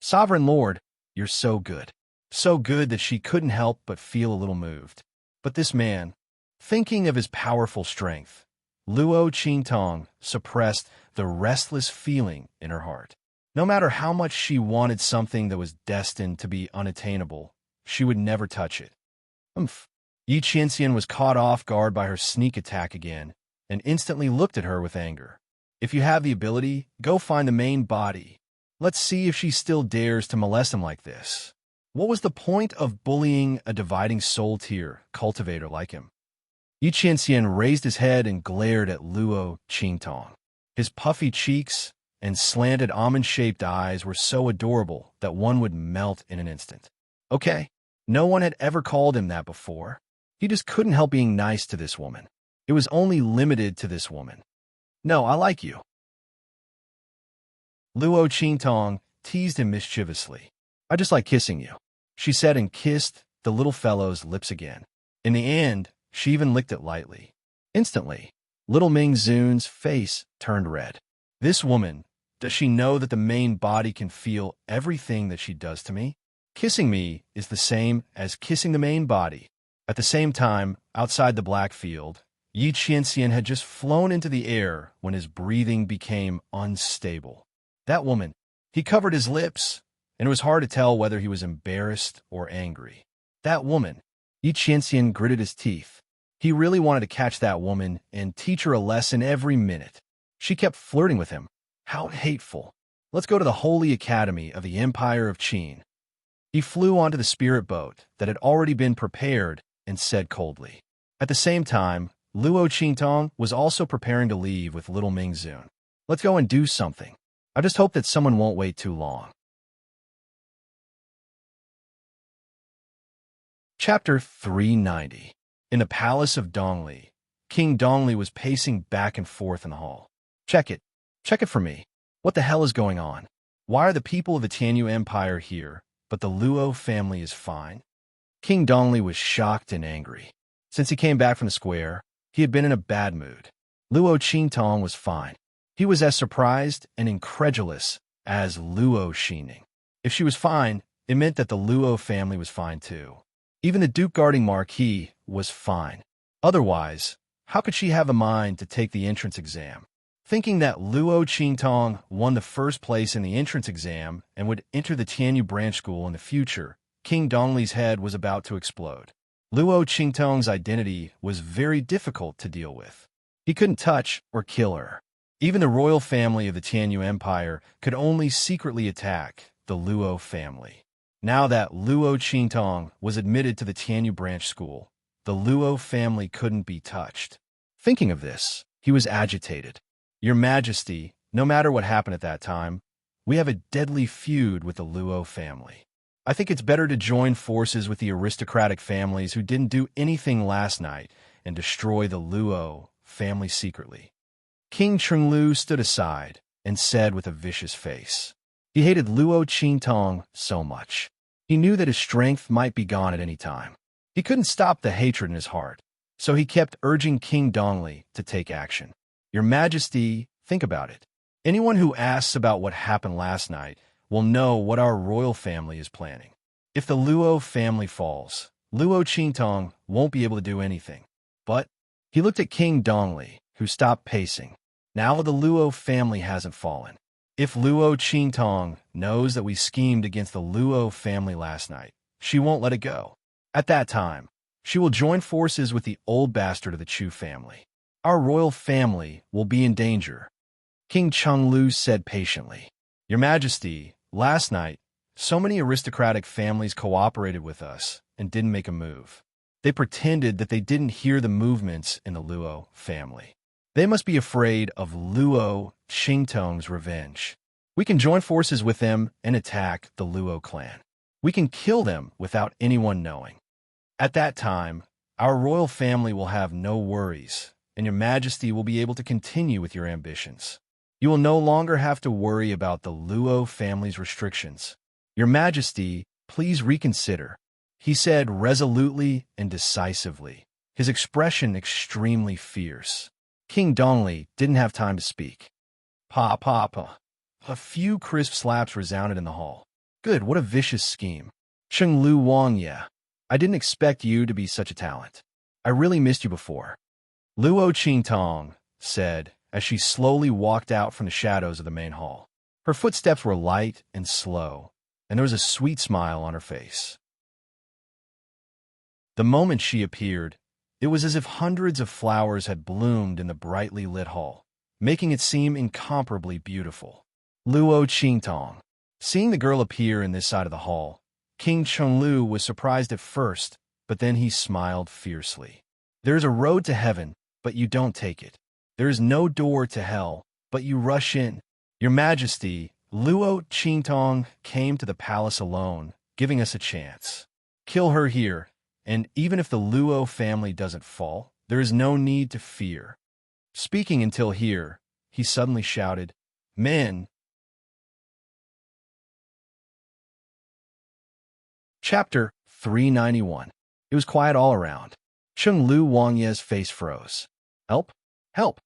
Sovereign Lord, you're so good. So good that she couldn't help but feel a little moved. But this man, thinking of his powerful strength, Luo Qingtong suppressed the restless feeling in her heart. No matter how much she wanted something that was destined to be unattainable, she would never touch it. Yi Qianxian was caught off guard by her sneak attack again and instantly looked at her with anger. If you have the ability, go find the main body. Let's see if she still dares to molest him like this. What was the point of bullying a dividing soul tier cultivator like him? Yi Qianxian raised his head and glared at Luo Qingtong. His puffy cheeks and slanted almond-shaped eyes were so adorable that one would melt in an instant. Okay, no one had ever called him that before. He just couldn't help being nice to this woman. It was only limited to this woman. No, I like you. Luo Qingtong teased him mischievously. I just like kissing you, she said and kissed the little fellow's lips again. In the end, she even licked it lightly. Instantly, little Ming Zun's face turned red. This woman, does she know that the main body can feel everything that she does to me? Kissing me is the same as kissing the main body. At the same time, outside the black field, Yi Qianxian had just flown into the air when his breathing became unstable. That woman, he covered his lips, and it was hard to tell whether he was embarrassed or angry. That woman, Yi Qianxian gritted his teeth. He really wanted to catch that woman and teach her a lesson every minute. She kept flirting with him. How hateful. Let's go to the Holy Academy of the Empire of Qin. He flew onto the spirit boat that had already been prepared and said coldly. At the same time, Luo Qingtong was also preparing to leave with little Ming Zun. Let's go and do something. I just hope that someone won't wait too long. Chapter 390. In the palace of Dongli, King Dongli was pacing back and forth in the hall. Check it. Check it for me. What the hell is going on? Why are the people of the Tianyu Empire here, but the Luo family is fine? King Dongli was shocked and angry. Since he came back from the square, he had been in a bad mood. Luo Qingtong was fine. He was as surprised and incredulous as Luo Xining. If she was fine, it meant that the Luo family was fine too. Even the Duke guarding Marquis was fine. Otherwise, how could she have a mind to take the entrance exam? Thinking that Luo Qingtong won the first place in the entrance exam and would enter the Tianyu branch school in the future, King Dongli's head was about to explode. Luo Qingtong's identity was very difficult to deal with. He couldn't touch or kill her. Even the royal family of the Tianyu Empire could only secretly attack the Luo family. Now that Luo Qingtong was admitted to the Tianyu branch school, the Luo family couldn't be touched. Thinking of this, he was agitated. Your Majesty, no matter what happened at that time, we have a deadly feud with the Luo family. I think it's better to join forces with the aristocratic families who didn't do anything last night and destroy the Luo family secretly. King Chenglu stood aside and said with a vicious face. He hated Luo Qingtong so much. He knew that his strength might be gone at any time. He couldn't stop the hatred in his heart, so he kept urging King Dongli to take action. Your Majesty, think about it. Anyone who asks about what happened last night will know what our royal family is planning. If the Luo family falls, Luo Qingtong won't be able to do anything. But he looked at King Dongli, who stopped pacing. Now the Luo family hasn't fallen. If Luo Qingtong knows that we schemed against the Luo family last night, she won't let it go. At that time, she will join forces with the old bastard of the Chu family. Our royal family will be in danger. King Chenglu said patiently. Your Majesty, last night, so many aristocratic families cooperated with us and didn't make a move. They pretended that they didn't hear the movements in the Luo family. They must be afraid of Luo Qingtong's revenge. We can join forces with them and attack the Luo clan. We can kill them without anyone knowing. At that time, our royal family will have no worries, and your Majesty will be able to continue with your ambitions. You will no longer have to worry about the Luo family's restrictions. Your Majesty, please reconsider, he said resolutely and decisively, his expression extremely fierce. King Dongli didn't have time to speak. Pa. A few crisp slaps resounded in the hall. Good, what a vicious scheme. Chenglu Wang, yeah. I didn't expect you to be such a talent. I really missed you before. Luo Qingtong said as she slowly walked out from the shadows of the main hall. Her footsteps were light and slow, and there was a sweet smile on her face. The moment she appeared, it was as if hundreds of flowers had bloomed in the brightly lit hall, making it seem incomparably beautiful. Luo Qingtong. Seeing the girl appear in this side of the hall, King Chenglu was surprised at first, but then he smiled fiercely. There is a road to heaven, but you don't take it. There is no door to hell, but you rush in. Your Majesty, Luo Qingtong came to the palace alone, giving us a chance. Kill her here, and even if the Luo family doesn't fall, there is no need to fear. Speaking until here, he suddenly shouted, Men! Chapter 391. It was quiet all around. Chenglu Wangye's face froze. Help! Help!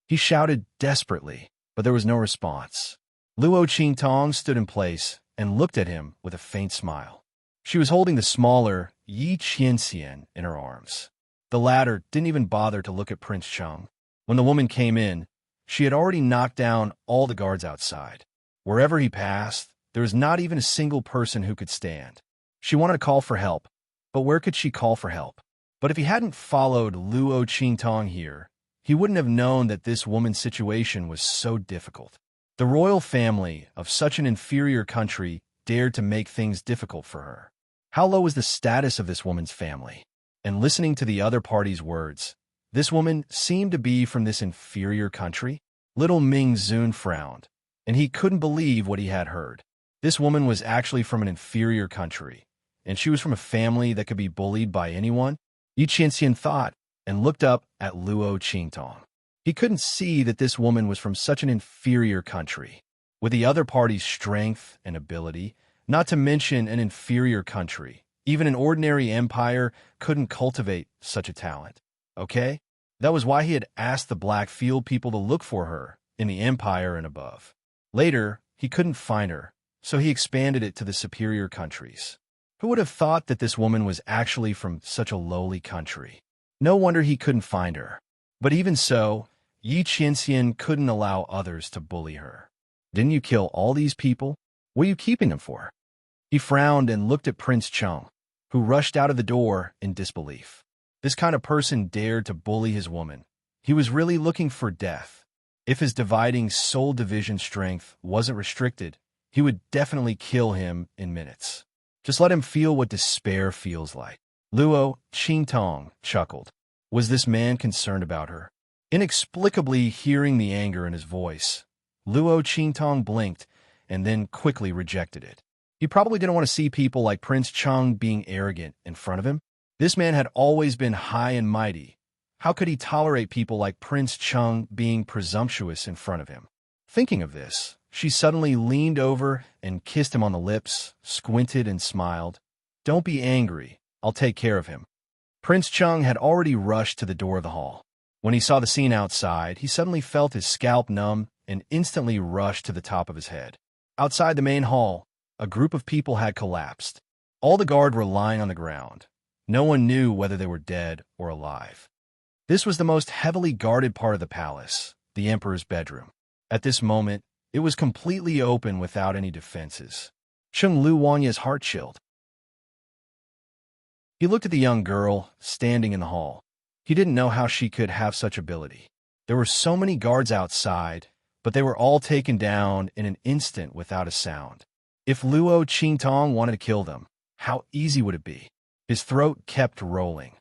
He shouted desperately, but there was no response. Luo Qingtong stood in place and looked at him with a faint smile. She was holding the smaller Yi Qianxian in her arms. The latter didn't even bother to look at Prince Cheng. When the woman came in, she had already knocked down all the guards outside. Wherever he passed, there was not even a single person who could stand. She wanted to call for help, but where could she call for help? But if he hadn't followed Luo Qingtong here, he wouldn't have known that this woman's situation was so difficult. The royal family of such an inferior country dared to make things difficult for her. How low was the status of this woman's family? And listening to the other party's words, this woman seemed to be from this inferior country? Little Ming Zun frowned, and he couldn't believe what he had heard. This woman was actually from an inferior country, and she was from a family that could be bullied by anyone. Yi Qianxian thought and looked up at Luo Qingtong. He couldn't see that this woman was from such an inferior country, with the other party's strength and ability, not to mention an inferior country. Even an ordinary empire couldn't cultivate such a talent. Okay? That was why he had asked the Black Field people to look for her in the empire and above. Later, he couldn't find her, so he expanded it to the superior countries. Who would have thought that this woman was actually from such a lowly country? No wonder he couldn't find her. But even so, Yi Qianxian couldn't allow others to bully her. Didn't you kill all these people? What are you keeping them for? He frowned and looked at Prince Cheng, who rushed out of the door in disbelief. This kind of person dared to bully his woman. He was really looking for death. If his dividing soul division strength wasn't restricted, he would definitely kill him in minutes. Just let him feel what despair feels like. Luo Qingtong chuckled. Was this man concerned about her? Inexplicably hearing the anger in his voice, Luo Qingtong blinked and then quickly rejected it. He probably didn't want to see people like Prince Cheng being arrogant in front of him. This man had always been high and mighty. How could he tolerate people like Prince Cheng being presumptuous in front of him? Thinking of this, she suddenly leaned over and kissed him on the lips, squinted and smiled. Don't be angry. I'll take care of him. Prince Cheng had already rushed to the door of the hall. When he saw the scene outside, he suddenly felt his scalp numb and instantly rushed to the top of his head. Outside the main hall, a group of people had collapsed. All the guard were lying on the ground. No one knew whether they were dead or alive. This was the most heavily guarded part of the palace, the emperor's bedroom. At this moment, it was completely open without any defenses. Cheng Lu Wanya's heart chilled. He looked at the young girl standing in the hall. He didn't know how she could have such ability. There were so many guards outside, but they were all taken down in an instant without a sound. If Luo Qingtong wanted to kill them, how easy would it be? His throat kept rolling,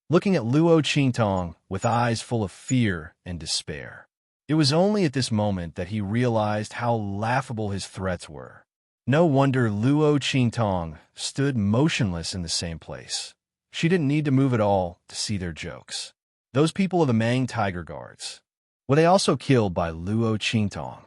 looking at Luo Qingtong with eyes full of fear and despair. It was only at this moment that he realized how laughable his threats were. No wonder Luo Qingtong stood motionless in the same place. She didn't need to move at all to see their jokes. Those people are the Mang Tiger Guards. Were they also killed by Luo Qingtong?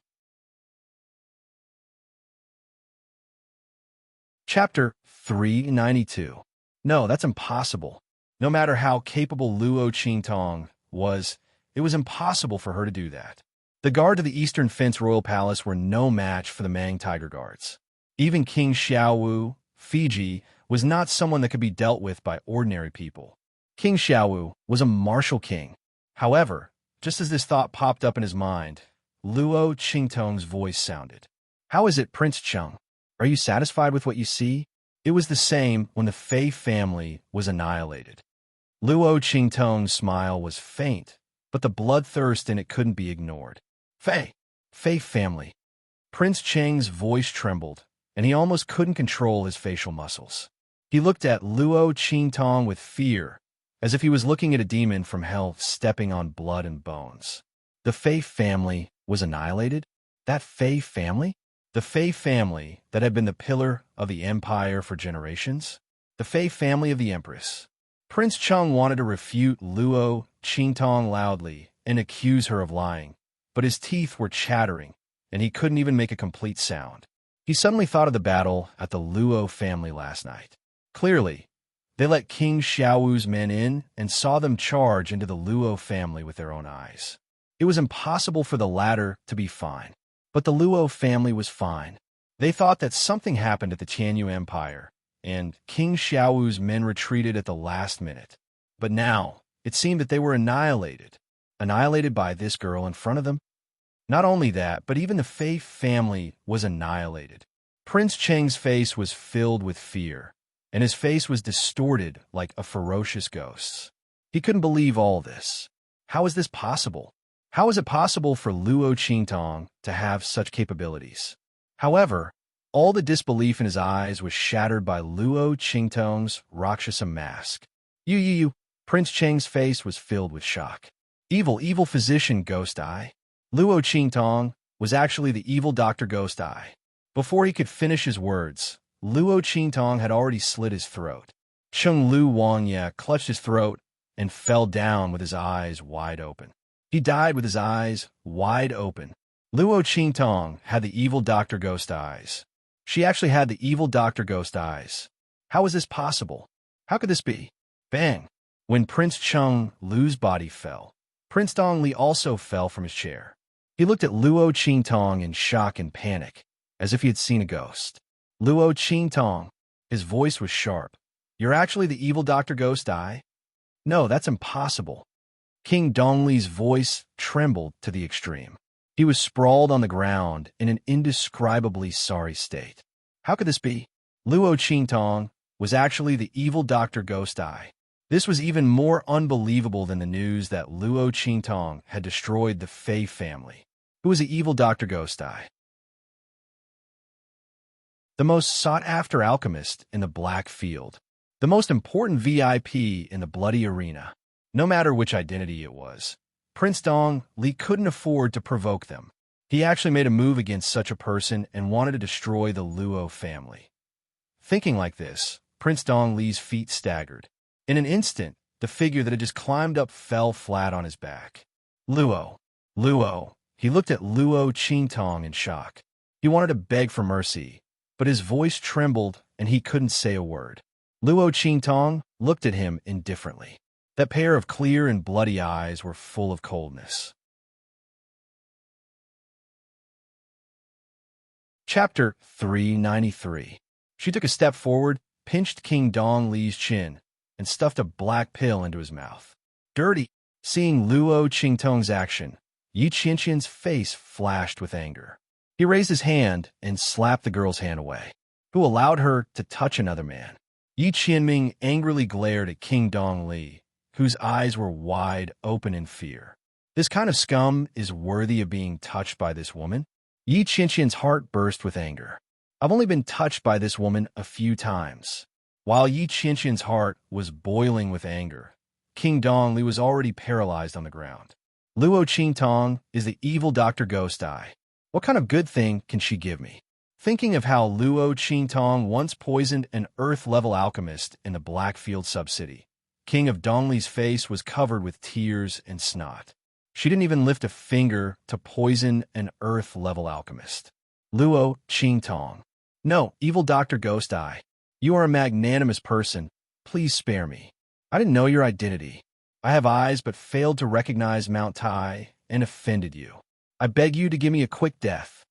Chapter 392. No, that's impossible. No matter how capable Luo Qingtong was, it was impossible for her to do that. The guard to the Eastern Fence Royal Palace were no match for the Mang Tiger Guards. Even King Xiaowu, Fiji, was not someone that could be dealt with by ordinary people. King Xiaowu was a martial king. However, just as this thought popped up in his mind, Luo Qingtong's voice sounded. How is it, Prince Cheng? Are you satisfied with what you see? It was the same when the Fei family was annihilated. Luo Qingtong's smile was faint, but the bloodthirst in it couldn't be ignored. Fei family. Prince Cheng's voice trembled, and he almost couldn't control his facial muscles. He looked at Luo Qingtong with fear, as if he was looking at a demon from hell stepping on blood and bones. The Fei family was annihilated? That Fei family? The Fei family that had been the pillar of the empire for generations? The Fei family of the Empress. Prince Cheng wanted to refute Luo Qingtong loudly and accuse her of lying, but his teeth were chattering, and he couldn't even make a complete sound. He suddenly thought of the battle at the Luo family last night. Clearly, they let King Xiaowu's men in and saw them charge into the Luo family with their own eyes. It was impossible for the latter to be fine. But the Luo family was fine. They thought that something happened at the Tianyu Empire, and King Xiaowu's men retreated at the last minute. But now, it seemed that they were annihilated. Annihilated by this girl in front of them? Not only that, but even the Fei family was annihilated. Prince Cheng's face was filled with fear, and his face was distorted like a ferocious ghost's. He couldn't believe all this. How is this possible? How is it possible for Luo Qingtong to have such capabilities? However, all the disbelief in his eyes was shattered by Luo Qingtong's Rakshasa mask. You. Prince Cheng's face was filled with shock. Evil physician Ghost Eye. Luo Qingtong was actually the evil Dr. Ghost Eye. Before he could finish his words, Luo Qingtong had already slit his throat. Cheng Lu Wangya clutched his throat and fell down with his eyes wide open. He died with his eyes wide open. Luo Qingtong had the evil Dr. Ghost Eyes. She actually had the evil Dr. Ghost Eyes. How was this possible? How could this be? Bang! When Prince Cheng Lu's body fell, Prince Dongli also fell from his chair. He looked at Luo Qingtong in shock and panic, as if he had seen a ghost. Luo Qingtong, his voice was sharp. You're actually the evil Dr. Ghost Eye? No, that's impossible. King Dongli's voice trembled to the extreme. He was sprawled on the ground in an indescribably sorry state. How could this be? Luo Qingtong was actually the evil Dr. Ghost Eye. This was even more unbelievable than the news that Luo Qingtong had destroyed the Fei family. Who was the evil Dr. Ghost Eye? The most sought-after alchemist in the Black Field. The most important VIP in the Bloody Arena. No matter which identity it was, Prince Dongli couldn't afford to provoke them. He actually made a move against such a person and wanted to destroy the Luo family. Thinking like this, Prince Dongli's feet staggered. In an instant, the figure that had just climbed up fell flat on his back. Luo. Luo. He looked at Luo Qingtong in shock. He wanted to beg for mercy, but his voice trembled and he couldn't say a word. Luo Qingtong looked at him indifferently. That pair of clear and bloody eyes were full of coldness. Chapter 393. She took a step forward, pinched King Dongli's chin, and stuffed a black pill into his mouth. Dirty! Seeing Luo Qingtong's action, Yi Qianqian's face flashed with anger. He raised his hand and slapped the girl's hand away. Who allowed her to touch another man? Yi Qianming angrily glared at King Dongli, whose eyes were wide open in fear. This kind of scum is worthy of being touched by this woman? Yi Qianqian's heart burst with anger. I've only been touched by this woman a few times. While Yi Qianqian's heart was boiling with anger, King Dongli was already paralyzed on the ground. Luo Qingtong is the evil Dr. Ghost Eye. What kind of good thing can she give me? Thinking of how Luo Qingtong once poisoned an Earth-level alchemist in the Blackfield sub-city, King of Dongli's face was covered with tears and snot. She didn't even lift a finger to poison an Earth-level alchemist. Luo Qingtong. No, evil Dr. Ghost Eye. You are a magnanimous person. Please spare me. I didn't know your identity. I have eyes but failed to recognize Mount Tai and offended you. I beg you to give me a quick death.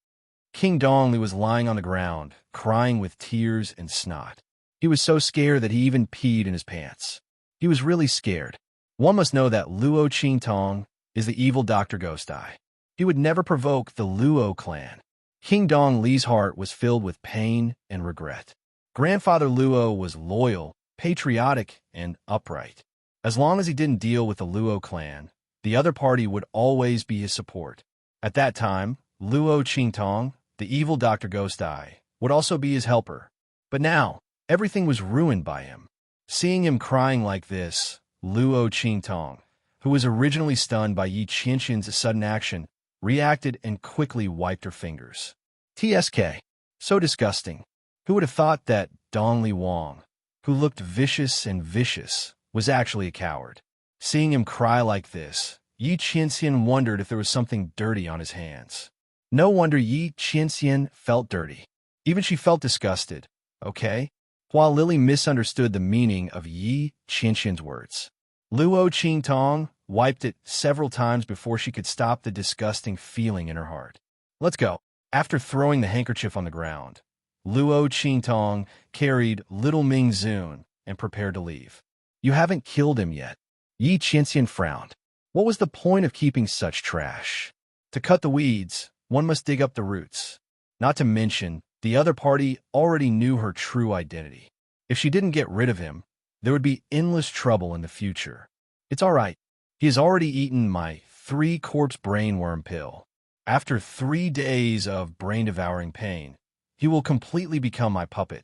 King Dongli was lying on the ground, crying with tears and snot. He was so scared that he even peed in his pants. He was really scared. One must know that Luo Qingtong is the evil Dr. Ghost Eye. He would never provoke the Luo clan. King Dongli's heart was filled with pain and regret. Grandfather Luo was loyal, patriotic, and upright. As long as he didn't deal with the Luo clan, the other party would always be his support. At that time, Luo Qingtong, the evil Dr. Ghost Eye, would also be his helper. But now, everything was ruined by him. Seeing him crying like this, Luo Qingtong, who was originally stunned by Yi Qianqian's sudden action, reacted and quickly wiped her fingers. TSK. So disgusting. Who would have thought that Dongli Wang, who looked vicious and vicious, was actually a coward? Seeing him cry like this, Yi Qianqian wondered if there was something dirty on his hands. No wonder Yi Qianqian felt dirty. Even she felt disgusted. Okay? While Lily misunderstood the meaning of Yi Qianqian's words, Luo Qingtong wiped it several times before she could stop the disgusting feeling in her heart. Let's go. After throwing the handkerchief on the ground, Luo Qingtong carried little Ming Zun and prepared to leave. You haven't killed him yet. Yi Qianqian frowned. What was the point of keeping such trash? To cut the weeds, one must dig up the roots. Not to mention, the other party already knew her true identity. If she didn't get rid of him, there would be endless trouble in the future. It's all right. He has already eaten my 3-corpse brainworm pill. After 3 days of brain-devouring pain, he will completely become my puppet.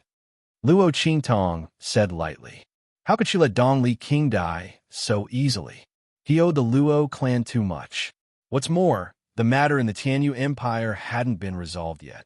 Luo Qingtong said lightly. How could she let Dongli King die so easily? He owed the Luo clan too much. What's more, The matter in the Tianyu Empire hadn't been resolved yet.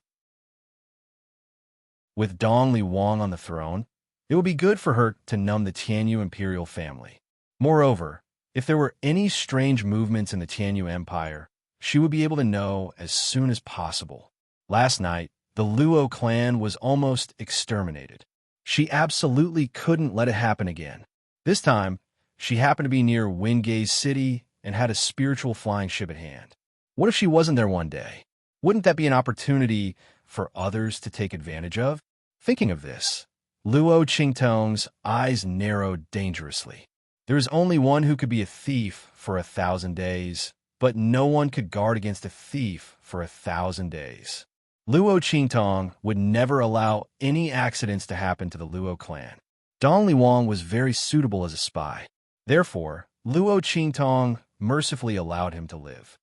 With Dongli Wang on the throne, it would be good for her to numb the Tianyu imperial family. Moreover, if there were any strange movements in the Tianyu Empire, she would be able to know as soon as possible. Last night, the Luo clan was almost exterminated. She absolutely couldn't let it happen again. This time, she happened to be near Wingay's city and had a spiritual flying ship at hand. What if she wasn't there one day? Wouldn't that be an opportunity for others to take advantage of? Thinking of this, Luo Qingtong's eyes narrowed dangerously. There is only one who could be a thief for 1,000 days, but no one could guard against a thief for 1,000 days. Luo Qingtong would never allow any accidents to happen to the Luo clan. Dongli Wang was very suitable as a spy. Therefore, Luo Qingtong mercifully allowed him to live.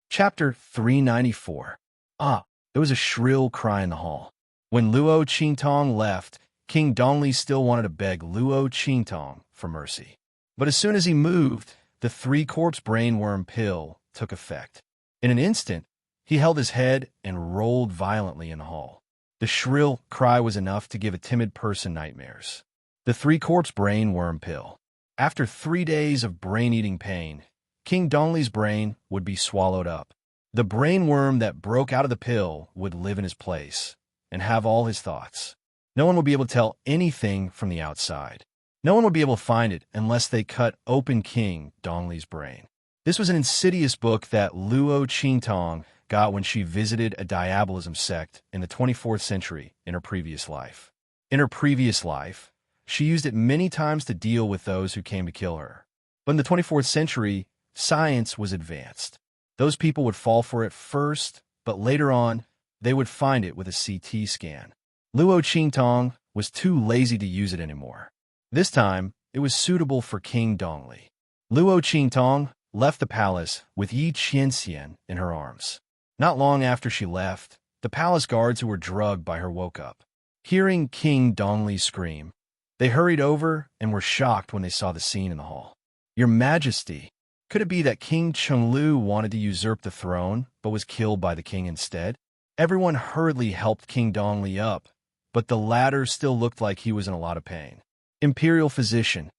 Chapter 394. There was a shrill cry in the hall. When Luo Qingtong left, King Dongli still wanted to beg Luo Qingtong for mercy. But as soon as he moved, the 3-corpse brainworm pill took effect. In an instant, he held his head and rolled violently in the hall. The shrill cry was enough to give a timid person nightmares. The 3-corpse brainworm pill. After 3 days of brain-eating pain, King Dongli's brain would be swallowed up. The brainworm that broke out of the pill would live in his place and have all his thoughts. No one would be able to tell anything from the outside. No one would be able to find it unless they cut open King Dongli's brain. This was an insidious book that Luo Qingtong got when she visited a diabolism sect in the 24th century in her previous life. In her previous life, she used it many times to deal with those who came to kill her. But in the 24th century, science was advanced. Those people would fall for it first, but later on, they would find it with a CT scan. Luo Qingtong was too lazy to use it anymore. This time, it was suitable for King Dongli. Luo Qingtong left the palace with Yi Qianxian in her arms. Not long after she left, the palace guards who were drugged by her woke up. Hearing King Dongli scream, they hurried over and were shocked when they saw the scene in the hall. "Your Majesty, could it be that King Chenglu wanted to usurp the throne but was killed by the king instead?" Everyone hurriedly helped King Dongli up, but the latter still looked like he was in a lot of pain. Imperial physician.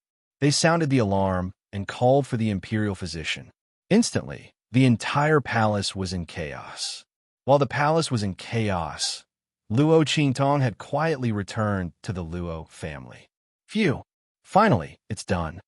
They sounded the alarm and called for the imperial physician. Instantly, the entire palace was in chaos. While the palace was in chaos, Luo Qingtong had quietly returned to the Luo family. Phew! Finally, it's done.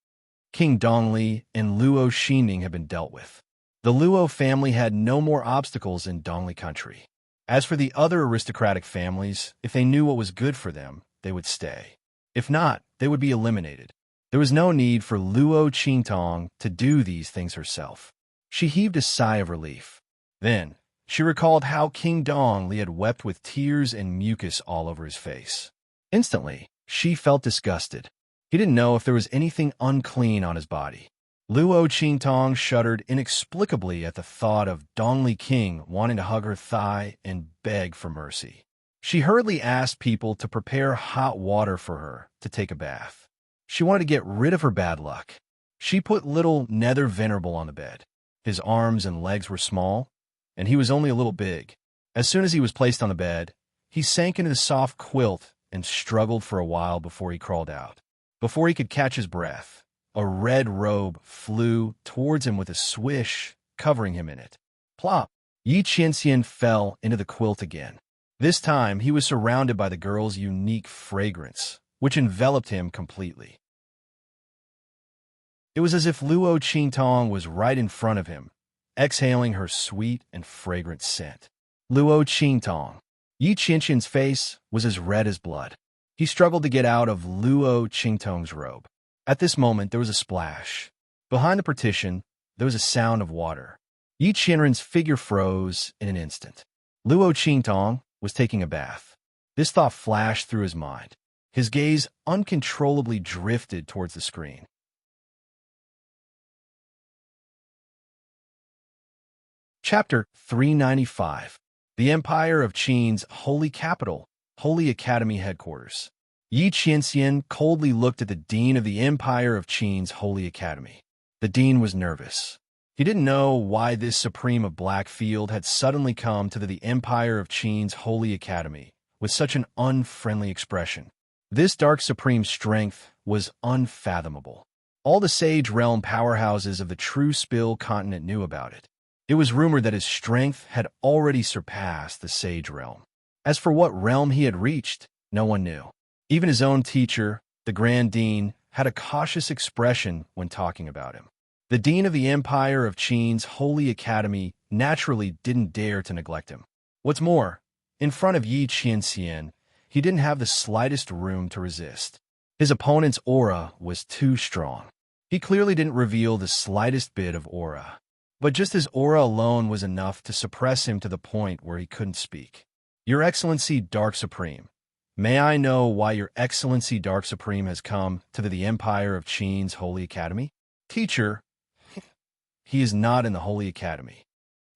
King Dongli and Luo Xining had been dealt with. The Luo family had no more obstacles in Dongli country. As for the other aristocratic families, if they knew what was good for them, they would stay. If not, they would be eliminated. There was no need for Luo Qingtong to do these things herself. She heaved a sigh of relief. Then, she recalled how King Dongli had wept with tears and mucus all over his face. Instantly, she felt disgusted. He didn't know if there was anything unclean on his body. Luo Qingtong shuddered inexplicably at the thought of Dongli King wanting to hug her thigh and beg for mercy. She hurriedly asked people to prepare hot water for her to take a bath. She wanted to get rid of her bad luck. She put little Nether Venerable on the bed. His arms and legs were small, and he was only a little big. As soon as he was placed on the bed, he sank into the soft quilt and struggled for a while before he crawled out. Before he could catch his breath, a red robe flew towards him with a swish, covering him in it. Plop! Yi Qianxian fell into the quilt again. This time, he was surrounded by the girl's unique fragrance, which enveloped him completely. It was as if Luo Qingtong was right in front of him, exhaling her sweet and fragrant scent. Luo Qingtong. Yi Qianxian's face was as red as blood. He struggled to get out of Luo Qingtong's robe. At this moment, there was a splash. Behind the partition, there was a sound of water. Yi Qianxian's figure froze in an instant. Luo Qingtong was taking a bath. This thought flashed through his mind. His gaze uncontrollably drifted towards the screen. Chapter 395. The Empire of Qin's Holy Capital, Holy Academy Headquarters. Yi Qianxian coldly looked at the Dean of the Empire of Qin's Holy Academy. The dean was nervous. He didn't know why this Supreme of Blackfield had suddenly come to the Empire of Qin's Holy Academy with such an unfriendly expression. This Dark Supreme's strength was unfathomable. All the Sage Realm powerhouses of the True Spill continent knew about it. It was rumored that his strength had already surpassed the Sage Realm. As for what realm he had reached, no one knew. Even his own teacher, the Grand Dean, had a cautious expression when talking about him. The Dean of the Empire of Qin's Holy Academy naturally didn't dare to neglect him. What's more, in front of Yi Qianxian, he didn't have the slightest room to resist. His opponent's aura was too strong. He clearly didn't reveal the slightest bit of aura. But just his aura alone was enough to suppress him to the point where he couldn't speak. Your Excellency Dark Supreme, may I know why Your Excellency Dark Supreme has come to the Empire of Qin's Holy Academy? Teacher, he is not in the Holy Academy.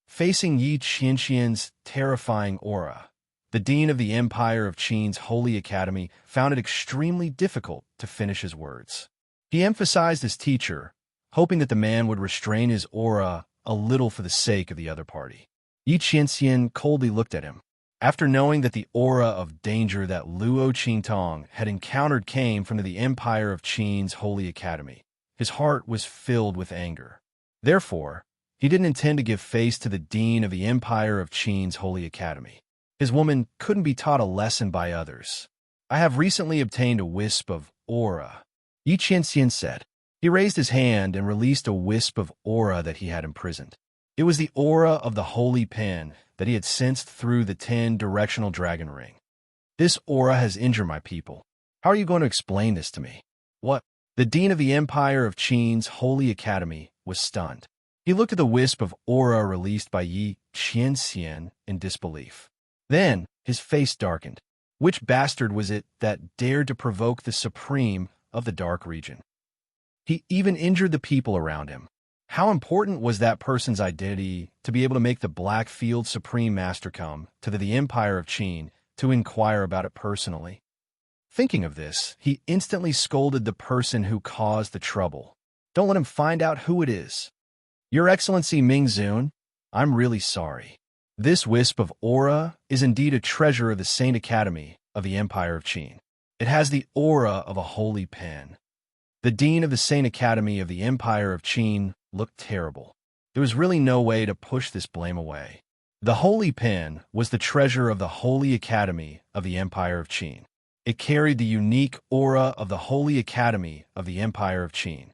Facing Yi Qianxian's terrifying aura, the Dean of the Empire of Qin's Holy Academy found it extremely difficult to finish his words. He emphasized his teacher, hoping that the man would restrain his aura a little for the sake of the other party. Yi Qianxian coldly looked at him. After knowing that the aura of danger that Luo Qingtong had encountered came from the Empire of Qin's Holy Academy, his heart was filled with anger. Therefore, he didn't intend to give face to the Dean of the Empire of Qin's Holy Academy. His woman couldn't be taught a lesson by others. I have recently obtained a wisp of aura, Yi Qianxian said. He raised his hand and released a wisp of aura that he had imprisoned. It was the aura of the Holy Pen that he had sensed through the 10-directional dragon ring. This aura has injured my people. How are you going to explain this to me? What? The Dean of the Empire of Qin's Holy Academy was stunned. He looked at the wisp of aura released by Yi Qianxian in disbelief. Then, his face darkened. Which bastard was it that dared to provoke the Supreme of the Dark Region? He even injured the people around him. How important was that person's identity to be able to make the Blackfield Supreme Master come to the Empire of Qin to inquire about it personally? Thinking of this, he instantly scolded the person who caused the trouble. Don't let him find out who it is. Your Excellency Ming Zun, I'm really sorry. This wisp of aura is indeed a treasure of the Saint Academy of the Empire of Qin. It has the aura of a holy pen. The Dean of the Saint Academy of the Empire of Qin looked terrible. There was really no way to push this blame away. The Holy Pen was the treasure of the Holy Academy of the Empire of Qin. It carried the unique aura of the Holy Academy of the Empire of Qin.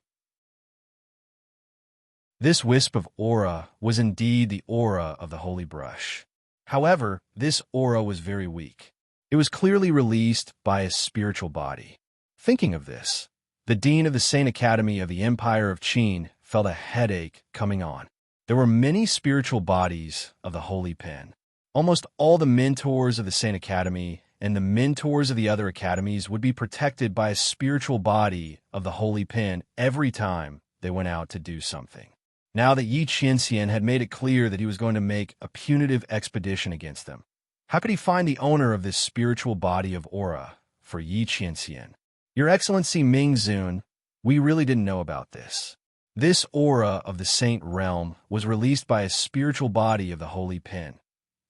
This wisp of aura was indeed the aura of the Holy Brush. However, this aura was very weak. It was clearly released by a spiritual body. Thinking of this, the Dean of the Saint Academy of the Empire of Qin felt a headache coming on. There were many spiritual bodies of the Holy Pen. Almost all the mentors of the Saint Academy and the mentors of the other academies would be protected by a spiritual body of the Holy Pen every time they went out to do something. Now that Yi Qianxian had made it clear that he was going to make a punitive expedition against them, how could he find the owner of this spiritual body of aura for Yi Qianxian? Your Excellency Ming Zun, we really didn't know about this. This aura of the Saint Realm was released by a spiritual body of the Holy Pen.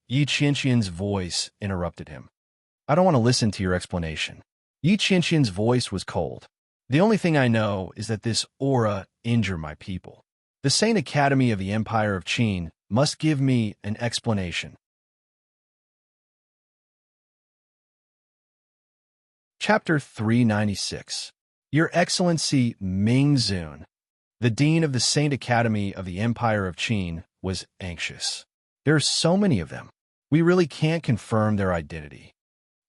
Yi Qianxian's voice interrupted him. I don't want to listen to your explanation. Yi Qianxian's voice was cold. The only thing I know is that this aura injured my people. The Saint Academy of the Empire of Qin must give me an explanation. Chapter 396. Your Excellency Ming Zun, the Dean of the Saint Academy of the Empire of Qin, was anxious. There are so many of them. We really can't confirm their identity.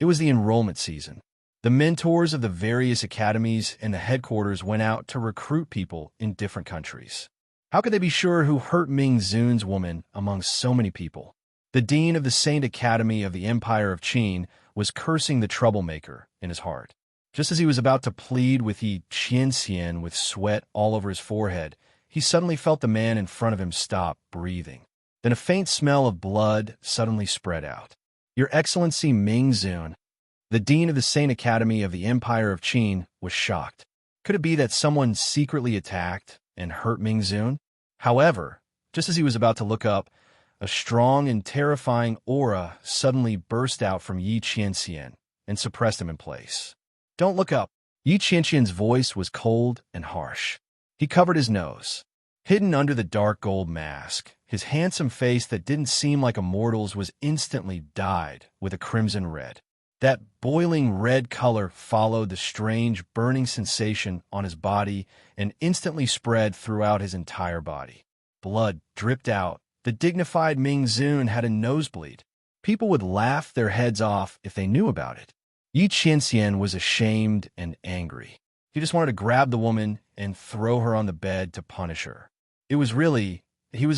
It was the enrollment season. The mentors of the various academies and the headquarters went out to recruit people in different countries. How could they be sure who hurt Ming Zun's woman among so many people? The Dean of the Saint Academy of the Empire of Qin was cursing the troublemaker in his heart. Just as he was about to plead with Yi Qianxian with sweat all over his forehead, he suddenly felt the man in front of him stop breathing. Then a faint smell of blood suddenly spread out. Your Excellency Ming Zun, the Dean of the Saint Academy of the Empire of Qin, was shocked. Could it be that someone secretly attacked and hurt Ming Zun. However, just as he was about to look up, a strong and terrifying aura suddenly burst out from Yi Qianxian and suppressed him in place. "Don't look up." Yi Qianxian's voice was cold and harsh. He covered his nose. Hidden under the dark gold mask, his handsome face that didn't seem like a mortal's was instantly dyed with a crimson red. That boiling red color followed the strange burning sensation on his body and instantly spread throughout his entire body. Blood dripped out. The dignified Ming Zun had a nosebleed. People would laugh their heads off if they knew about it. Yi Qianxian was ashamed and angry. He just wanted to grab the woman and throw her on the bed to punish her. He was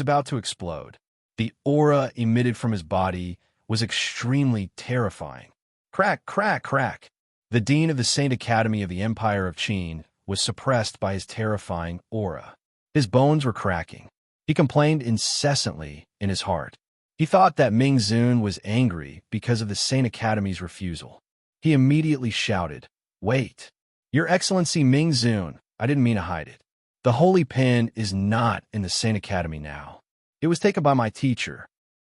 about to explode. The aura emitted from his body was extremely terrifying. Crack, crack, crack. The dean of the Saint Academy of the Empire of Qin was suppressed by his terrifying aura. His bones were cracking. He complained incessantly in his heart. He thought that Ming Zun was angry because of the Saint Academy's refusal. He immediately shouted, "Wait! Your Excellency Ming Zun, I didn't mean to hide it. The Holy Pen is not in the Saint Academy now. It was taken by my teacher.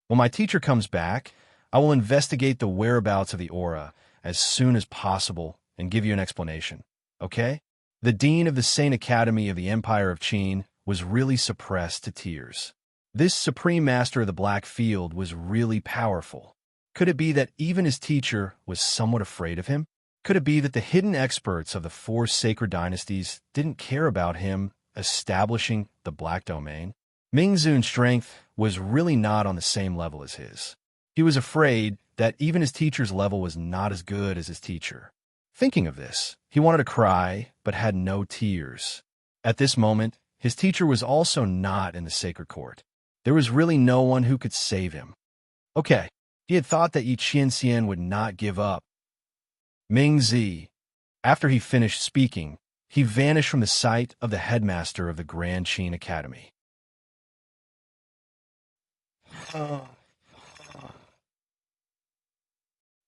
When my teacher comes back, I will investigate the whereabouts of the aura as soon as possible and give you an explanation. Okay?" The dean of the Saint Academy of the Empire of Qin was really suppressed to tears. This supreme master of the Black Field was really powerful. Could it be that even his teacher was somewhat afraid of him? Could it be that the hidden experts of the four sacred dynasties didn't care about him establishing the Black Domain? Ming Zun's strength was really not on the same level as his. He was afraid that even his teacher's level was not as good as his teacher. Thinking of this, he wanted to cry, but had no tears. At this moment, his teacher was also not in the sacred court. There was really no one who could save him. Okay, he had thought that Yi Qianxian would not give up. Ming Zi. After he finished speaking, he vanished from the sight of the headmaster of the Grand Qin Academy.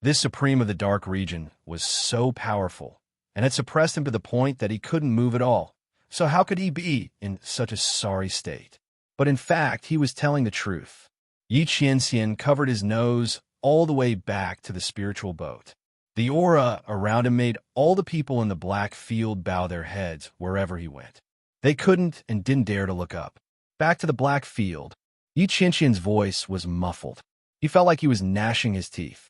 This supreme of the dark region was so powerful and had suppressed him to the point that he couldn't move at all. So how could he be in such a sorry state? But in fact, he was telling the truth. Yi Qianxian covered his nose all the way back to the spiritual boat. The aura around him made all the people in the Black Field bow their heads wherever he went. They couldn't and didn't dare to look up. Back to the Black Field. Yi Qianxian's voice was muffled. He felt like he was gnashing his teeth.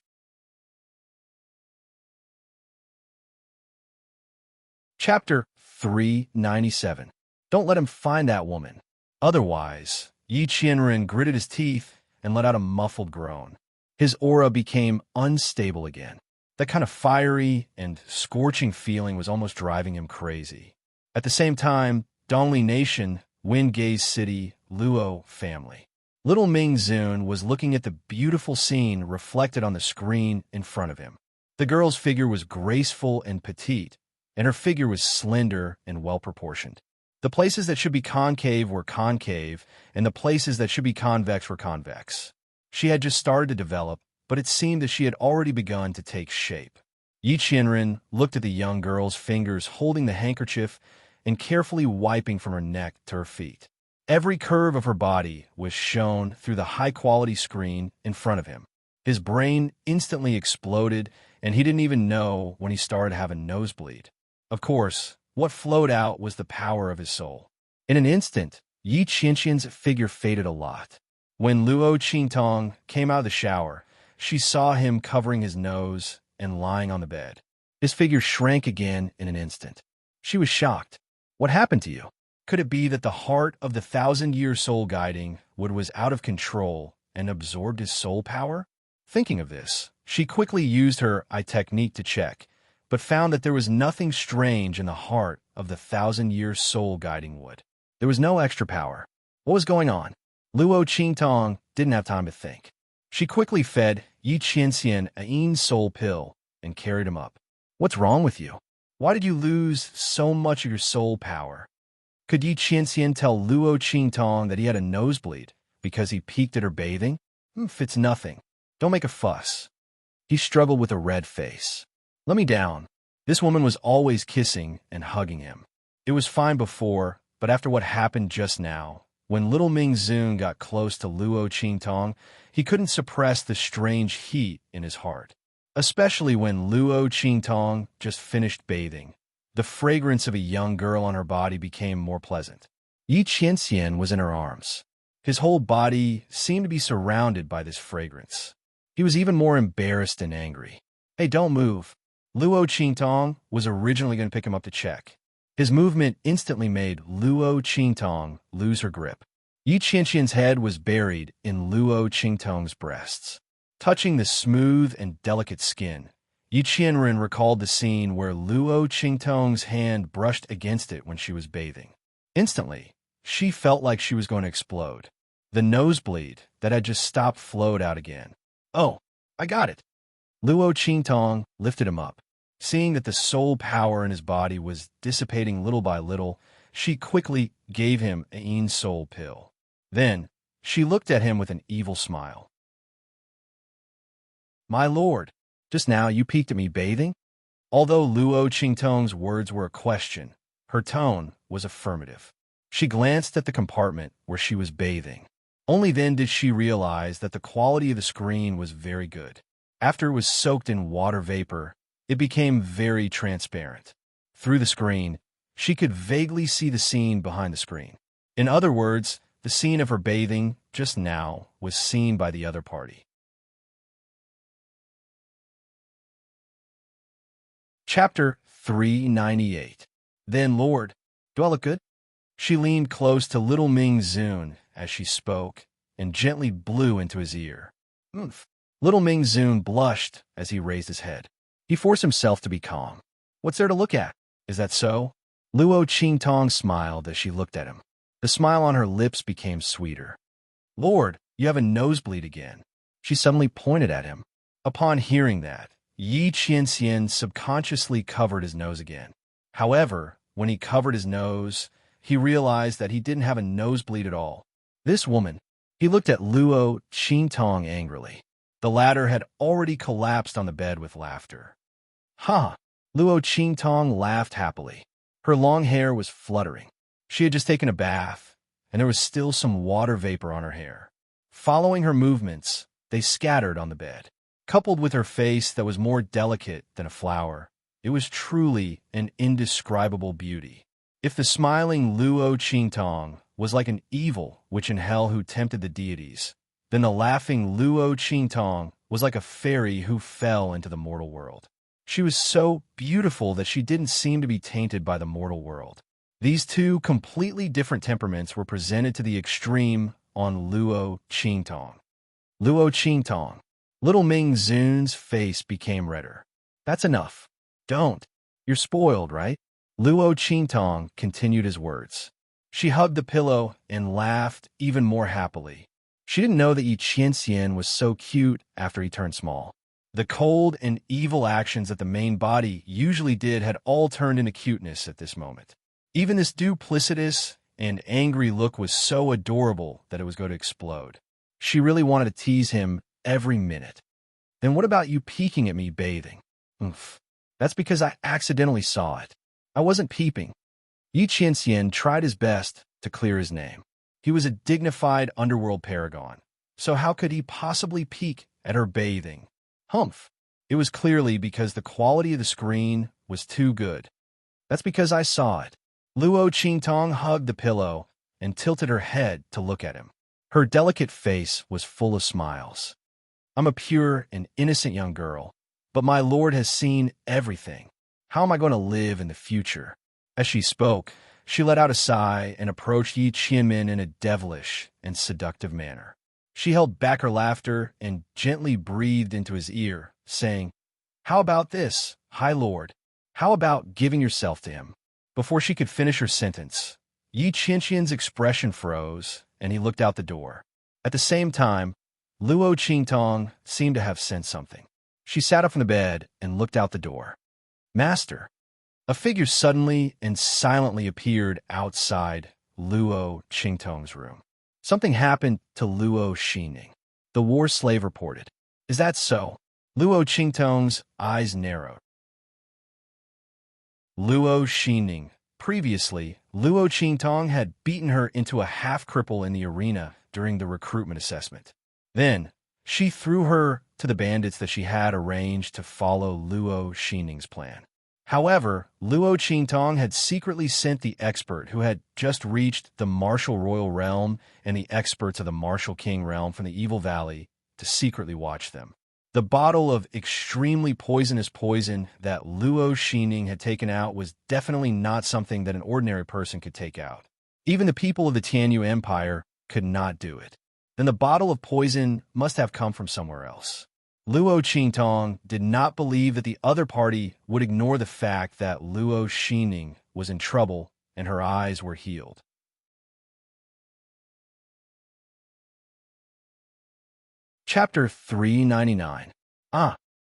Chapter 397. Don't let him find that woman. Otherwise, Yi Qianren gritted his teeth and let out a muffled groan. His aura became unstable again. That kind of fiery and scorching feeling was almost driving him crazy. At the same time, Dongli Nation, Wind Gaze City, Luo family. Little Ming Zun was looking at the beautiful scene reflected on the screen in front of him. The girl's figure was graceful and petite, and her figure was slender and well-proportioned. The places that should be concave were concave, and the places that should be convex were convex. She had just started to develop, but it seemed that she had already begun to take shape. Yi Qianren looked at the young girl's fingers holding the handkerchief and carefully wiping from her neck to her feet. Every curve of her body was shown through the high-quality screen in front of him. His brain instantly exploded, and he didn't even know when he started to have a nosebleed. Of course, what flowed out was the power of his soul. In an instant, Yi Qianxian's figure faded a lot. When Luo Qingtong came out of the shower, she saw him covering his nose and lying on the bed. His figure shrank again in an instant. She was shocked. What happened to you? Could it be that the heart of the 1,000-year soul guiding wood was out of control and absorbed his soul power? Thinking of this, she quickly used her eye technique to check, but found that there was nothing strange in the heart of the 1,000-year soul guiding wood. There was no extra power. What was going on? Luo Qingtong didn't have time to think. She quickly fed Yi Qianxian a soul pill and carried him up. What's wrong with you? Why did you lose so much of your soul power? Could Yi Qianxian tell Luo Qingtong that he had a nosebleed because he peeked at her bathing? It's nothing. Don't make a fuss. He struggled with a red face. Let me down. This woman was always kissing and hugging him. It was fine before, but after what happened just now, when little Ming Zun got close to Luo Qingtong, he couldn't suppress the strange heat in his heart. Especially when Luo Qingtong just finished bathing. The fragrance of a young girl on her body became more pleasant. Yi Qianxian was in her arms. His whole body seemed to be surrounded by this fragrance. He was even more embarrassed and angry. Hey, don't move. Luo Qingtong was originally going to pick him up to check. His movement instantly made Luo Qingtong lose her grip. Yi Qianxian's head was buried in Luo Qingtong's breasts. Touching the smooth and delicate skin, Yi Qianren recalled the scene where Luo Qingtong's hand brushed against it when she was bathing. Instantly, she felt like she was going to explode. The nosebleed that had just stopped flowed out again. Oh, I got it. Luo Qingtong lifted him up. Seeing that the soul power in his body was dissipating little by little, she quickly gave him an soul pill. Then, she looked at him with an evil smile. My lord, just now you peeked at me bathing? Although Luo Qingtong's words were a question, her tone was affirmative. She glanced at the compartment where she was bathing. Only then did she realize that the quality of the screen was very good. After it was soaked in water vapor, it became very transparent. Through the screen, she could vaguely see the scene behind the screen. In other words, the scene of her bathing just now was seen by the other party. Chapter 398. Then, Lord, do I look good? She leaned close to little Ming Zun as she spoke and gently blew into his ear. Oomph. Little Ming Zun blushed as he raised his head. He forced himself to be calm. What's there to look at? Is that so? Luo Qingtong smiled as she looked at him. The smile on her lips became sweeter. Lord, you have a nosebleed again. She suddenly pointed at him. Upon hearing that, Yi Qianxian subconsciously covered his nose again. However, when he covered his nose, he realized that he didn't have a nosebleed at all. This woman, he looked at Luo Qingtong angrily. The latter had already collapsed on the bed with laughter. Ha! Luo Qingtong laughed happily. Her long hair was fluttering. She had just taken a bath, and there was still some water vapor on her hair. Following her movements, they scattered on the bed. Coupled with her face that was more delicate than a flower, it was truly an indescribable beauty. If the smiling Luo Qingtong was like an evil witch in hell who tempted the deities, then the laughing Luo Qingtong was like a fairy who fell into the mortal world. She was so beautiful that she didn't seem to be tainted by the mortal world. These two completely different temperaments were presented to the extreme on Luo Qingtong. Luo Qingtong. Little Ming Zun's face became redder. That's enough. Don't. You're spoiled, right? Luo Qingtong continued his words. She hugged the pillow and laughed even more happily. She didn't know that Yi Qianxian was so cute after he turned small. The cold and evil actions that the main body usually did had all turned into cuteness at this moment. Even this duplicitous and angry look was so adorable that it was going to explode. She really wanted to tease him every minute. Then what about you peeking at me bathing? Oomph. That's because I accidentally saw it. I wasn't peeping. Yi Qianxian tried his best to clear his name. He was a dignified underworld paragon, so how could he possibly peek at her bathing? Humph. It was clearly because the quality of the screen was too good. That's because I saw it. Luo Qingtong hugged the pillow and tilted her head to look at him. Her delicate face was full of smiles. I'm a pure and innocent young girl, but my lord has seen everything. How am I going to live in the future? As she spoke, she let out a sigh and approached Yi Qianmin in a devilish and seductive manner. She held back her laughter and gently breathed into his ear, saying, How about this, High Lord? How about giving yourself to him? Before she could finish her sentence, Yi Qianxian's expression froze, and he looked out the door. At the same time, Luo Qingtong seemed to have sensed something. She sat up from the bed and looked out the door. Master! A figure suddenly and silently appeared outside Luo Qingtong's room. Something happened to Luo Xining. The war slave reported. Is that so? Luo Qingtong's eyes narrowed. Luo Xining Previously, Luo Qingtong had beaten her into a half-cripple in the arena during the recruitment assessment. Then, she threw her to the bandits that she had arranged to follow Luo Xining's plan. However, Luo Qingtong had secretly sent the expert who had just reached the Martial Royal Realm and the experts of the Martial King Realm from the Evil Valley to secretly watch them. The bottle of extremely poisonous poison that Luo Xining had taken out was definitely not something that an ordinary person could take out. Even the people of the Tianyu Empire could not do it. Then the bottle of poison must have come from somewhere else. Luo Qingtong did not believe that the other party would ignore the fact that Luo Xining was in trouble and her eyes were healed. Chapter 399.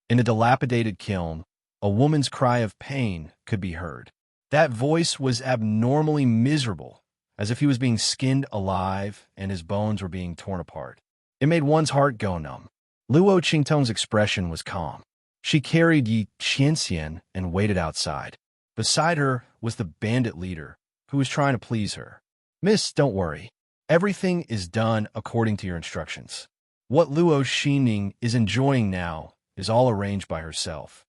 In a dilapidated kiln, a woman's cry of pain could be heard. That voice was abnormally miserable, as if he was being skinned alive and his bones were being torn apart. It made one's heart go numb. Luo Qingtong's expression was calm. She carried Yi Qianxian and waited outside. Beside her was the bandit leader, who was trying to please her. "Miss, don't worry. Everything is done according to your instructions. What Luo Xining is enjoying now is all arranged by herself."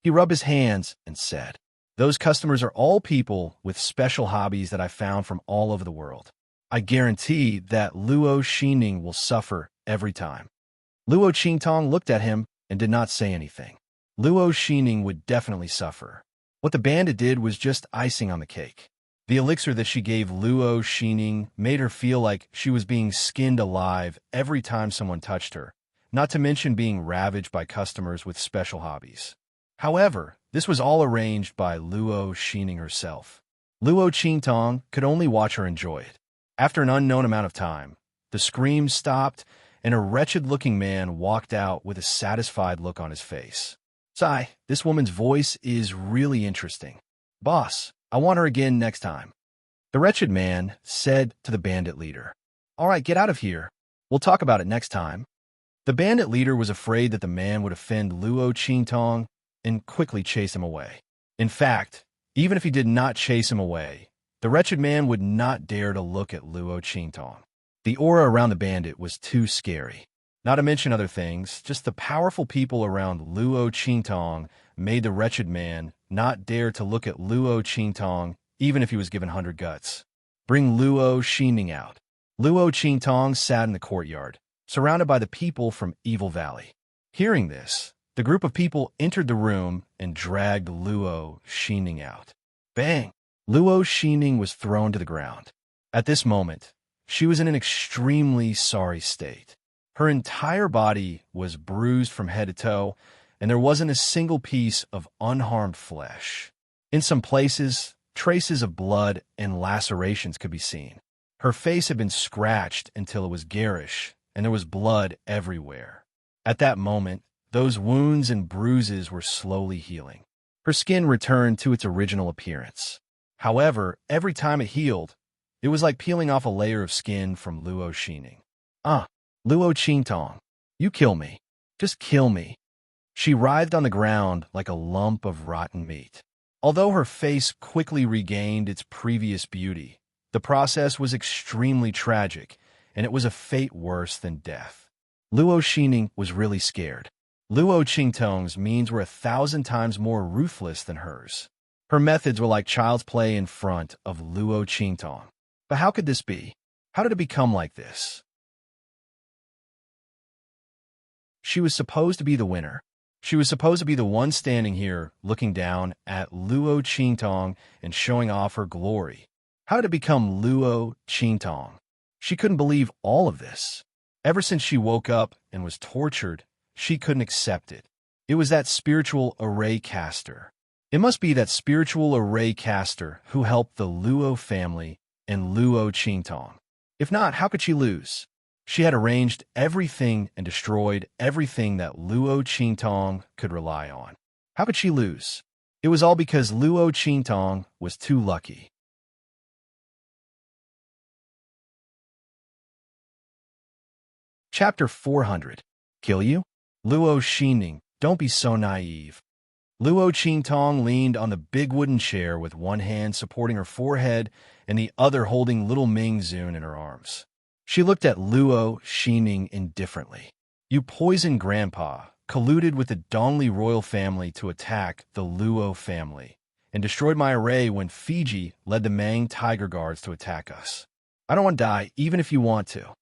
He rubbed his hands and said, "Those customers are all people with special hobbies that I found from all over the world. I guarantee that Luo Xining will suffer every time." Luo Qingtong looked at him and did not say anything. Luo Xining would definitely suffer. What the bandit did was just icing on the cake. The elixir that she gave Luo Xining made her feel like she was being skinned alive every time someone touched her, not to mention being ravaged by customers with special hobbies. However, this was all arranged by Luo Xining herself. Luo Qingtong could only watch her enjoy it. After an unknown amount of time, the screams stopped and a wretched-looking man walked out with a satisfied look on his face. "Sigh, this woman's voice is really interesting. Boss, I want her again next time." The wretched man said to the bandit leader, "All right, get out of here. We'll talk about it next time." The bandit leader was afraid that the man would offend Luo Qingtong and quickly chase him away. In fact, even if he did not chase him away, the wretched man would not dare to look at Luo Qingtong. The aura around the bandit was too scary. Not to mention other things, just the powerful people around Luo Qingtong made the wretched man not dare to look at Luo Qingtong even if he was given 100 guts. "Bring Luo Xining out." Luo Qingtong sat in the courtyard, surrounded by the people from Evil Valley. Hearing this, the group of people entered the room and dragged Luo Xining out. Bang! Luo Xining was thrown to the ground. At this moment, she was in an extremely sorry state. Her entire body was bruised from head to toe, and there wasn't a single piece of unharmed flesh. In some places, traces of blood and lacerations could be seen. Her face had been scratched until it was garish, and there was blood everywhere. At that moment, those wounds and bruises were slowly healing. Her skin returned to its original appearance. However, every time it healed, it was like peeling off a layer of skin from Luo Xining. Luo Qingtong, you kill me. Just kill me." She writhed on the ground like a lump of rotten meat. Although her face quickly regained its previous beauty, the process was extremely tragic, and it was a fate worse than death. Luo Xining was really scared. Luo Qingtong's means were 1,000 times more ruthless than hers. Her methods were like child's play in front of Luo Qingtong. But how could this be? How did it become like this? She was supposed to be the winner. She was supposed to be the one standing here, looking down at Luo Qingtong and showing off her glory. How did it become Luo Qingtong? She couldn't believe all of this. Ever since she woke up and was tortured, she couldn't accept it. It was that spiritual array caster. It must be that spiritual array caster who helped the Luo family and Luo Qingtong. If not, how could she lose? She had arranged everything and destroyed everything that Luo Qingtong could rely on. How could she lose? It was all because Luo Qingtong was too lucky. Chapter 400. Kill you? Luo Xining, don't be so naive. Luo Qingtong leaned on the big wooden chair with one hand supporting her forehead and the other holding little Ming Zun in her arms. She looked at Luo Xining indifferently. You poisoned Grandpa, colluded with the Dongli royal family to attack the Luo family, and destroyed my array when Fiji led the Mang Tiger Guards to attack us. I don't want to die, even if you want to.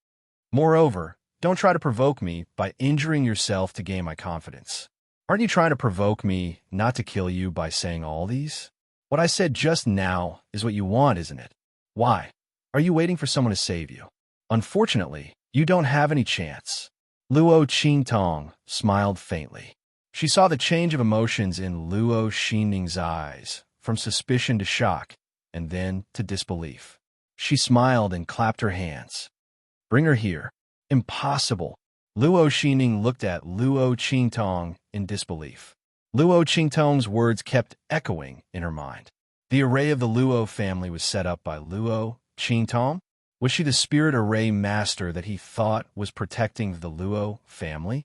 Moreover, don't try to provoke me by injuring yourself to gain my confidence. Aren't you trying to provoke me not to kill you by saying all these? What I said just now is what you want, isn't it? Why? Are you waiting for someone to save you? Unfortunately, you don't have any chance. Luo Qingtong smiled faintly. She saw the change of emotions in Luo Xining's eyes, from suspicion to shock, and then to disbelief. She smiled and clapped her hands. Bring her here. Impossible. Luo Xining looked at Luo Qingtong in disbelief. Luo Qingtong's words kept echoing in her mind. The array of the Luo family was set up by Luo Qingtong? Was she the spirit array master that he thought was protecting the Luo family?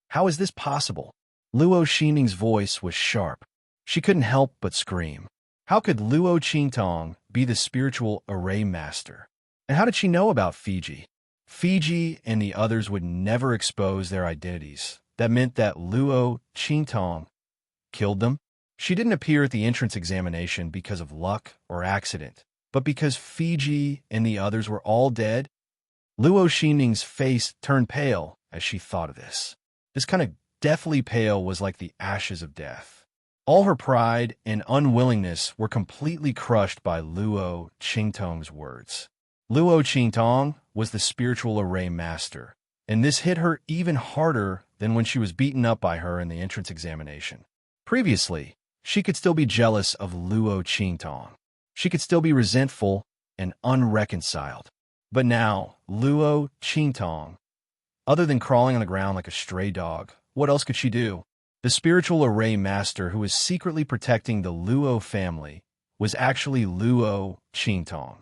How is this possible? Luo Xining's voice was sharp. She couldn't help but scream. How could Luo Qingtong be the spiritual array master? And how did she know about Fiji? Fiji and the others would never expose their identities. That meant that Luo Qingtong killed them. She didn't appear at the entrance examination because of luck or accident, but because Fiji and the others were all dead. Luo Xining's face turned pale as she thought of this. This kind of deathly pale was like the ashes of death. All her pride and unwillingness were completely crushed by Luo Qingtong's words. Luo Qingtong was the spiritual array master, and this hit her even harder than when she was beaten up by her in the entrance examination. Previously, she could still be jealous of Luo Qingtong. She could still be resentful and unreconciled. But now, Luo Qingtong, other than crawling on the ground like a stray dog, what else could she do? The spiritual array master who was secretly protecting the Luo family was actually Luo Qingtong.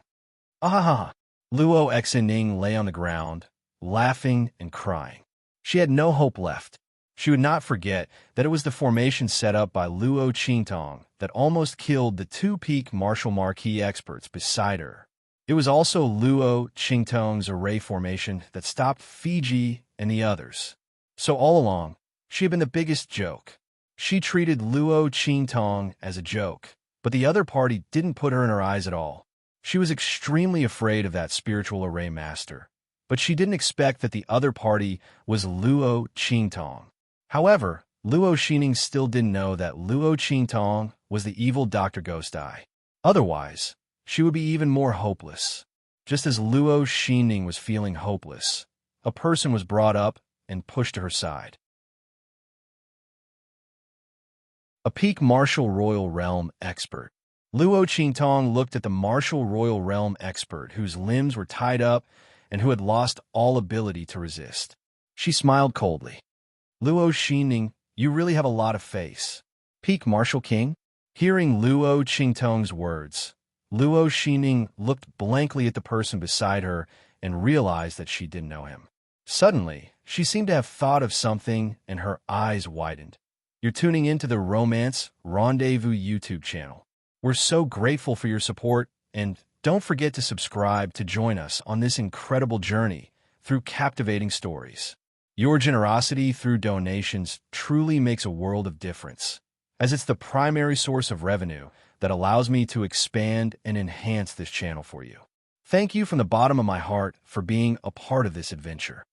Ah! Luo Xining lay on the ground, laughing and crying. She had no hope left. She would not forget that it was the formation set up by Luo Qingtong that almost killed the two-peak martial marquee experts beside her. It was also Luo Qingtong's array formation that stopped Fiji and the others. So all along, she had been the biggest joke. She treated Luo Qingtong as a joke, but the other party didn't put her in her eyes at all. She was extremely afraid of that spiritual array master, but she didn't expect that the other party was Luo Qingtong. However, Luo Xining still didn't know that Luo Qingtong was the evil Dr. Ghost Eye. Otherwise, she would be even more hopeless. Just as Luo Xining was feeling hopeless, a person was brought up and pushed to her side. A peak martial royal realm expert. Luo Qingtong looked at the martial royal realm expert whose limbs were tied up and who had lost all ability to resist. She smiled coldly. Luo Xining, you really have a lot of face. Peak martial king? Hearing Luo Qingtong's words, Luo Xining looked blankly at the person beside her and realized that she didn't know him. Suddenly, she seemed to have thought of something and her eyes widened. You're tuning into the Romance Rendezvous YouTube channel. We're so grateful for your support, and don't forget to subscribe to join us on this incredible journey through captivating stories. Your generosity through donations truly makes a world of difference, as it's the primary source of revenue that allows me to expand and enhance this channel for you. Thank you from the bottom of my heart for being a part of this adventure.